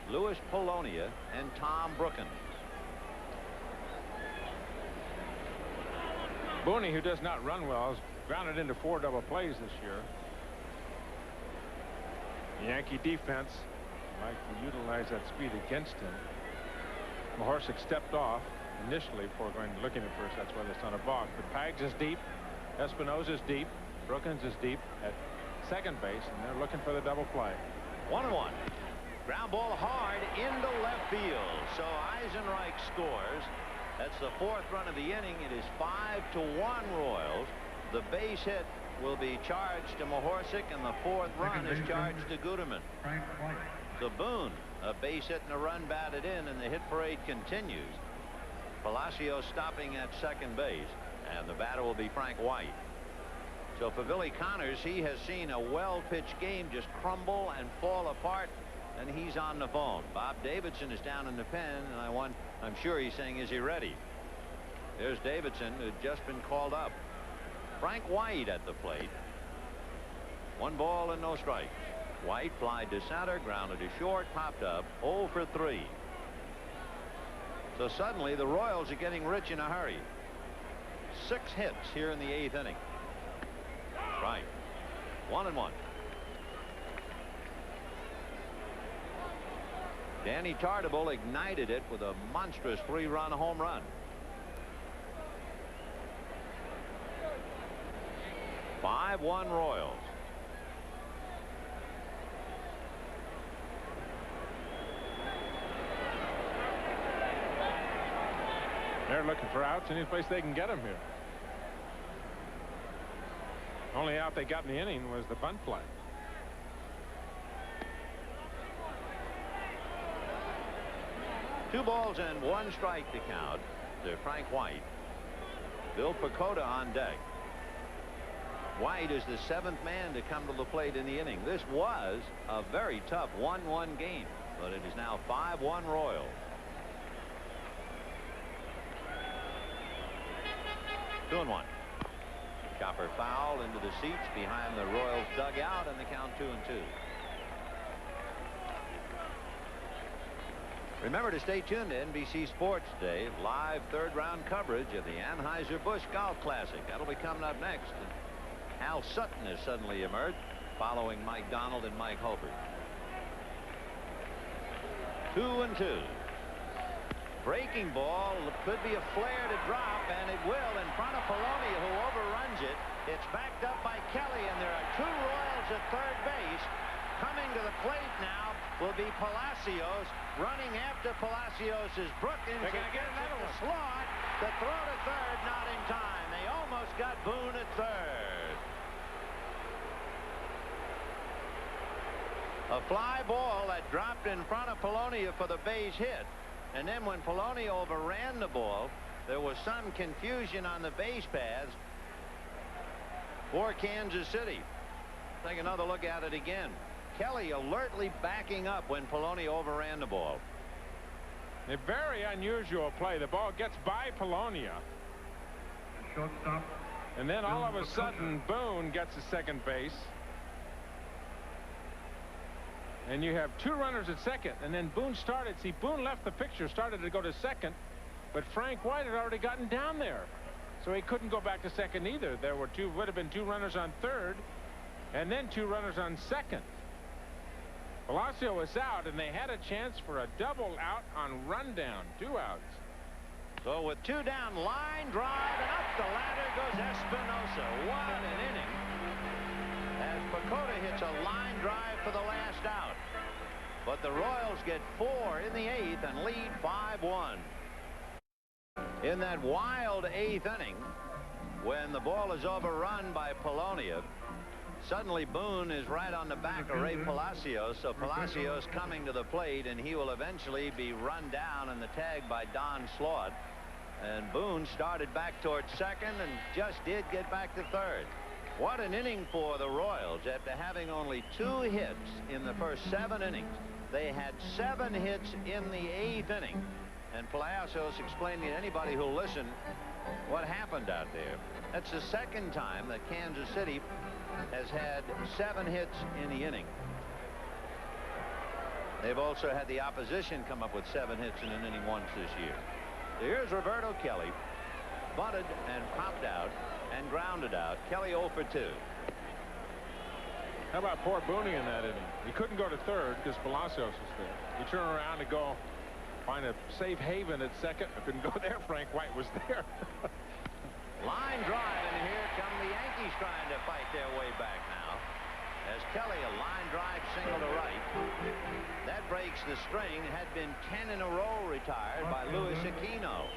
Louis Polonia, and Tom Brookins. Booney, who does not run well, has grounded into 4 double plays this year. The Yankee defense like to utilize that speed against him. Mahorsic stepped off initially before going looking at first. That's why that's not a balk. But Pags is deep. Espinosa's deep. Brookins is deep at second base, and they're looking for the double play. 1-1. Ground ball hard into left field. So Eisenreich scores. That's the 4th run of the inning. It is 5-1 Royals. The base hit will be charged to Mahorsic, and the 4th run is charged to Guterman. So Boone, a base hit and a run batted in, and the hit parade continues. Palacios stopping at second base, and the batter will be Frank White. So for Billy Connors, he has seen a well-pitched game just crumble and fall apart, and he's on the phone. Bob Davidson is down in the pen, and I'm sure he's saying, is he ready? There's Davidson, who had just been called up. Frank White at the plate. 1 ball and no strikes. White flied to center, grounded to short, popped up. 0 for 3. So suddenly the Royals are getting rich in a hurry. 6 hits here in the 8th inning. Right. 1-1. Danny Tartabull ignited it with a monstrous 3-run home run. 5-1 Royals. They're looking for outs any place they can get them here. Only out they got in the inning was the bunt play. Two balls and 1 strike to count to Frank White. Bill Pacoda on deck. White is the 7th man to come to the plate in the inning. This was a very tough 1-1 game, but it is now 5-1 Royals. Two and 1. Chopper foul into the seats behind the Royals dugout, and the count 2-2. Remember to stay tuned to NBC Sports today. Live 3rd round coverage of the Anheuser-Busch Golf Classic. That'll be coming up next. And Hal Sutton has suddenly emerged, following Mike Donald and Mike Hulbert. 2-2. Breaking ball could be a flare to drop, and it will in front of Polonia, who overruns it. It's backed up by Kelly, and there are 2 Royals at third base. Coming to the plate now will be Palacios. Running after Palacios is Brookins. They're going to get another one. Slot. The throw to third, not in time. They almost got Boone at third. A fly ball that dropped in front of Polonia for the base hit. And then when Polonia overran the ball, there was some confusion on the base paths for Kansas City. Take another look at it again. Kelly alertly backing up when Polonia overran the ball. A very unusual play. The ball gets by Polonia. Shortstop. And then all of a sudden, Boone gets to second base. And you have 2 runners at second, and then Boone started. See, Boone left the picture, started to go to second, but Frank White had already gotten down there, so he couldn't go back to second either. There would have been 2 runners on third, and then 2 runners on second. Palacio was out, and they had a chance for a double out on rundown. 2 outs. So with 2 down, line drive, and up the ladder goes Espinosa. What an inning. As Pacoda hits a line drive for the last out. But the Royals get 4 in the 8th and lead 5-1. In that wild 8th inning, when the ball is overrun by Polonia, suddenly Boone is right on the back of Ray Palacios. So Palacios coming to the plate, and he will eventually be run down in the tag by Don Slaught. And Boone started back towards second and just did get back to third. What an inning for the Royals. After having only 2 hits in the first 7 innings, they had 7 hits in the 8th inning. And Palacios explaining to anybody who'll listen what happened out there. That's the 2nd time that Kansas City has had 7 hits in the inning. They've also had the opposition come up with 7 hits in an inning once this year. So here's Roberto Kelly. Bunted and popped out and grounded out. Kelly 0 for 2. How about poor Booney in that inning? He couldn't go to third because Palacios was there. He turned around to go find a safe haven at second. I couldn't go there. Frank White was there. Line drive, and here come the Yankees trying to fight their way back now. As Kelly, a line drive single to right. That breaks the string. It had been 10 in a row retired by Luis Aquino,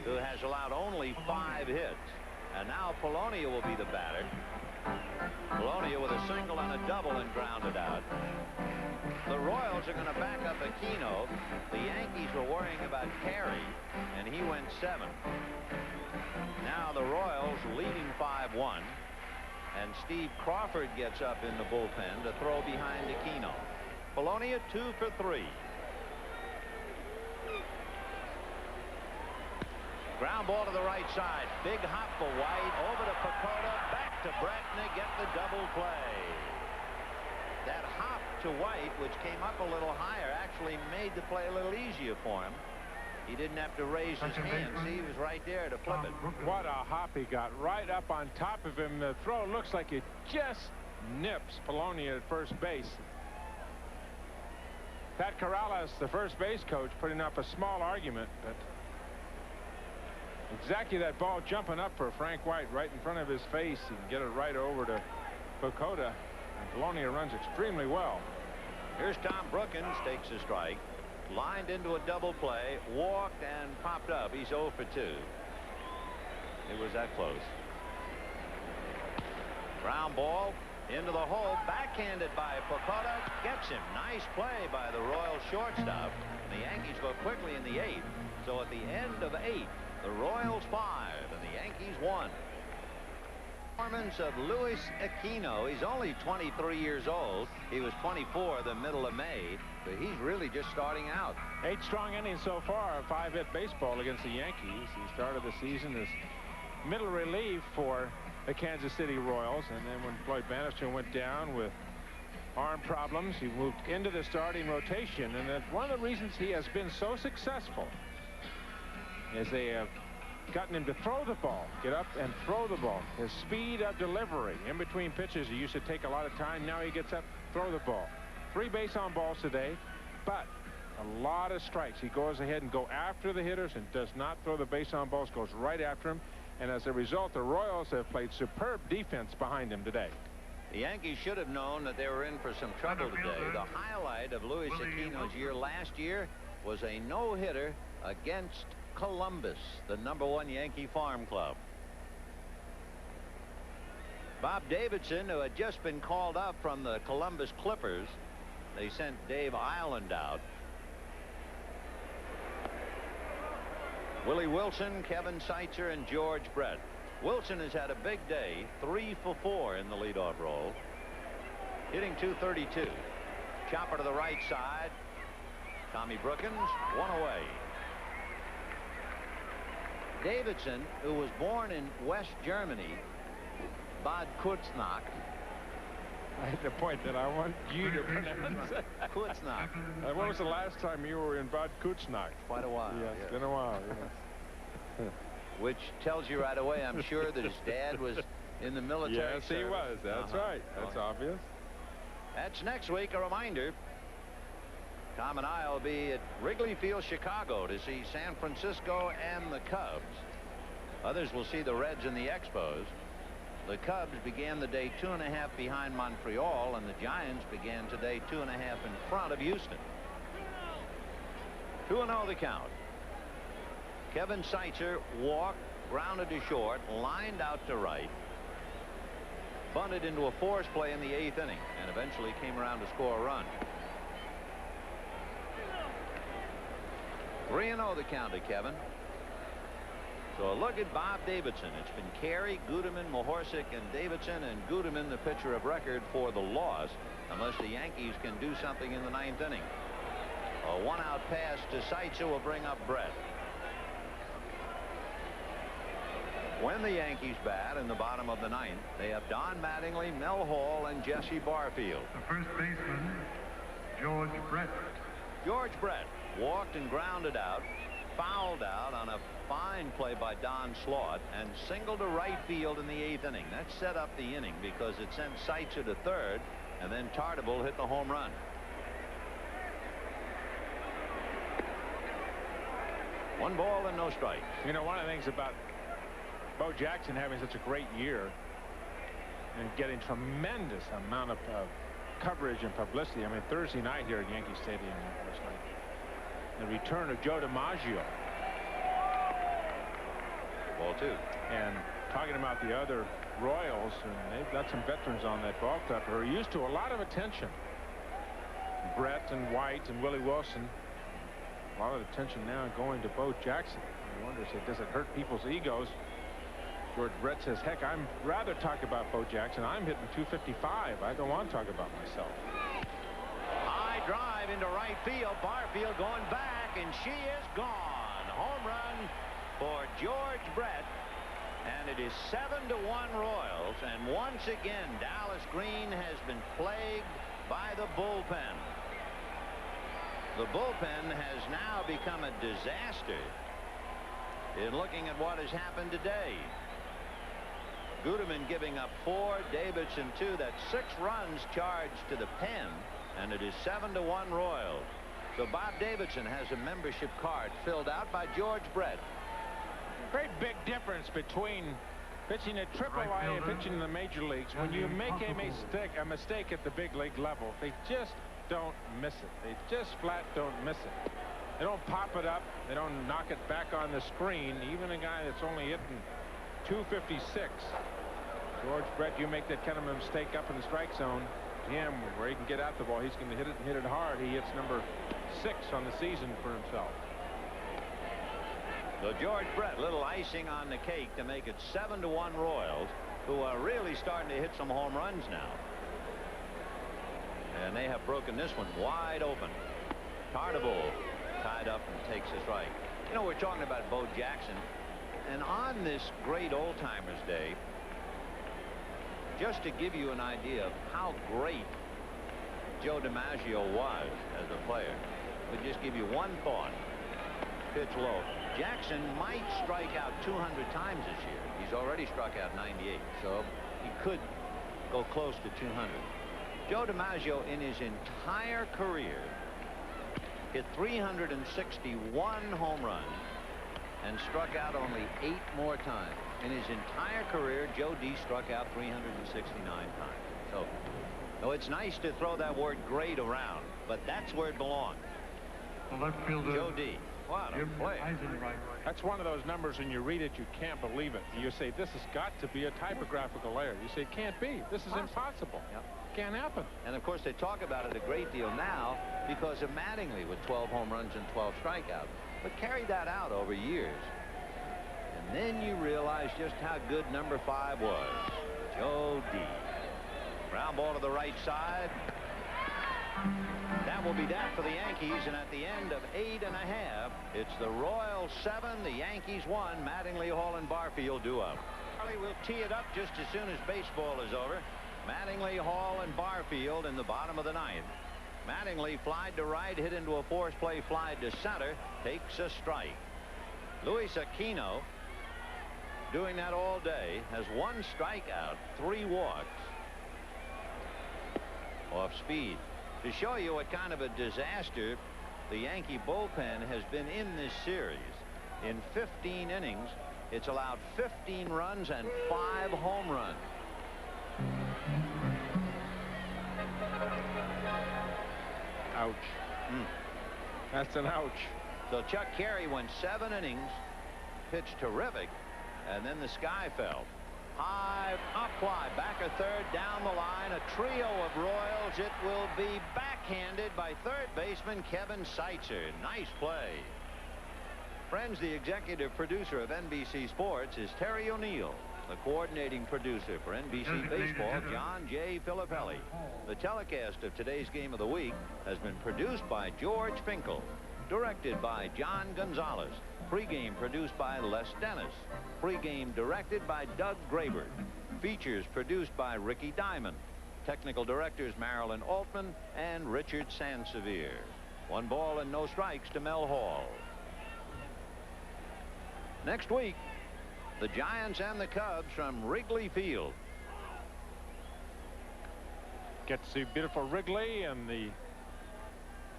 who has allowed only 5 hits. And now Polonia will be the batter. Polonia with a single and a double and grounded out. The Royals are going to back up Aquino. The Yankees were worrying about Carey, and he went 7. Now the Royals leading 5-1. And Steve Crawford gets up in the bullpen to throw behind Aquino. Polonia 2 for 3. Ground ball to the right side. Big hop for White. Over to Pacoda. Back to Bretnick. Get the double play. That hop to White, which came up a little higher, actually made the play a little easier for him. He didn't have to raise his hand. See, he was right there to flip it. What a hop he got. Right up on top of him. The throw looks like it just nips Polonia at first base. Pat Corrales, the first base coach, putting up a small argument, but exactly that ball jumping up for Frank White right in front of his face. He can get it right over to Pacoda. And Polonia runs extremely well. Here's Tom Brookins, takes a strike. Lined into a double play, walked and popped up. He's 0 for 2. It was that close. Ground ball into the hole, backhanded by Pacoda. Gets him. Nice play by the Royals shortstop. The Yankees go quickly in the 8th. So at the end of 8, the Royals 5 and the Yankees 1. Performance of Luis Aquino. He's only 23 years old. He was 24 the middle of May, but he's really just starting out. 8 strong innings so far, 5-hit baseball against the Yankees. He started the season as middle relief for the Kansas City Royals, and then when Floyd Bannister went down with arm problems, he moved into the starting rotation, and that's one of the reasons he has been so successful, as they have gotten him to throw the ball, get up and throw the ball. His speed of delivery in between pitches, he used to take a lot of time. Now he gets up, throw the ball. 3 base on balls today, but a lot of strikes. He goes ahead and go after the hitters and does not throw the base on balls, goes right after him. And as a result, the Royals have played superb defense behind him today. The Yankees should have known that they were in for some trouble today. The highlight of Luis Aquino's year last year was a no-hitter against Columbus, the #1 Yankee farm club. Bob Davidson, who had just been called up from the Columbus Clippers, they sent Dave Ireland out. Willie Wilson, Kevin Seitzer, and George Brett. Wilson has had a big day, 3 for 4 in the leadoff role, hitting .232. Chopper to the right side. Tommy Brookins, 1 away. Davidson, who was born in West Germany, Bad Kurznach. I hit the point that I want you to pronounce it. Kurznach. When was the last time you were in Bad Kurznach? Quite a while. Yes, it's been a while. Yes. Which tells you right away, I'm sure, that his dad was in the military. Yes, he was. That's right. That's obvious. That's next week. A reminder, Tom and I will be at Wrigley Field, Chicago, to see San Francisco and the Cubs. Others will see the Reds and the Expos. The Cubs began the day 2.5 behind Montreal, and the Giants began today 2.5 in front of Houston. 2-0 the count. Kevin Seitzer walked, grounded to short, lined out to right, bunted into a force play in the 8th inning, and eventually came around to score a run. 3-0 the count to Kevin. So look at Bob Davidson. It's been Carey, Guterman, Mahorsic, and Davidson, and Guterman the pitcher of record for the loss, unless the Yankees can do something in the 9th inning. A one-out pass to Seitzer will bring up Brett. When the Yankees bat in the bottom of the 9th, they have Don Mattingly, Mel Hall, and Jesse Barfield. The first baseman, George Brett. George Brett walked and grounded out, fouled out on a fine play by Don Slaught, and singled to right field in the 8th inning. That set up the inning because it sent Seitzer to third, and then Tartabull hit the home run. One ball and no strikes. You know, one of the things about Bo Jackson having such a great year and getting tremendous amount of coverage and publicity. I mean, Thursday night here at Yankee Stadium last night, the return of Joe DiMaggio. Ball 2. And talking about the other Royals, and they've got some veterans on that ball club who are used to a lot of attention. Brett and White and Willie Wilson. A lot of attention now going to Bo Jackson. I wonder, does it hurt people's egos? George Brett says, heck, I'd rather talk about Bo Jackson. I'm hitting 255. I don't want to talk about myself. High drive into right field. Barfield going back, and she is gone. Home run for George Brett. And it is 7-1 Royals. And once again, Dallas Green has been plagued by the bullpen. The bullpen has now become a disaster in looking at what has happened today. Guterman giving up 4, Davidson 2. That's 6 runs charged to the pen, and it is 7-1 Royals. So Bob Davidson has a membership card filled out by George Brett. Great big difference between pitching at AAA and pitching in the major leagues. When you make a mistake at the big league level, they just don't miss it. They just flat don't miss it. They don't pop it up. They don't knock it back on the screen. Even a guy that's only hitting 256. George Brett, you make that kind of a mistake up in the strike zone, him where he can get at the ball, he's going to hit it and hit it hard. He hits number 6 on the season for himself. So George Brett, little icing on the cake to make it 7-1 Royals, who are really starting to hit some home runs now. And they have broken this one wide open. Tartabull tied up and takes a strike. You know, we're talking about Bo Jackson, and on this great old-timers day, just to give you an idea of how great Joe DiMaggio was as a player, we'll just give you one thought. Pitch low. Jackson might strike out 200 times this year. He's already struck out 98, so he could go close to 200. Joe DiMaggio in his entire career hit 361 home runs and struck out only 8 more times. In his entire career, Joe D struck out 369 times. So, no, it's nice to throw that word great around, but that's where it belongs. The left fielder, Joe D. What a play. That's one of those numbers, and you read it, you can't believe it. You say, this has got to be a typographical error. You say, it can't be. This is impossible. Yep. Can't happen. And of course, they talk about it a great deal now because of Mattingly with 12 home runs and 12 strikeouts. But carry that out over years. And then you realize just how good number 5 was. Joe D. Ground ball to the right side. That will be that for the Yankees, and at the end of 8 1/2, it's the Royals 7, the Yankees 1. Mattingly, Hall, and Barfield do up. Charlie will tee it up just as soon as baseball is over. Mattingly, Hall, and Barfield in the bottom of the 9th. Mattingly flied to right, hit into a force play, flied to center, takes a strike. Luis Aquino, doing that all day, has 1 strikeout, 3 walks. Off speed. To show you what kind of a disaster the Yankee bullpen has been in this series. In 15 innings, it's allowed 15 runs and 5 home runs. Ouch. That's an ouch. So Chuck Carey went 7 innings, pitched terrific, and then the sky fell. High up fly, back a third, down the line, a trio of Royals. It will be backhanded by third baseman Kevin Seitzer. Nice play. Friends, the executive producer of NBC Sports is Terry O'Neill. The coordinating producer for NBC Baseball, John J. Filippelli. The telecast of today's Game of the Week has been produced by George Finkel. Directed by John Gonzalez. Pre-game produced by Les Dennis. Pre-game directed by Doug Grabert. Features produced by Ricky Diamond. Technical directors Marilyn Altman and Richard Sansevier. 1 ball and no strikes to Mel Hall. Next week, the Giants and the Cubs from Wrigley Field. Get to see beautiful Wrigley and the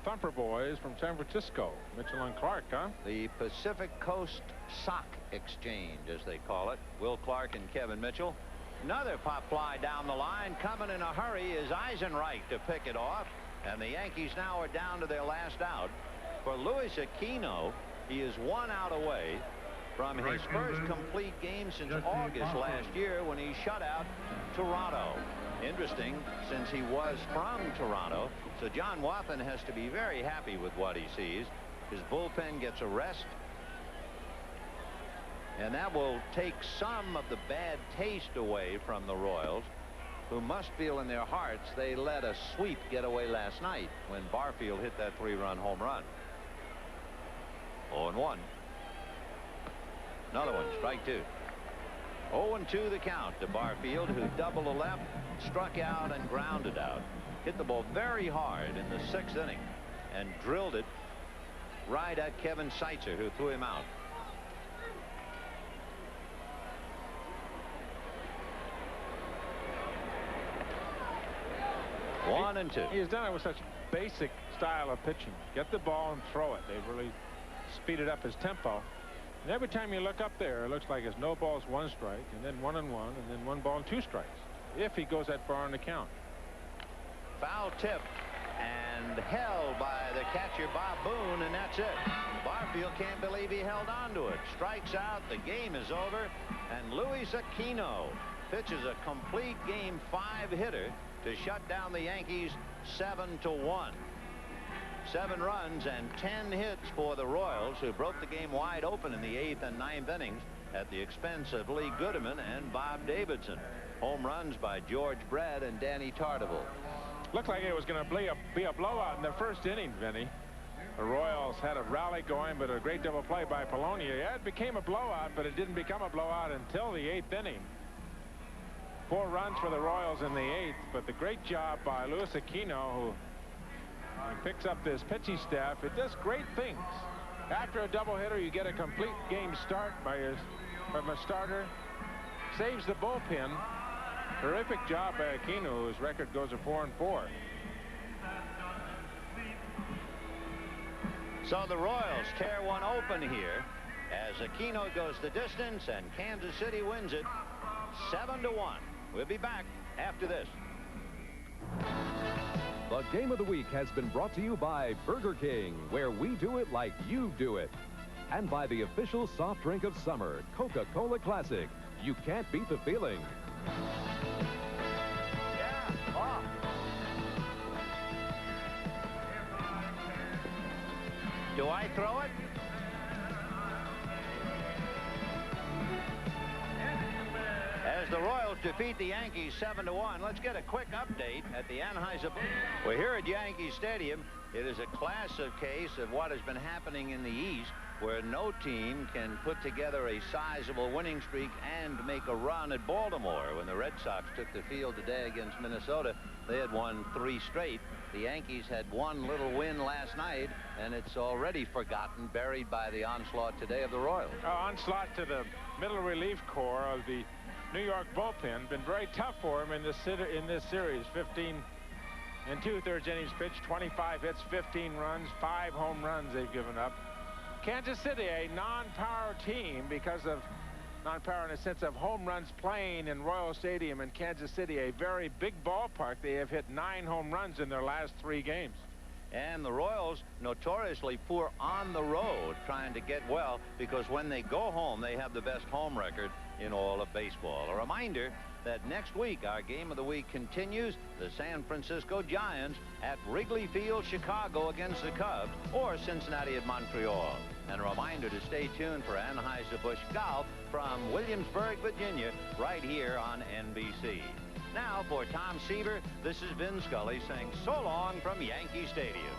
Thumper boys from San Francisco. Mitchell and Clark, huh? The Pacific Coast Sock Exchange, as they call it. Will Clark and Kevin Mitchell. Another pop fly down the line. Coming in a hurry is Eisenreich to pick it off. And the Yankees now are down to their last out. For Luis Aquino, he is 1 out away from his first complete game since August last year when he shut out Toronto. Interesting, since he was from Toronto, so John Wathan has to be very happy with what he sees. His bullpen gets a rest, and that will take some of the bad taste away from the Royals, who must feel in their hearts they let a sweep get away last night when Barfield hit that 3-run home run. 0-1. Another one, strike 2. 0-2 the count to Barfield, who doubled the left, struck out and grounded out. Hit the ball very hard in the 6th inning and drilled it right at Kevin Seitzer, who threw him out. One and two. He's done it with such basic style of pitching. Get the ball and throw it. They've really speeded up his tempo. And every time you look up there, it looks like it's no balls, 1 strike, and then 1 and 1, and then 1 ball and 2 strikes. If he goes that far in the count. Foul tip and held by the catcher Bob Boone, and that's it. Barfield can't believe he held on to it. Strikes out. The game is over, and Luis Aquino pitches a complete game 5-hitter to shut down the Yankees 7-1. 7 runs and 10 hits for the Royals, who broke the game wide open in the 8th and 9th innings at the expense of Lee Goodeman and Bob Davidson. Home runs by George Brett and Danny Tardival. Looked like it was going to be a blowout in the 1st inning, Vinny. The Royals had a rally going, but a great double play by Polonia. Yeah, it became a blowout, but it didn't become a blowout until the 8th inning. 4 runs for the Royals in the 8th, but the great job by Luis Aquino, who picks up this pitching staff. It does great things. After a doubleheader, you get a complete game start from a starter. Saves the bullpen. Terrific job by Aquino, whose record goes to 4-4. So the Royals tear one open here as Aquino goes the distance, and Kansas City wins it 7-1. We'll be back after this. The Game of the Week has been brought to you by Burger King, where we do it like you do it. And by the official soft drink of summer, Coca-Cola Classic. You can't beat the feeling. Yeah, off. Do I throw it? As the Royals defeat the Yankees 7-1, let's get a quick update at the Anheuser-Busch. We're here at Yankee Stadium. It is a classic case of what has been happening in the East, where no team can put together a sizable winning streak and make a run at Baltimore. When the Red Sox took the field today against Minnesota, they had won 3 straight. The Yankees had 1 little win last night, and it's already forgotten, buried by the onslaught today of the Royals. Onslaught to the middle relief corps of the New York bullpen. Been very tough for him in this series. 15 and 2/3 innings pitched, 25 hits, 15 runs, 5 home runs they've given up. Kansas City, a non-power team because of non-power in the sense of home runs playing in Royal Stadium in Kansas City, a very big ballpark. They have hit 9 home runs in their last 3 games. And the Royals notoriously poor on the road trying to get well, because when they go home, they have the best home record in all of baseball. A reminder that next week our game of the week continues. The San Francisco Giants at Wrigley Field, Chicago against the Cubs, or Cincinnati at Montreal. And a reminder to stay tuned for Anheuser-Busch Golf from Williamsburg, Virginia, right here on NBC. Now for Tom Seaver, this is Vin Scully saying so long from Yankee Stadium.